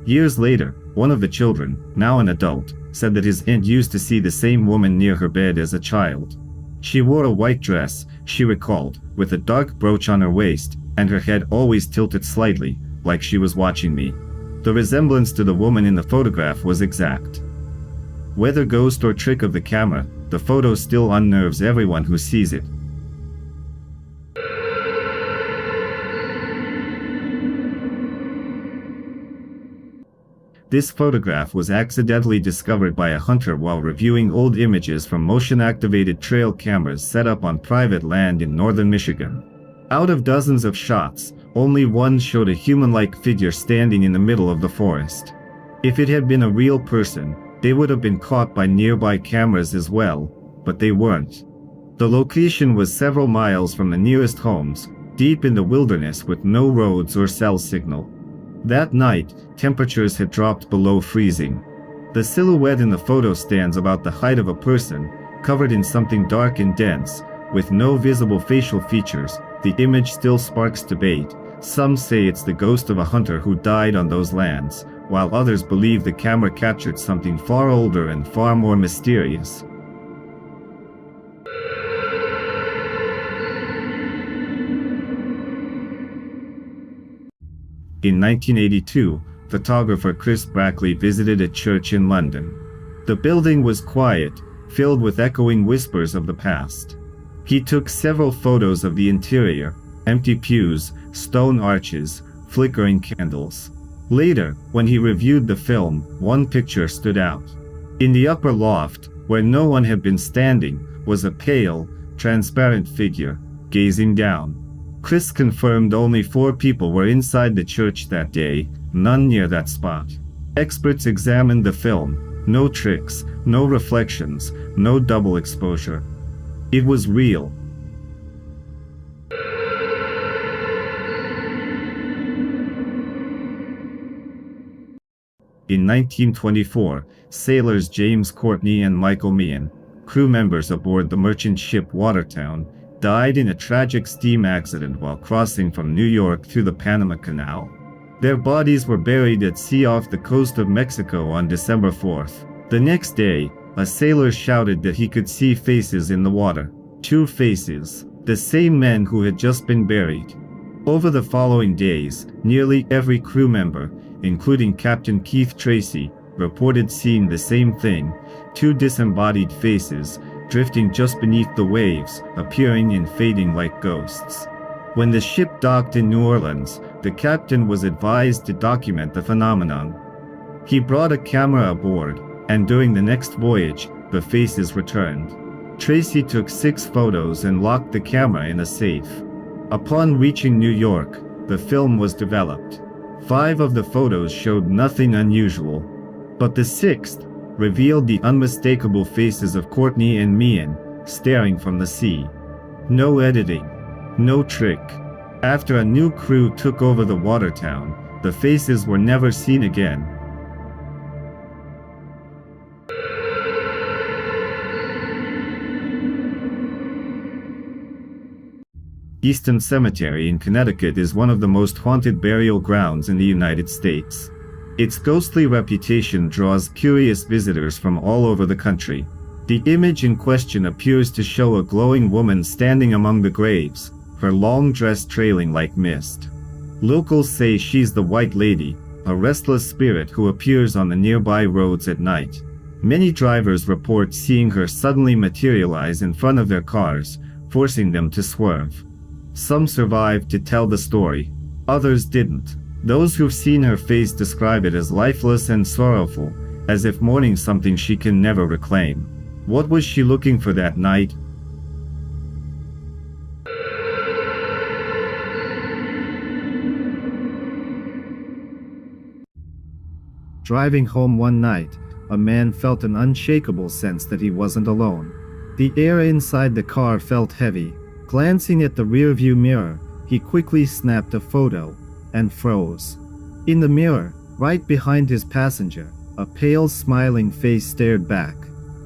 Years later, one of the children, now an adult, said that his aunt used to see the same woman near her bed as a child. She wore a white dress, she recalled, with a dark brooch on her waist, and her head always tilted slightly, like she was watching me. The resemblance to the woman in the photograph was exact. Whether ghost or trick of the camera, the photo still unnerves everyone who sees it. This photograph was accidentally discovered by a hunter while reviewing old images from motion-activated trail cameras set up on private land in northern Michigan. Out of dozens of shots, only one showed a human-like figure standing in the middle of the forest. If it had been a real person, they would have been caught by nearby cameras as well, but they weren't. The location was several miles from the nearest homes, deep in the wilderness with no roads or cell signal. That night, temperatures had dropped below freezing. The silhouette in the photo stands about the height of a person, covered in something dark and dense, with no visible facial features. The image still sparks debate. Some say it's the ghost of a hunter who died on those lands, while others believe the camera captured something far older and far more mysterious. In 1982, photographer Chris Brackley visited a church in London. The building was quiet, filled with echoing whispers of the past. He took several photos of the interior: empty pews, stone arches, flickering candles. Later, when he reviewed the film, one picture stood out. In the upper loft, where no one had been standing, was a pale, transparent figure, gazing down. Chris confirmed only 4 people were inside the church that day, none near that spot. Experts examined the film. No tricks, no reflections, no double exposure. It was real. In 1924, sailors James Courtney and Michael Meehan, crew members aboard the merchant ship Watertown, died in a tragic steam accident while crossing from New York through the Panama Canal. Their bodies were buried at sea off the coast of Mexico on December 4th. The next day, a sailor shouted that he could see faces in the water. 2 faces, the same men who had just been buried. Over the following days, nearly every crew member, including Captain Keith Tracy, reported seeing the same thing: 2 disembodied faces, drifting just beneath the waves, appearing and fading like ghosts. When the ship docked in New Orleans, the captain was advised to document the phenomenon. He brought a camera aboard, and during the next voyage, the faces returned. Tracy took 6 photos and locked the camera in a safe. Upon reaching New York, the film was developed. 5 of the photos showed nothing unusual, but the 6th revealed the unmistakable faces of Courtney and Meehan, staring from the sea. No editing, no trick. After a new crew took over the Watertown, the faces were never seen again. Easton Cemetery in Connecticut is one of the most haunted burial grounds in the United States. Its ghostly reputation draws curious visitors from all over the country. The image in question appears to show a glowing woman standing among the graves, her long dress trailing like mist. Locals say she's the White Lady, a restless spirit who appears on the nearby roads at night. Many drivers report seeing her suddenly materialize in front of their cars, forcing them to swerve. Some survived to tell the story, others didn't. Those who've seen her face describe it as lifeless and sorrowful, as if mourning something she can never reclaim. What was she looking for that night? Driving home one night, a man felt an unshakable sense that he wasn't alone. The air inside the car felt heavy. Glancing at the rearview mirror, he quickly snapped a photo and froze. In the mirror, right behind his passenger, a pale, smiling face stared back.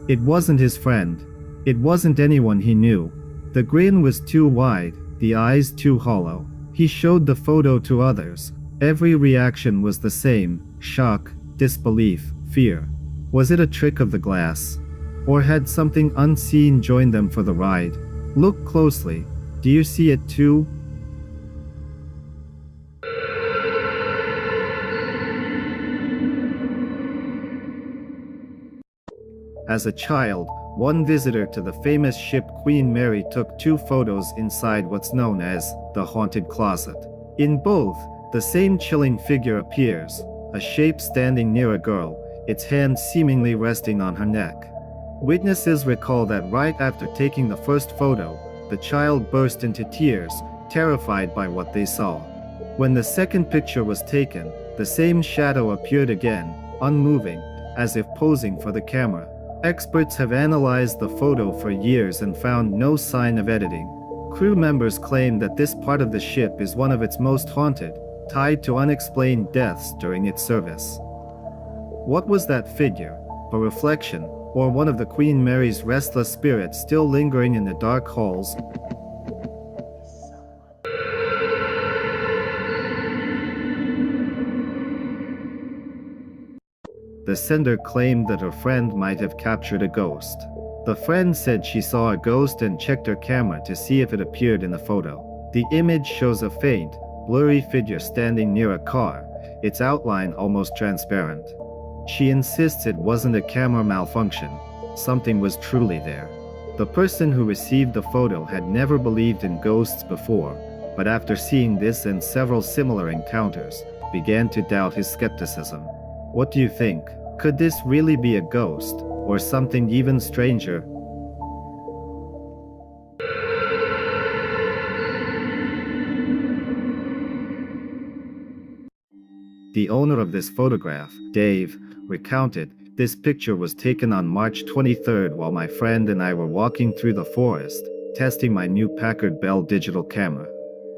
It wasn't his friend. It wasn't anyone he knew. The grin was too wide, the eyes too hollow. He showed the photo to others. Every reaction was the same: shock, disbelief, fear. Was it a trick of the glass? Or had something unseen joined them for the ride? Look closely. Do you see it too? As a child, one visitor to the famous ship Queen Mary took 2 photos inside what's known as the haunted closet. In both, the same chilling figure appears, a shape standing near a girl, its hand seemingly resting on her neck. Witnesses recall that right after taking the first photo, the child burst into tears, terrified by what they saw. When the second picture was taken, the same shadow appeared again, unmoving, as if posing for the camera. Experts have analyzed the photo for years and found no sign of editing. Crew members claim that this part of the ship is one of its most haunted, tied to unexplained deaths during its service. What was that figure? A reflection, or one of the Queen Mary's restless spirits still lingering in the dark halls? The sender claimed that her friend might have captured a ghost. The friend said she saw a ghost and checked her camera to see if it appeared in the photo. The image shows a faint, blurry figure standing near a car, its outline almost transparent. She insists it wasn't a camera malfunction, something was truly there. The person who received the photo had never believed in ghosts before, but after seeing this and several similar encounters, began to doubt his skepticism. What do you think? Could this really be a ghost, or something even stranger? The owner of this photograph, Dave, recounted, "This picture was taken on March 23rd while my friend and I were walking through the forest, testing my new Packard Bell digital camera.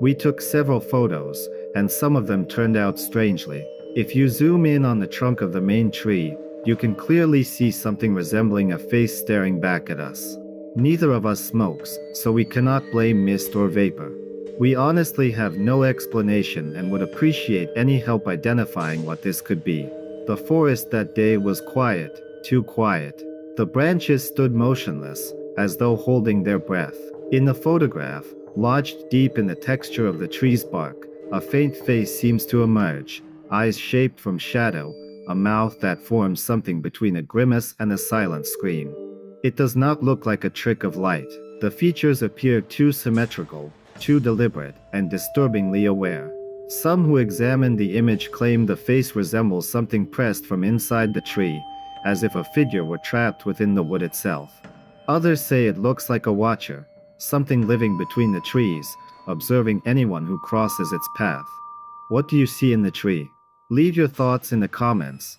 We took several photos, and some of them turned out strangely. If you zoom in on the trunk of the main tree, you can clearly see something resembling a face staring back at us. Neither of us smokes, so we cannot blame mist or vapor. We honestly have no explanation and would appreciate any help identifying what this could be." The forest that day was quiet, too quiet. The branches stood motionless, as though holding their breath. In the photograph, lodged deep in the texture of the tree's bark, a faint face seems to emerge, eyes shaped from shadow, a mouth that forms something between a grimace and a silent scream. It does not look like a trick of light. The features appear too symmetrical, too deliberate, and disturbingly aware. Some who examined the image claim the face resembles something pressed from inside the tree, as if a figure were trapped within the wood itself. Others say it looks like a watcher, something living between the trees, observing anyone who crosses its path. What do you see in the tree? Leave your thoughts in the comments.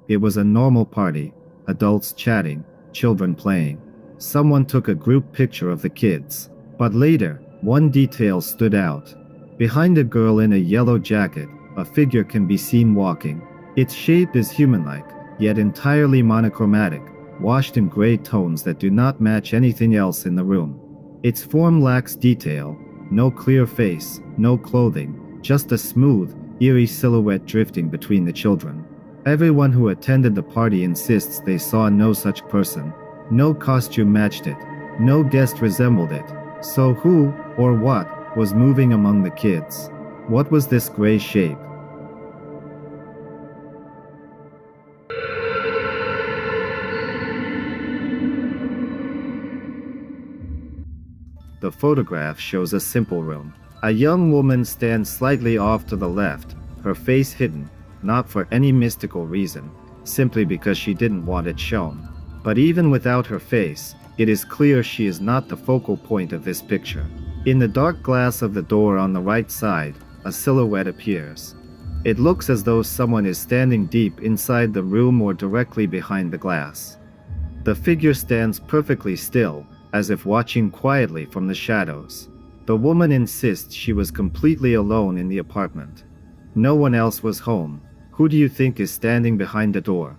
It was a normal party, adults chatting, children playing. Someone took a group picture of the kids. But later, one detail stood out. Behind a girl in a yellow jacket, a figure can be seen walking. Its shape is human-like, yet entirely monochromatic, washed in gray tones that do not match anything else in the room. Its form lacks detail, no clear face, no clothing, just a smooth, eerie silhouette drifting between the children. Everyone who attended the party insists they saw no such person. No costume matched it. No guest resembled it. So who, or what, was moving among the kids? What was this gray shape? The photograph shows a simple room. A young woman stands slightly off to the left, her face hidden, not for any mystical reason, simply because she didn't want it shown. But even without her face, it is clear she is not the focal point of this picture. In the dark glass of the door on the right side, a silhouette appears. It looks as though someone is standing deep inside the room or directly behind the glass. The figure stands perfectly still, as if watching quietly from the shadows. The woman insists she was completely alone in the apartment. No one else was home. Who do you think is standing behind the door?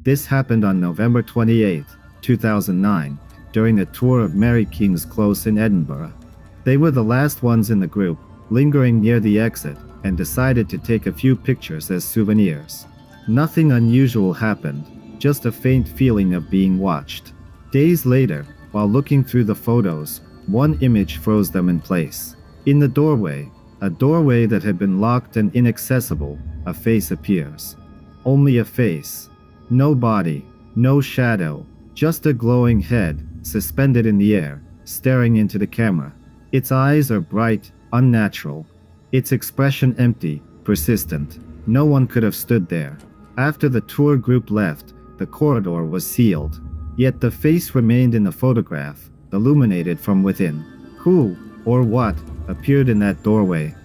This happened on November 28, 2009, during the tour of Mary King's Close in Edinburgh. They were the last ones in the group, lingering near the exit, and decided to take a few pictures as souvenirs. Nothing unusual happened, just a faint feeling of being watched. Days later, while looking through the photos, one image froze them in place. In the doorway, a doorway that had been locked and inaccessible, a face appears. Only a face. No body, no shadow, just a glowing head, suspended in the air, staring into the camera. Its eyes are bright, unnatural. Its expression empty, persistent. No one could have stood there. After the tour group left, the corridor was sealed. Yet the face remained in the photograph, illuminated from within. Who, or what, appeared in that doorway?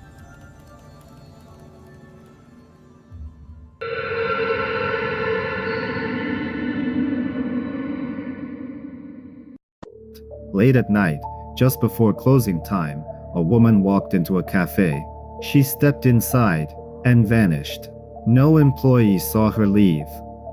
Late at night, just before closing time, a woman walked into a cafe. She stepped inside and vanished. No employee saw her leave.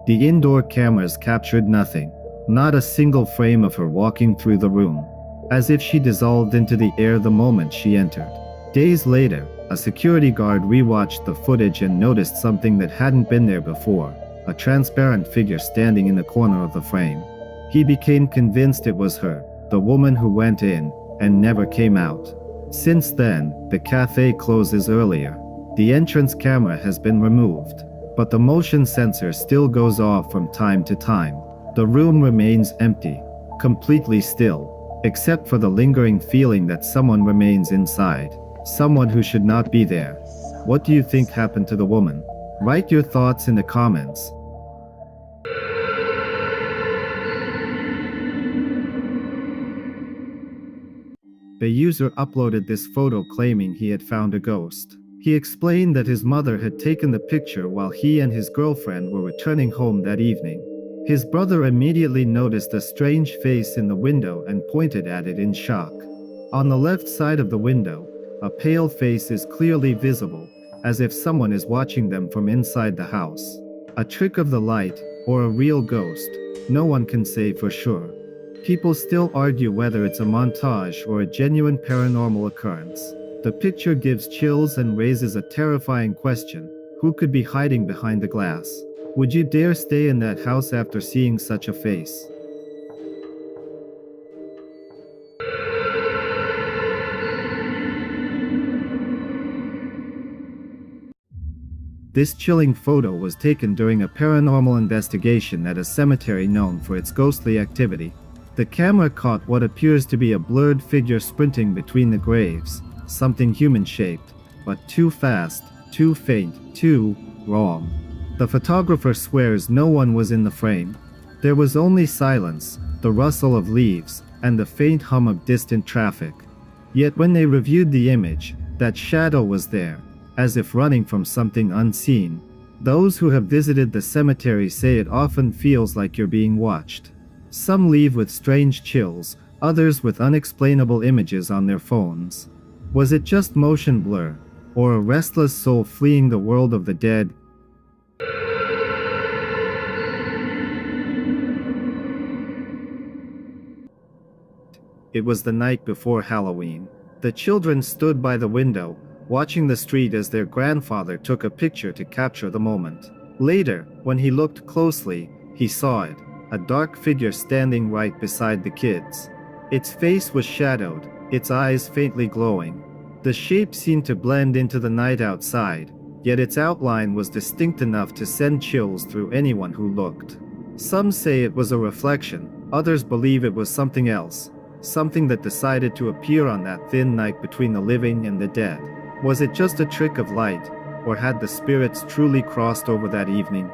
The indoor cameras captured nothing, not a single frame of her walking through the room. as if she dissolved into the air the moment she entered. Days later, a security guard rewatched the footage and noticed something that hadn't been there before, a transparent figure standing in the corner of the frame. He became convinced it was her, the woman who went in and never came out. Since then, the cafe closes earlier. The entrance camera has been removed, but the motion sensor still goes off from time to time. The room remains empty, completely still, except for the lingering feeling that someone remains inside, someone who should not be there. What do you think happened to the woman? Write your thoughts in the comments. The user uploaded this photo claiming he had found a ghost. He explained that his mother had taken the picture while he and his girlfriend were returning home that evening. His brother immediately noticed a strange face in the window and pointed at it in shock. On the left side of the window, a pale face is clearly visible, as if someone is watching them from inside the house. A trick of the light, or a real ghost, no one can say for sure. People still argue whether it's a montage or a genuine paranormal occurrence. The picture gives chills and raises a terrifying question: who could be hiding behind the glass? Would you dare stay in that house after seeing such a face? This chilling photo was taken during a paranormal investigation at a cemetery known for its ghostly activity. The camera caught what appears to be a blurred figure sprinting between the graves, something human-shaped, but too fast, too faint, too wrong. The photographer swears no one was in the frame. There was only silence, the rustle of leaves, and the faint hum of distant traffic. Yet when they reviewed the image, that shadow was there, as if running from something unseen. Those who have visited the cemetery say it often feels like you're being watched. Some leave with strange chills, others with unexplainable images on their phones. Was it just motion blur, or a restless soul fleeing the world of the dead? It was the night before Halloween. The children stood by the window, watching the street as their grandfather took a picture to capture the moment. Later, when he looked closely, he saw it, a dark figure standing right beside the kids. Its face was shadowed, its eyes faintly glowing. The shape seemed to blend into the night outside, yet its outline was distinct enough to send chills through anyone who looked. Some say it was a reflection, others believe it was something else, something that decided to appear on that thin night between the living and the dead. Was it just a trick of light, or had the spirits truly crossed over that evening?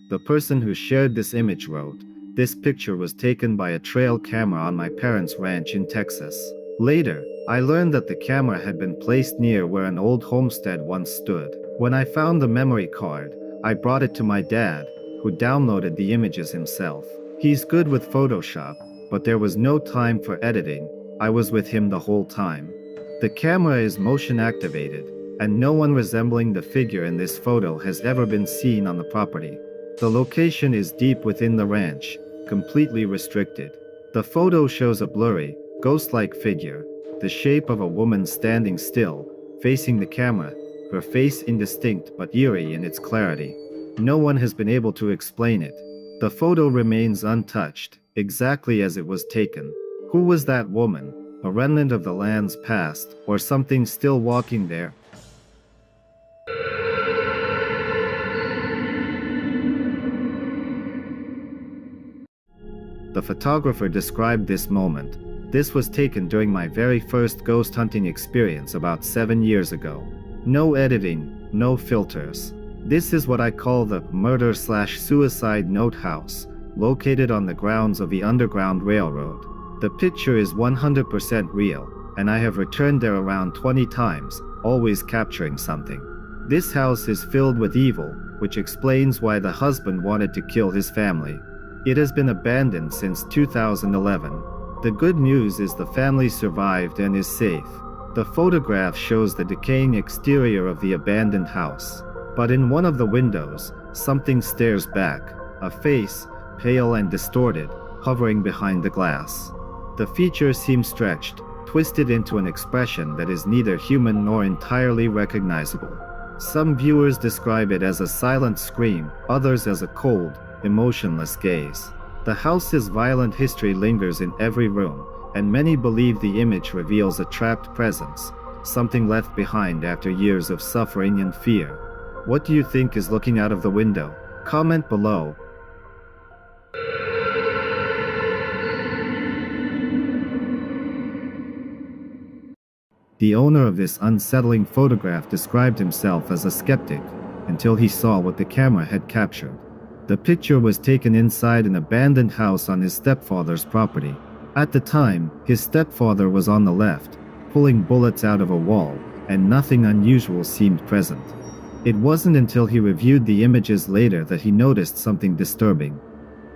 The person who shared this image wrote, "This picture was taken by a trail camera on my parents' ranch in Texas. Later, I learned that the camera had been placed near where an old homestead once stood. When I found the memory card, I brought it to my dad, who downloaded the images himself. He's good with Photoshop, but there was no time for editing. I was with him the whole time." The camera is motion activated, and no one resembling the figure in this photo has ever been seen on the property. The location is deep within the ranch, completely restricted. The photo shows a blurry, ghost-like figure, the shape of a woman standing still, facing the camera, her face indistinct but eerie in its clarity. No one has been able to explain it. The photo remains untouched, exactly as it was taken. Who was that woman? A remnant of the land's past, or something still walking there? The photographer described this moment. "This was taken during my very first ghost hunting experience about 7 years ago. No editing, no filters. This is what I call the murder/suicide note house, located on the grounds of the Underground Railroad. The picture is 100% real, and I have returned there around 20 times, always capturing something. This house is filled with evil, which explains why the husband wanted to kill his family. It has been abandoned since 2011. The good news is the family survived and is safe. The photograph shows the decaying exterior of the abandoned house. But in one of the windows, something stares back, a face, pale and distorted, hovering behind the glass. The features seem stretched, twisted into an expression that is neither human nor entirely recognizable. Some viewers describe it as a silent scream, others as a cold, emotionless gaze. The house's violent history lingers in every room, and many believe the image reveals a trapped presence, something left behind after years of suffering and fear. What do you think is looking out of the window? Comment below. The owner of this unsettling photograph described himself as a skeptic until he saw what the camera had captured. The picture was taken inside an abandoned house on his stepfather's property. At the time, his stepfather was on the left, pulling bullets out of a wall, and nothing unusual seemed present. It wasn't until he reviewed the images later that he noticed something disturbing.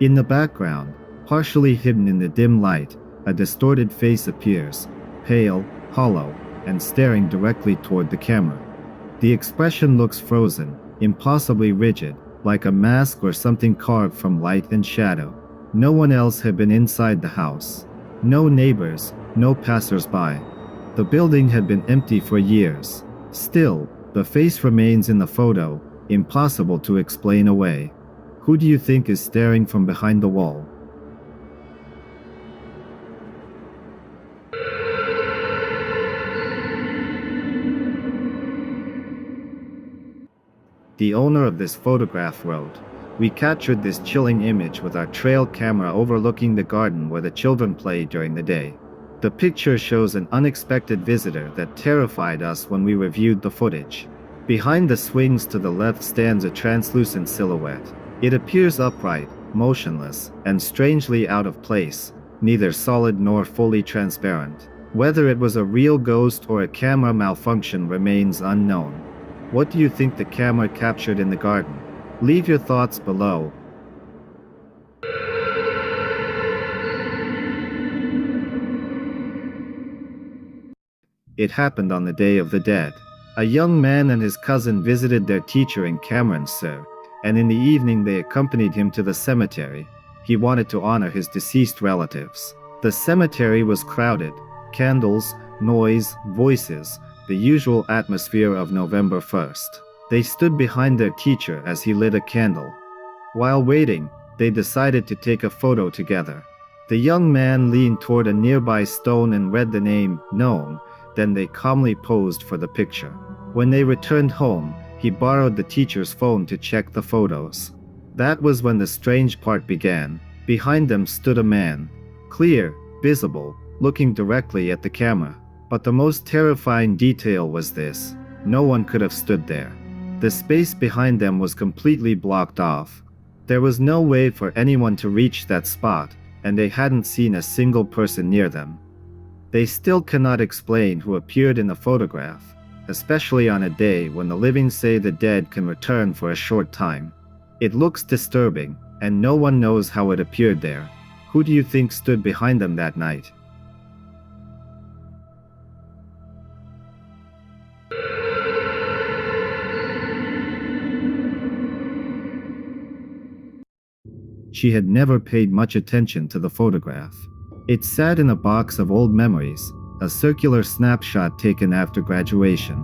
In the background, partially hidden in the dim light, a distorted face appears, pale, hollow, and staring directly toward the camera. The expression looks frozen, impossibly rigid, like a mask or something carved from light and shadow. No one else had been inside the house. No neighbors, no passers-by. The building had been empty for years. Still, the face remains in the photo, impossible to explain away. Who do you think is staring from behind the wall? The owner of this photograph wrote, "We captured this chilling image with our trail camera overlooking the garden where the children play during the day. The picture shows an unexpected visitor that terrified us when we reviewed the footage. Behind the swings to the left stands a translucent silhouette. It appears upright, motionless, and strangely out of place, neither solid nor fully transparent. Whether it was a real ghost or a camera malfunction remains unknown." What do you think the camera captured in the garden? Leave your thoughts below. It happened on the Day of the Dead. A young man and his cousin visited their teacher in Cameron, sir, and in the evening they accompanied him to the cemetery. He wanted to honor his deceased relatives. The cemetery was crowded. Candles, noise, voices, the usual atmosphere of November 1st. They stood behind their teacher as he lit a candle. While waiting, they decided to take a photo together. The young man leaned toward a nearby stone and read the name, Gnome, then they calmly posed for the picture. When they returned home, he borrowed the teacher's phone to check the photos. That was when the strange part began. Behind them stood a man, clear, visible, looking directly at the camera. But the most terrifying detail was this: no one could have stood there. The space behind them was completely blocked off. There was no way for anyone to reach that spot, and they hadn't seen a single person near them. They still cannot explain who appeared in the photograph, especially on a day when the living say the dead can return for a short time. It looks disturbing, and no one knows how it appeared there. Who do you think stood behind them that night? She had never paid much attention to the photograph. It sat in a box of old memories, a circular snapshot taken after graduation.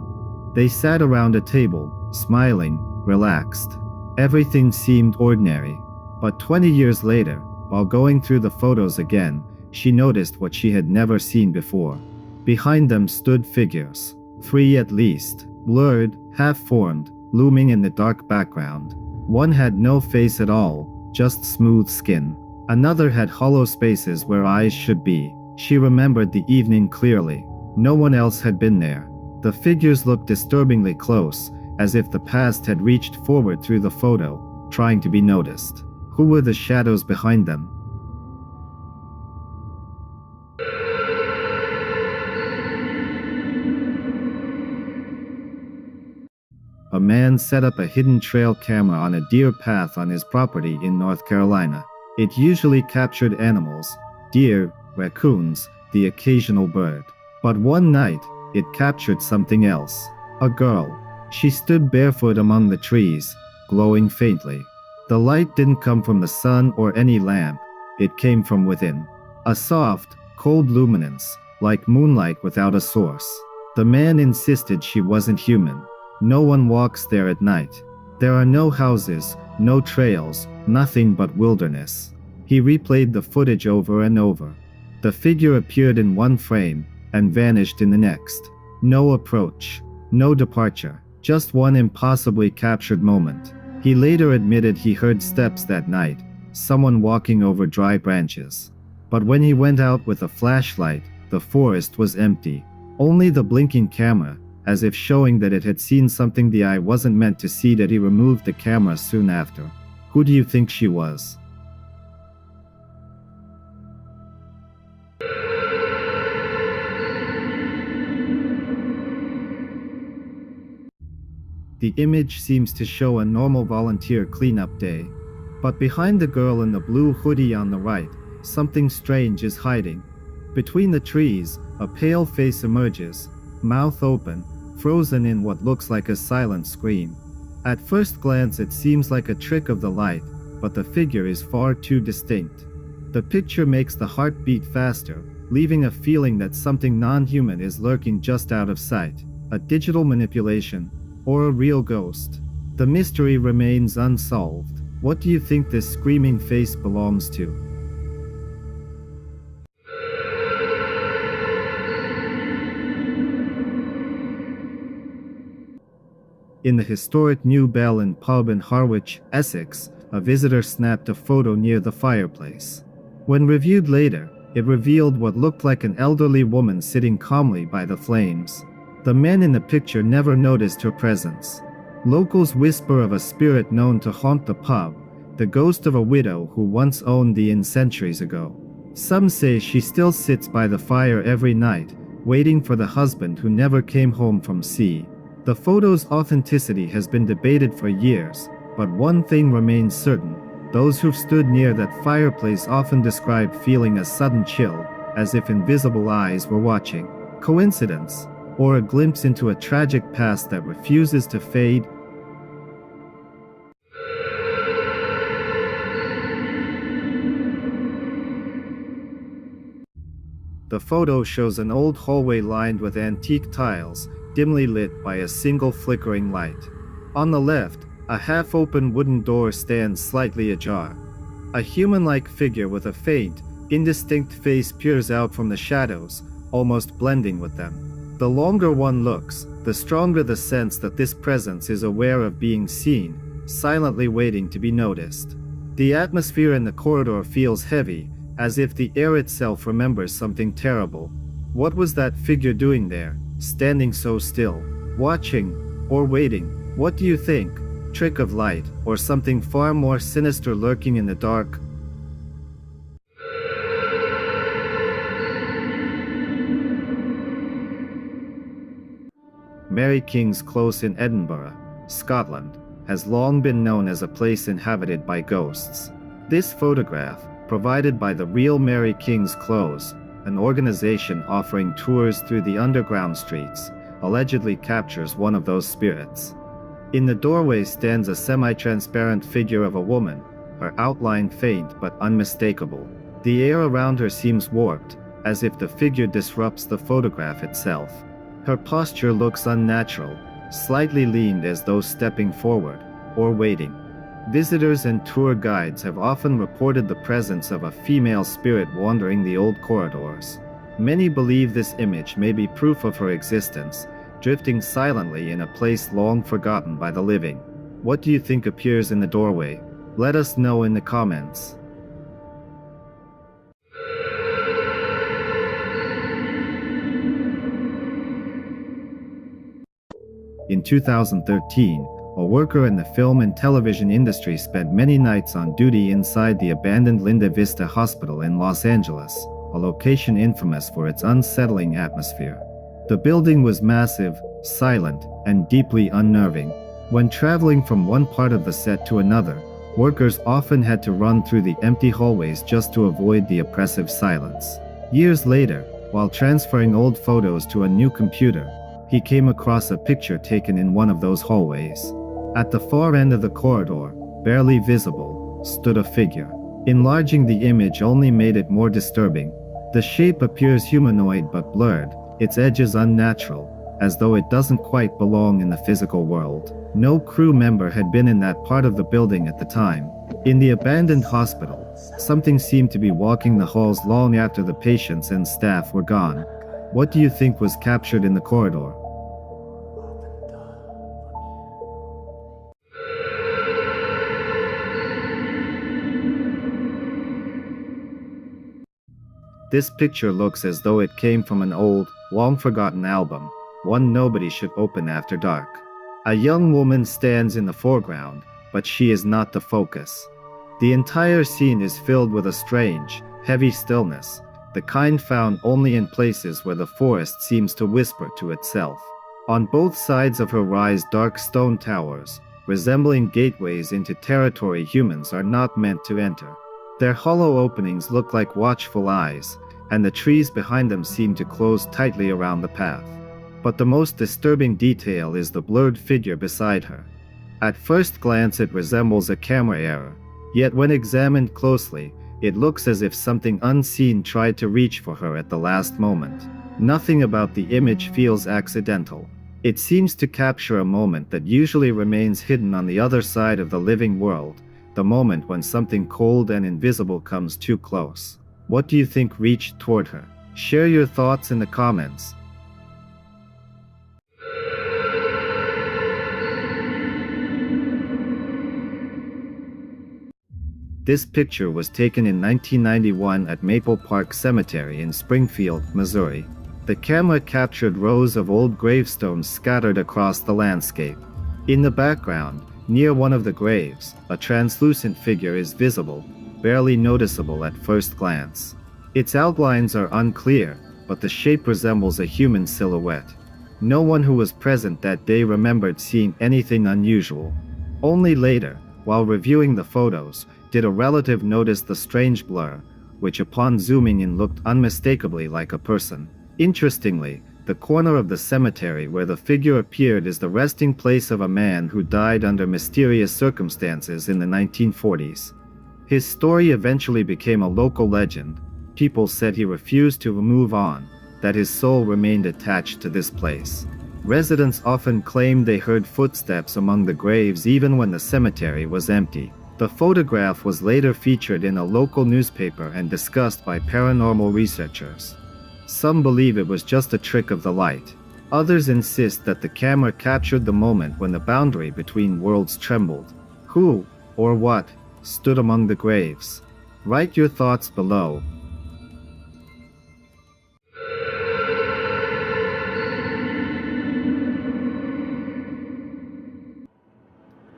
They sat around a table, smiling, relaxed. Everything seemed ordinary. But 20 years later, while going through the photos again, she noticed what she had never seen before. Behind them stood figures, 3 at least, blurred, half-formed, looming in the dark background. One had no face at all, just smooth skin. Another had hollow spaces where eyes should be. She remembered the evening clearly. No one else had been there. The figures looked disturbingly close, as if the past had reached forward through the photo, trying to be noticed. Who were the shadows behind them? A man set up a hidden trail camera on a deer path on his property in North Carolina. It usually captured animals, deer, raccoons, the occasional bird. But one night, it captured something else. A girl. She stood barefoot among the trees, glowing faintly. The light didn't come from the sun or any lamp, it came from within. A soft, cold luminance, like moonlight without a source. The man insisted she wasn't human. No one walks there at night. There are no houses, no trails, nothing but wilderness. He replayed the footage over and over. The figure appeared in one frame and vanished in the next. No approach, no departure, just one impossibly captured moment. He later admitted he heard steps that night, someone walking over dry branches. But when he went out with a flashlight, the forest was empty. Only the blinking camera, as if showing that it had seen something the eye wasn't meant to see. That he removed the camera soon after. Who do you think she was? The image seems to show a normal volunteer cleanup day. But behind the girl in the blue hoodie on the right, something strange is hiding. Between the trees, a pale face emerges, mouth open, frozen in what looks like a silent scream. At first glance it seems like a trick of the light, but the figure is far too distinct. The picture makes the heart beat faster, leaving a feeling that something non-human is lurking just out of sight. A digital manipulation, or a real ghost. The mystery remains unsolved. What do you think this screaming face belongs to? In the historic New Bell Inn pub in Harwich, Essex, a visitor snapped a photo near the fireplace. When reviewed later, it revealed what looked like an elderly woman sitting calmly by the flames. The men in the picture never noticed her presence. Locals whisper of a spirit known to haunt the pub, the ghost of a widow who once owned the inn centuries ago. Some say she still sits by the fire every night, waiting for the husband who never came home from sea. The photo's authenticity has been debated for years, but one thing remains certain. Those who've stood near that fireplace often describe feeling a sudden chill, as if invisible eyes were watching. Coincidence? Or a glimpse into a tragic past that refuses to fade? The photo shows an old hallway lined with antique tiles, dimly lit by a single flickering light. On the left, a half-open wooden door stands slightly ajar. A human-like figure with a faint, indistinct face peers out from the shadows, almost blending with them. The longer one looks, the stronger the sense that this presence is aware of being seen, silently waiting to be noticed. The atmosphere in the corridor feels heavy, as if the air itself remembers something terrible. What was that figure doing there, standing so still, watching, or waiting? What do you think? Trick of light, or something far more sinister lurking in the dark? Mary King's Close in Edinburgh, Scotland, has long been known as a place inhabited by ghosts. This photograph, provided by the Real Mary King's Close, an organization offering tours through the underground streets, allegedly captures one of those spirits. In the doorway stands a semi-transparent figure of a woman, her outline faint but unmistakable. The air around her seems warped, as if the figure disrupts the photograph itself. Her posture looks unnatural, slightly leaned as though stepping forward, or waiting. Visitors and tour guides have often reported the presence of a female spirit wandering the old corridors. Many believe this image may be proof of her existence, drifting silently in a place long forgotten by the living. What do you think appears in the doorway? Let us know in the comments. In 2013, a worker in the film and television industry spent many nights on duty inside the abandoned Linda Vista Hospital in Los Angeles, a location infamous for its unsettling atmosphere. The building was massive, silent, and deeply unnerving. When traveling from one part of the set to another, workers often had to run through the empty hallways just to avoid the oppressive silence. Years later, while transferring old photos to a new computer, he came across a picture taken in one of those hallways. At the far end of the corridor, barely visible, stood a figure. Enlarging the image only made it more disturbing. The shape appears humanoid but blurred, its edges unnatural, as though it doesn't quite belong in the physical world. No crew member had been in that part of the building at the time. In the abandoned hospital, something seemed to be walking the halls long after the patients and staff were gone. What do you think was captured in the corridor? This picture looks as though it came from an old, long-forgotten album, one nobody should open after dark. A young woman stands in the foreground, but she is not the focus. The entire scene is filled with a strange, heavy stillness, the kind found only in places where the forest seems to whisper to itself. On both sides of her rise dark stone towers, resembling gateways into territory humans are not meant to enter. Their hollow openings look like watchful eyes, and the trees behind them seem to close tightly around the path. But the most disturbing detail is the blurred figure beside her. At first glance it resembles a camera error, yet when examined closely, it looks as if something unseen tried to reach for her at the last moment. Nothing about the image feels accidental. It seems to capture a moment that usually remains hidden on the other side of the living world, the moment when something cold and invisible comes too close. What do you think reached toward her? Share your thoughts in the comments. This picture was taken in 1991 at Maple Park Cemetery in Springfield, Missouri. The camera captured rows of old gravestones scattered across the landscape. In the background, near one of the graves, a translucent figure is visible, barely noticeable at first glance. Its outlines are unclear, but the shape resembles a human silhouette. No one who was present that day remembered seeing anything unusual. Only later, while reviewing the photos, did a relative notice the strange blur, which upon zooming in looked unmistakably like a person. Interestingly, the corner of the cemetery where the figure appeared is the resting place of a man who died under mysterious circumstances in the 1940s. His story eventually became a local legend. People said he refused to move on, that his soul remained attached to this place. Residents often claimed they heard footsteps among the graves even when the cemetery was empty. The photograph was later featured in a local newspaper and discussed by paranormal researchers. Some believe it was just a trick of the light. Others insist that the camera captured the moment when the boundary between worlds trembled. Who, or what, stood among the graves? Write your thoughts below.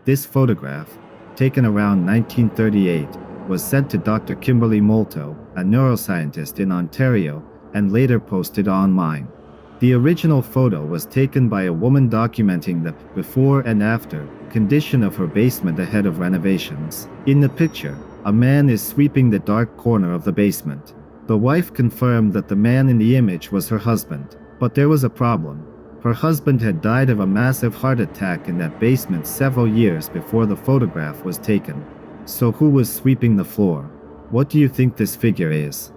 This photograph, taken around 1938, was sent to Dr. Kimberly Molto, a neuroscientist in Ontario, and later posted online. The original photo was taken by a woman documenting the before and after condition of her basement ahead of renovations. In the picture, a man is sweeping the dark corner of the basement. The wife confirmed that the man in the image was her husband, but there was a problem. Her husband had died of a massive heart attack in that basement several years before the photograph was taken. So who was sweeping the floor? What do you think this figure is?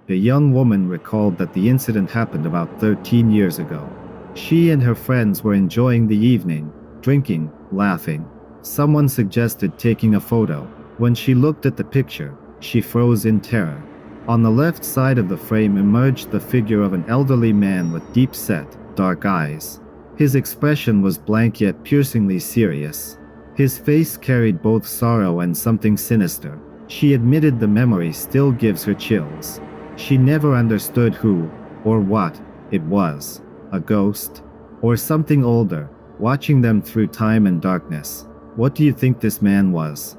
The young woman recalled that the incident happened about 13 years ago. She and her friends were enjoying the evening, drinking, laughing. Someone suggested taking a photo. When she looked at the picture, she froze in terror. On the left side of the frame emerged the figure of an elderly man with deep-set, dark eyes. His expression was blank yet piercingly serious. His face carried both sorrow and something sinister. She admitted the memory still gives her chills. She never understood who, or what, it was. A ghost? Or something older, watching them through time and darkness. What do you think this man was?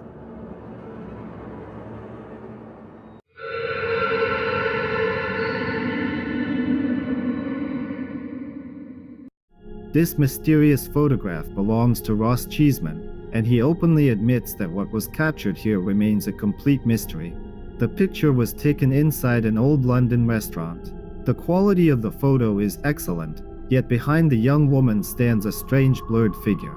This mysterious photograph belongs to Ross Cheeseman, and he openly admits that what was captured here remains a complete mystery. The picture was taken inside an old London restaurant. The quality of the photo is excellent, yet behind the young woman stands a strange blurred figure.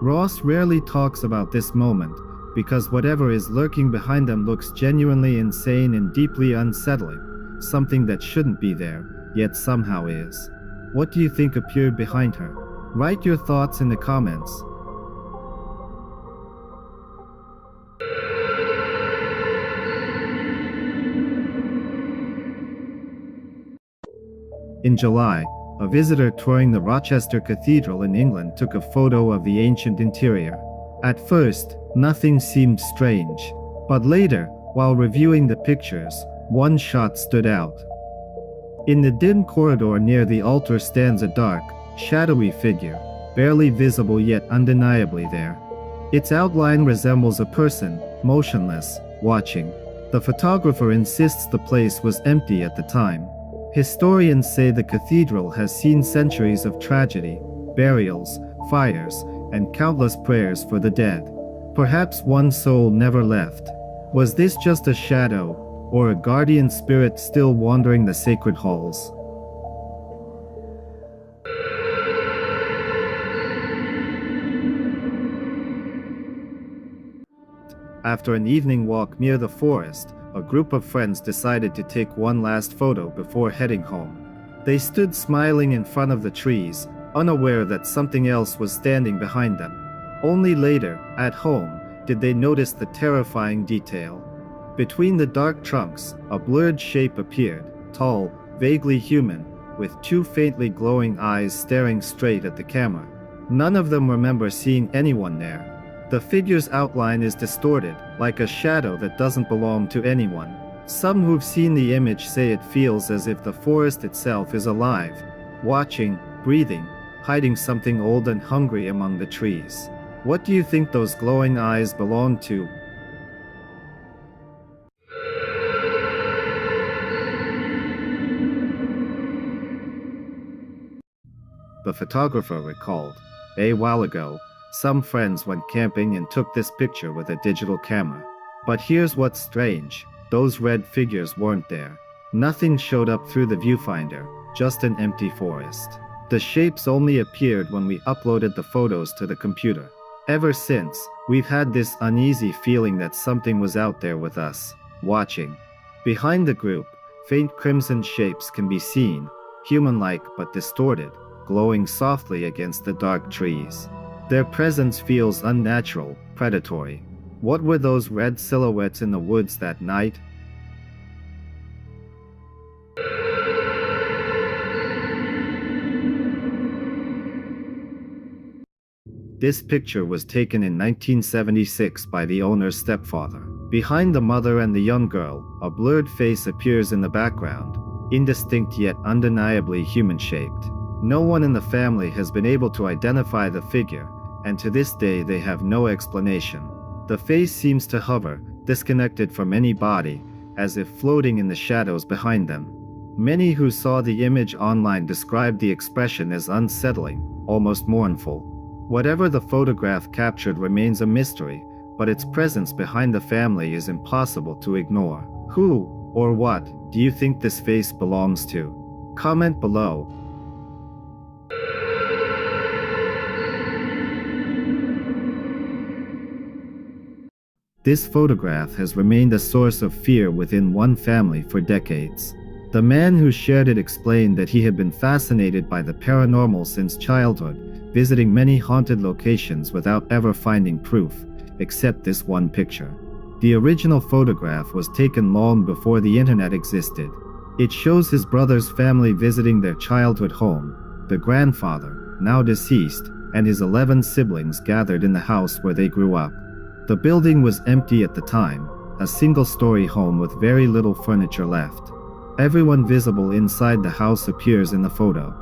Ross rarely talks about this moment, because whatever is lurking behind them looks genuinely insane and deeply unsettling, something that shouldn't be there, yet somehow is. What do you think appeared behind her? Write your thoughts in the comments. In July, a visitor touring the Rochester Cathedral in England took a photo of the ancient interior. At first, nothing seemed strange, but later, while reviewing the pictures, one shot stood out. In the dim corridor near the altar stands a dark, shadowy figure, barely visible yet undeniably there. Its outline resembles a person, motionless, watching. The photographer insists the place was empty at the time. Historians say the cathedral has seen centuries of tragedy, burials, fires, and countless prayers for the dead. Perhaps one soul never left. Was this just a shadow, or a guardian spirit still wandering the sacred halls? After an evening walk near the forest, a group of friends decided to take one last photo before heading home. They stood smiling in front of the trees, unaware that something else was standing behind them. Only later, at home, did they notice the terrifying detail. Between the dark trunks, a blurred shape appeared, tall, vaguely human, with two faintly glowing eyes staring straight at the camera. None of them remember seeing anyone there. The figure's outline is distorted, like a shadow that doesn't belong to anyone. Some who've seen the image say it feels as if the forest itself is alive, watching, breathing, hiding something old and hungry among the trees. What do you think those glowing eyes belong to? The photographer recalled, "A while ago, some friends went camping and took this picture with a digital camera. But here's what's strange, those red figures weren't there. Nothing showed up through the viewfinder, just an empty forest. The shapes only appeared when we uploaded the photos to the computer. Ever since, we've had this uneasy feeling that something was out there with us, watching." Behind the group, faint crimson shapes can be seen, human-like but distorted, glowing softly against the dark trees. Their presence feels unnatural, predatory. What were those red silhouettes in the woods that night? This picture was taken in 1976 by the owner's stepfather. Behind the mother and the young girl, a blurred face appears in the background, indistinct yet undeniably human-shaped. No one in the family has been able to identify the figure, and to this day they have no explanation. The face seems to hover, disconnected from any body, as if floating in the shadows behind them. Many who saw the image online described the expression as unsettling, almost mournful. Whatever the photograph captured remains a mystery, but its presence behind the family is impossible to ignore. Who, or what, do you think this face belongs to? Comment below. This photograph has remained a source of fear within one family for decades. The man who shared it explained that he had been fascinated by the paranormal since childhood, visiting many haunted locations without ever finding proof, except this one picture. The original photograph was taken long before the internet existed. It shows his brother's family visiting their childhood home, the grandfather, now deceased, and his 11 siblings gathered in the house where they grew up. The building was empty at the time, a single-story home with very little furniture left. Everyone visible inside the house appears in the photo.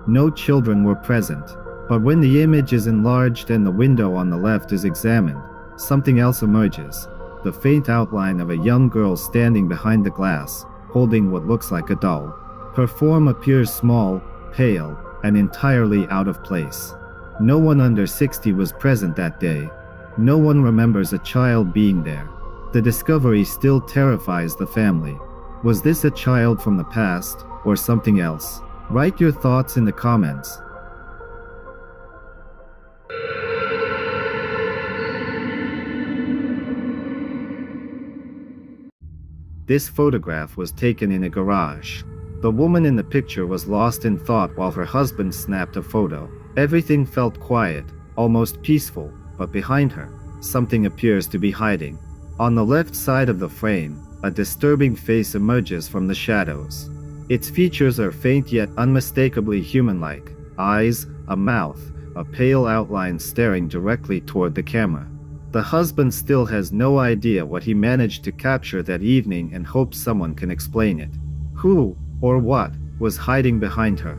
No children were present, but when the image is enlarged and the window on the left is examined, something else emerges. The faint outline of a young girl standing behind the glass, holding what looks like a doll. Her form appears small, pale, and entirely out of place. No one under 60 was present that day. No one remembers a child being there. The discovery still terrifies the family. Was this a child from the past, or something else? Write your thoughts in the comments. This photograph was taken in a garage. The woman in the picture was lost in thought while her husband snapped a photo. Everything felt quiet, almost peaceful, but behind her, something appears to be hiding. On the left side of the frame, a disturbing face emerges from the shadows. Its features are faint yet unmistakably human-like. Eyes, a mouth, a pale outline staring directly toward the camera. The husband still has no idea what he managed to capture that evening and hopes someone can explain it. Who, or what, was hiding behind her?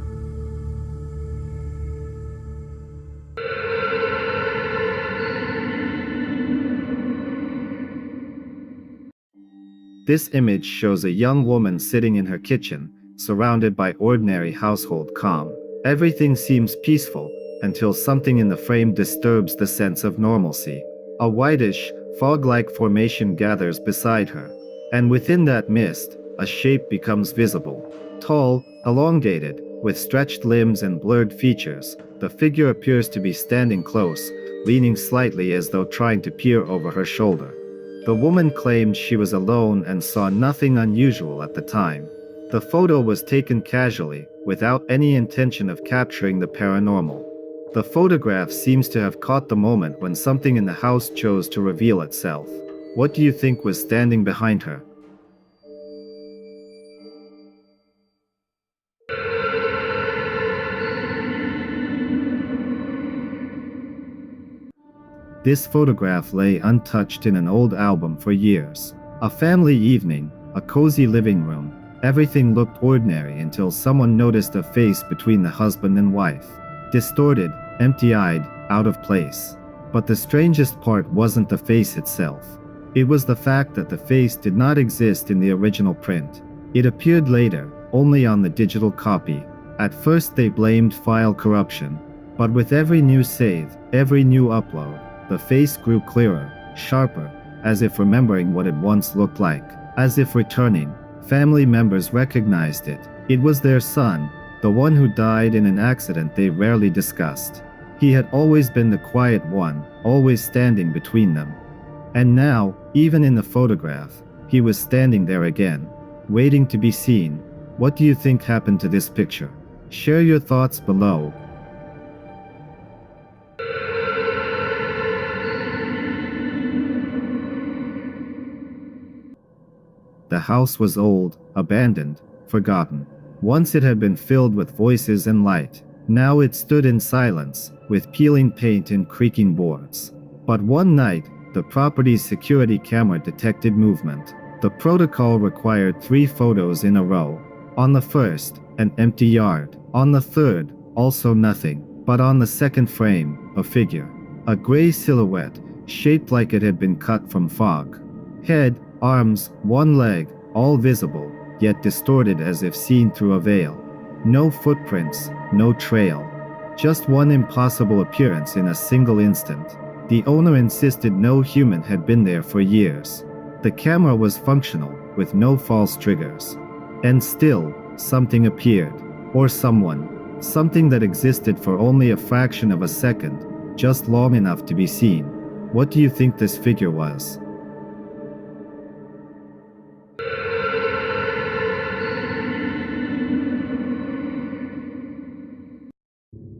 This image shows a young woman sitting in her kitchen, surrounded by ordinary household calm. Everything seems peaceful, until something in the frame disturbs the sense of normalcy. A whitish, fog-like formation gathers beside her, and within that mist, a shape becomes visible. Tall, elongated, with stretched limbs and blurred features, the figure appears to be standing close, leaning slightly as though trying to peer over her shoulder. The woman claimed she was alone and saw nothing unusual at the time. The photo was taken casually, without any intention of capturing the paranormal. The photograph seems to have caught the moment when something in the house chose to reveal itself. What do you think was standing behind her? This photograph lay untouched in an old album for years. A family evening, a cozy living room. Everything looked ordinary until someone noticed a face between the husband and wife. Distorted, empty-eyed, out of place. But the strangest part wasn't the face itself. It was the fact that the face did not exist in the original print. It appeared later, only on the digital copy. At first they blamed file corruption. But with every new save, every new upload, the face grew clearer, sharper, as if remembering what it once looked like. As if returning, family members recognized it. It was their son, the one who died in an accident they rarely discussed. He had always been the quiet one, always standing between them. And now, even in the photograph, he was standing there again, waiting to be seen. What do you think happened to this picture? Share your thoughts below. The house was old, abandoned, forgotten. Once it had been filled with voices and light. Now it stood in silence, with peeling paint and creaking boards. But one night, the property's security camera detected movement. The protocol required 3 photos in a row. On the first, an empty yard. On the third, also nothing. But on the second frame, a figure. A gray silhouette, shaped like it had been cut from fog. Head, arms, one leg, all visible, yet distorted as if seen through a veil. No footprints, no trail. Just one impossible appearance in a single instant. The owner insisted no human had been there for years. The camera was functional, with no false triggers. And still, something appeared. Or someone. Something that existed for only a fraction of a second, just long enough to be seen. What do you think this figure was?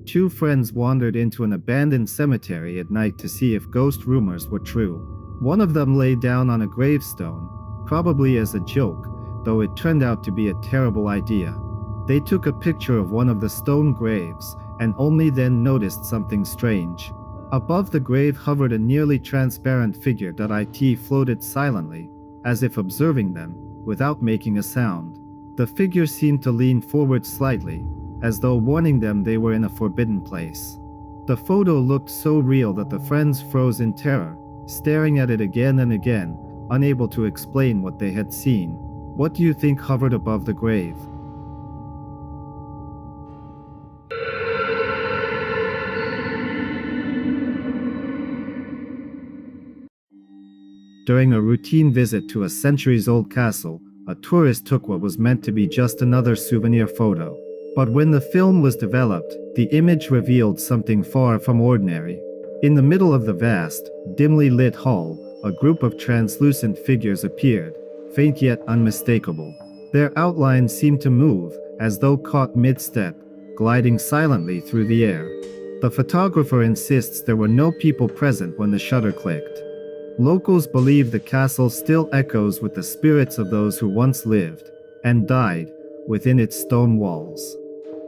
Two friends wandered into an abandoned cemetery at night to see if ghost rumors were true. One of them lay down on a gravestone, probably as a joke, though it turned out to be a terrible idea. They took a picture of one of the stone graves, and only then noticed something strange. Above the grave hovered a nearly transparent figure that it floated silently, as if observing them, without making a sound. The figure seemed to lean forward slightly, as though warning them they were in a forbidden place. The photo looked so real that the friends froze in terror, staring at it again and again, unable to explain what they had seen. What do you think hovered above the grave? During a routine visit to a centuries-old castle, a tourist took what was meant to be just another souvenir photo. But when the film was developed, the image revealed something far from ordinary. In the middle of the vast, dimly lit hall, a group of translucent figures appeared, faint yet unmistakable. Their outlines seemed to move, as though caught mid-step, gliding silently through the air. The photographer insists there were no people present when the shutter clicked. Locals believe the castle still echoes with the spirits of those who once lived and died within its stone walls.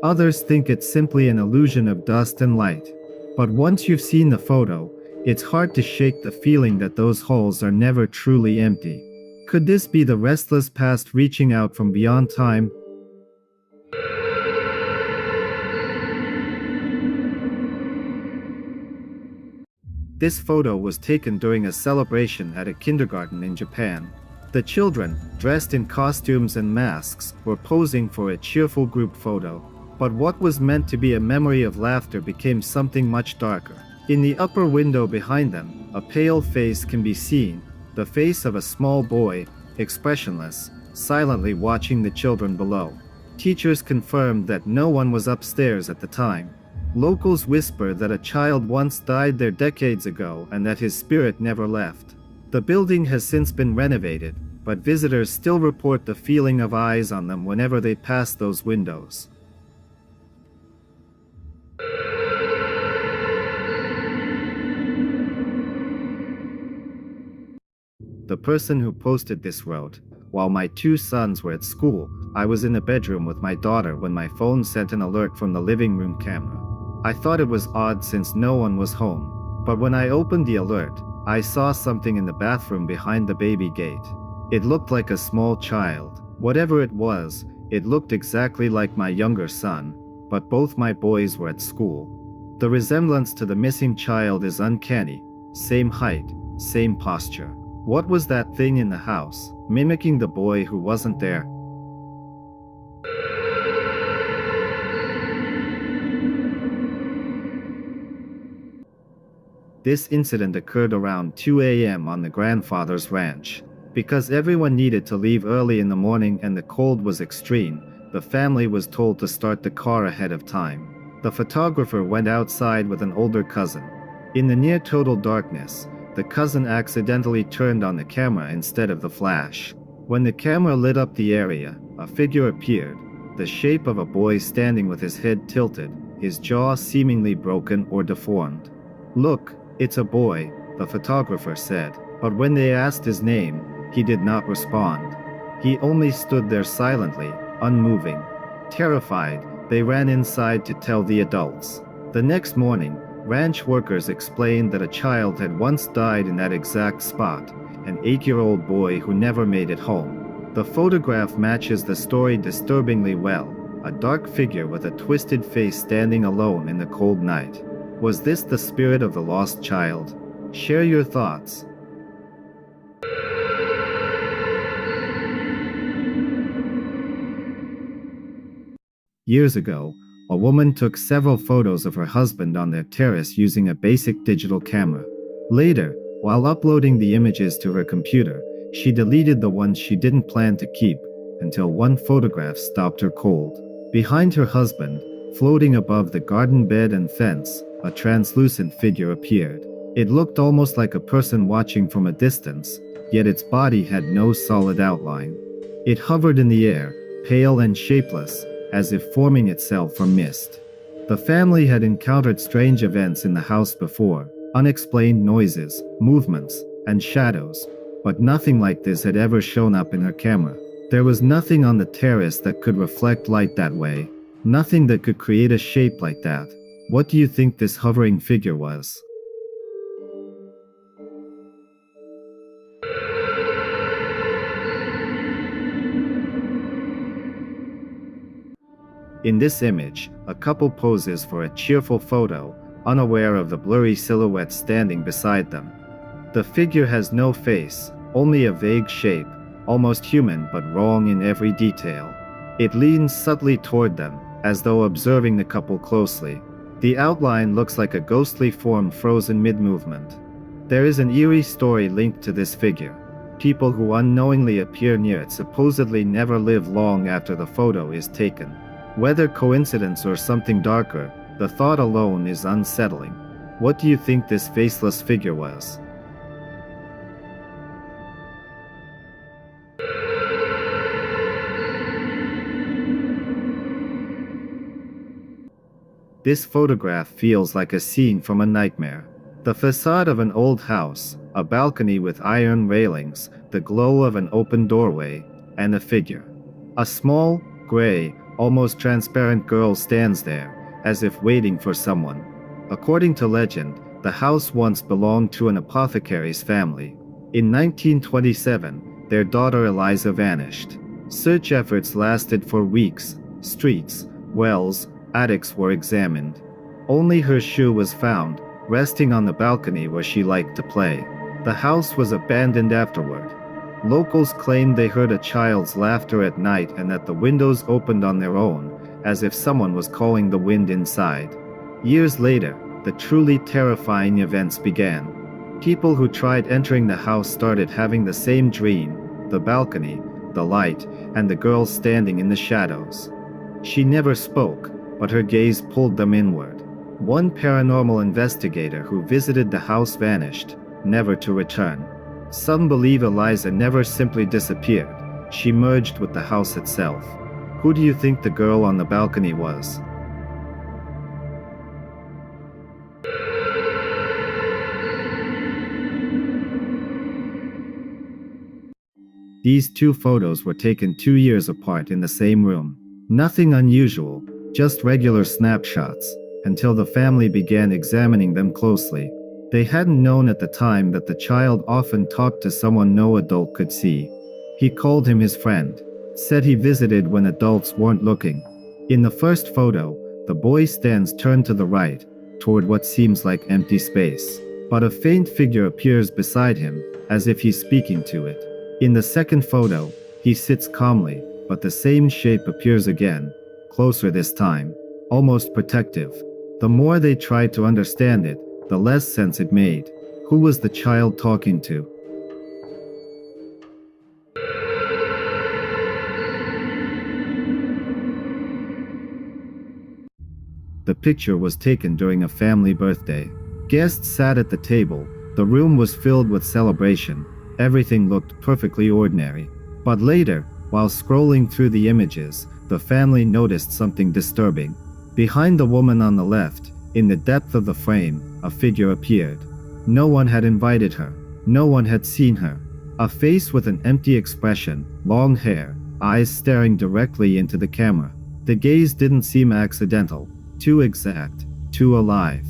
Others think it's simply an illusion of dust and light. But once you've seen the photo, it's hard to shake the feeling that those halls are never truly empty. Could this be the restless past reaching out from beyond time? This photo was taken during a celebration at a kindergarten in Japan. The children, dressed in costumes and masks, were posing for a cheerful group photo. But what was meant to be a memory of laughter became something much darker. In the upper window behind them, a pale face can be seen, the face of a small boy, expressionless, silently watching the children below. Teachers confirmed that no one was upstairs at the time. Locals whisper that a child once died there decades ago and that his spirit never left. The building has since been renovated, but visitors still report the feeling of eyes on them whenever they pass those windows. The person who posted this wrote, "While my two sons were at school, I was in the bedroom with my daughter when my phone sent an alert from the living room camera. I thought it was odd since no one was home, but when I opened the alert, I saw something in the bathroom behind the baby gate. It looked like a small child. Whatever it was, it looked exactly like my younger son, but both my boys were at school. The resemblance to the missing child is uncanny. Same height, same posture. What was that thing in the house, mimicking the boy who wasn't there?" This incident occurred around 2 a.m. on the grandfather's ranch. Because everyone needed to leave early in the morning and the cold was extreme, the family was told to start the car ahead of time. The photographer went outside with an older cousin. In the near total darkness, the cousin accidentally turned on the camera instead of the flash. When the camera lit up the area, a figure appeared, the shape of a boy standing with his head tilted, his jaw seemingly broken or deformed. "Look, it's a boy," the photographer said, but when they asked his name, he did not respond. He only stood there silently, unmoving. Terrified, they ran inside to tell the adults. The next morning, ranch workers explained that a child had once died in that exact spot, an 8-year-old boy who never made it home. The photograph matches the story disturbingly well, a dark figure with a twisted face standing alone in the cold night. Was this the spirit of the lost child? Share your thoughts. Years ago, a woman took several photos of her husband on their terrace using a basic digital camera. Later, while uploading the images to her computer, she deleted the ones she didn't plan to keep, until one photograph stopped her cold. Behind her husband, floating above the garden bed and fence, a translucent figure appeared. It looked almost like a person watching from a distance, yet its body had no solid outline. It hovered in the air, pale and shapeless, as if forming itself from mist. The family had encountered strange events in the house before, unexplained noises, movements, and shadows, but nothing like this had ever shown up in her camera. There was nothing on the terrace that could reflect light that way, nothing that could create a shape like that. What do you think this hovering figure was? In this image, a couple poses for a cheerful photo, unaware of the blurry silhouette standing beside them. The figure has no face, only a vague shape, almost human but wrong in every detail. It leans subtly toward them, as though observing the couple closely. The outline looks like a ghostly form frozen mid-movement. There is an eerie story linked to this figure. People who unknowingly appear near it supposedly never live long after the photo is taken. Whether coincidence or something darker, the thought alone is unsettling. What do you think this faceless figure was? This photograph feels like a scene from a nightmare. The facade of an old house, a balcony with iron railings, the glow of an open doorway, and a figure. A small, gray, almost transparent girl stands there, as if waiting for someone. According to legend, the house once belonged to an apothecary's family. In 1927, their daughter Eliza vanished. Search efforts lasted for weeks. Streets, wells, attics were examined. Only her shoe was found, resting on the balcony where she liked to play. The house was abandoned afterward. Locals claimed they heard a child's laughter at night and that the windows opened on their own, as if someone was calling the wind inside. Years later, the truly terrifying events began. People who tried entering the house started having the same dream: the balcony, the light, and the girl standing in the shadows. She never spoke, but her gaze pulled them inward. One paranormal investigator who visited the house vanished, never to return. Some believe Eliza never simply disappeared. She merged with the house itself. Who do you think the girl on the balcony was? These two photos were taken 2 years apart in the same room. Nothing unusual, just regular snapshots, until the family began examining them closely. They hadn't known at the time that the child often talked to someone no adult could see. He called him his friend, said he visited when adults weren't looking. In the first photo, the boy stands turned to the right, toward what seems like empty space. But a faint figure appears beside him, as if he's speaking to it. In the second photo, he sits calmly, but the same shape appears again, closer this time, almost protective. The more they tried to understand it, the less sense it made. Who was the child talking to? The picture was taken during a family birthday. Guests sat at the table. The room was filled with celebration. Everything looked perfectly ordinary. But later, while scrolling through the images, the family noticed something disturbing. Behind the woman on the left, in the depth of the frame, a figure appeared. No one had invited her. No one had seen her. A face with an empty expression, long hair, eyes staring directly into the camera. The gaze didn't seem accidental, too exact, too alive.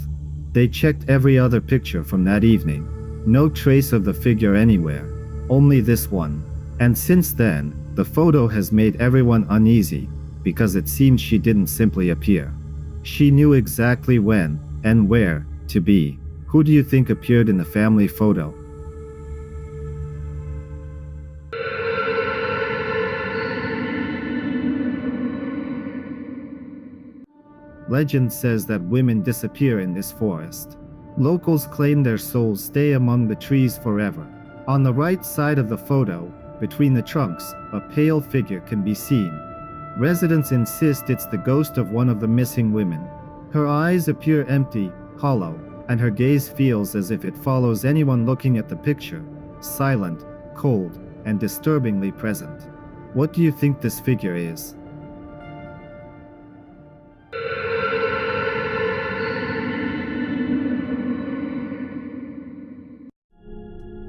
They checked every other picture from that evening. No trace of the figure anywhere, only this one. And since then, the photo has made everyone uneasy, because it seems she didn't simply appear. She knew exactly when and where to be. Who do you think appeared in the family photo? Legend says that women disappear in this forest. Locals claim their souls stay among the trees forever. On the right side of the photo, between the trunks, a pale figure can be seen. Residents insist it's the ghost of one of the missing women. Her eyes appear empty, hollow, and her gaze feels as if it follows anyone looking at the picture, silent, cold, and disturbingly present. What do you think this figure is?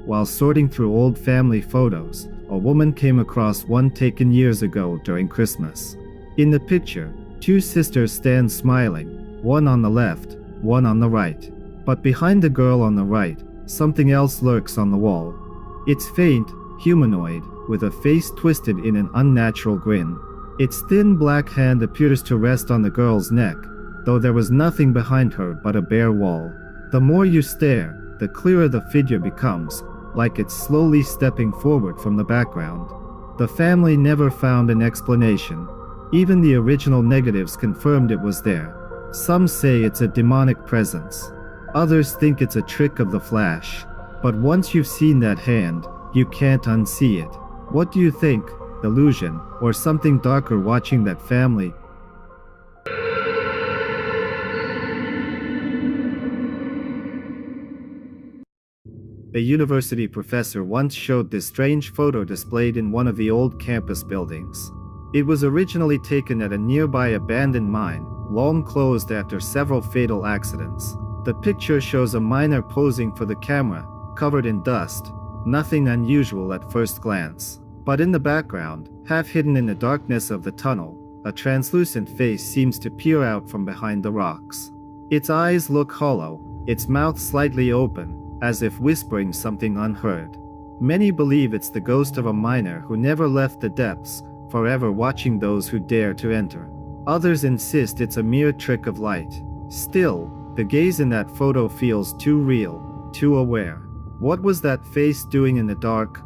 While sorting through old family photos, a woman came across one taken years ago during Christmas. In the picture, two sisters stand smiling, one on the left, one on the right. But behind the girl on the right, something else lurks on the wall. It's faint, humanoid, with a face twisted in an unnatural grin. Its thin black hand appears to rest on the girl's neck, though there was nothing behind her but a bare wall. The more you stare, the clearer the figure becomes, like it's slowly stepping forward from the background. The family never found an explanation. Even the original negatives confirmed it was there. Some say it's a demonic presence. Others think it's a trick of the flash. But once you've seen that hand, you can't unsee it. What do you think? Illusion, or something darker watching that family? A university professor once showed this strange photo displayed in one of the old campus buildings. It was originally taken at a nearby abandoned mine, long closed after several fatal accidents. The picture shows a miner posing for the camera, covered in dust. Nothing unusual at first glance. But in the background, half hidden in the darkness of the tunnel, a translucent face seems to peer out from behind the rocks. Its eyes look hollow, its mouth slightly open, as if whispering something unheard. Many believe it's the ghost of a miner who never left the depths, forever watching those who dare to enter. Others insist it's a mere trick of light. Still, the gaze in that photo feels too real, too aware. What was that face doing in the dark?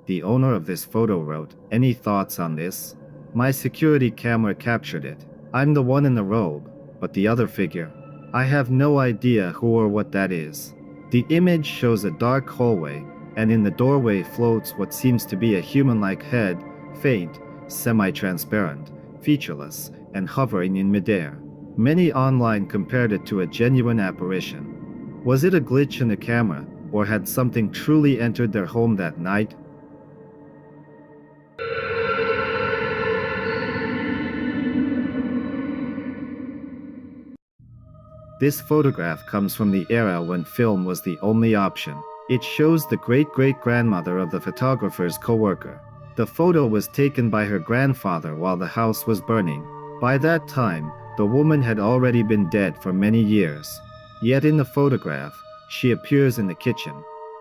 The owner of this photo wrote, "Any thoughts on this? My security camera captured it. I'm the one in the robe, but the other figure. I have no idea who or what that is." The image shows a dark hallway, and in the doorway floats what seems to be a human-like head, faint, semi-transparent, featureless, and hovering in midair. Many online compared it to a genuine apparition. Was it a glitch in the camera, or had something truly entered their home that night? This photograph comes from the era when film was the only option. It shows the great-great-grandmother of the photographer's co-worker. The photo was taken by her grandfather while the house was burning. By that time, the woman had already been dead for many years. Yet in the photograph, she appears in the kitchen,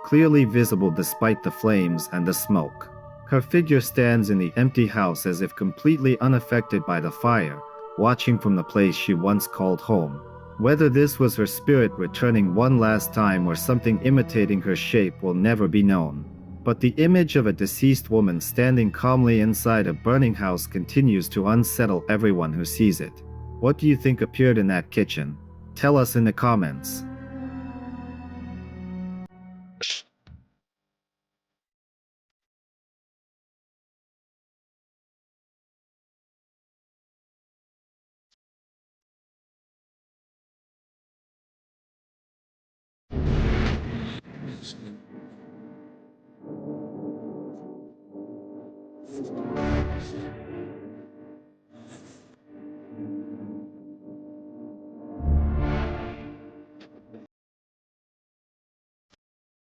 clearly visible despite the flames and the smoke. Her figure stands in the empty house as if completely unaffected by the fire, watching from the place she once called home. Whether this was her spirit returning one last time or something imitating her shape will never be known. But the image of a deceased woman standing calmly inside a burning house continues to unsettle everyone who sees it. What do you think appeared in that kitchen? Tell us in the comments.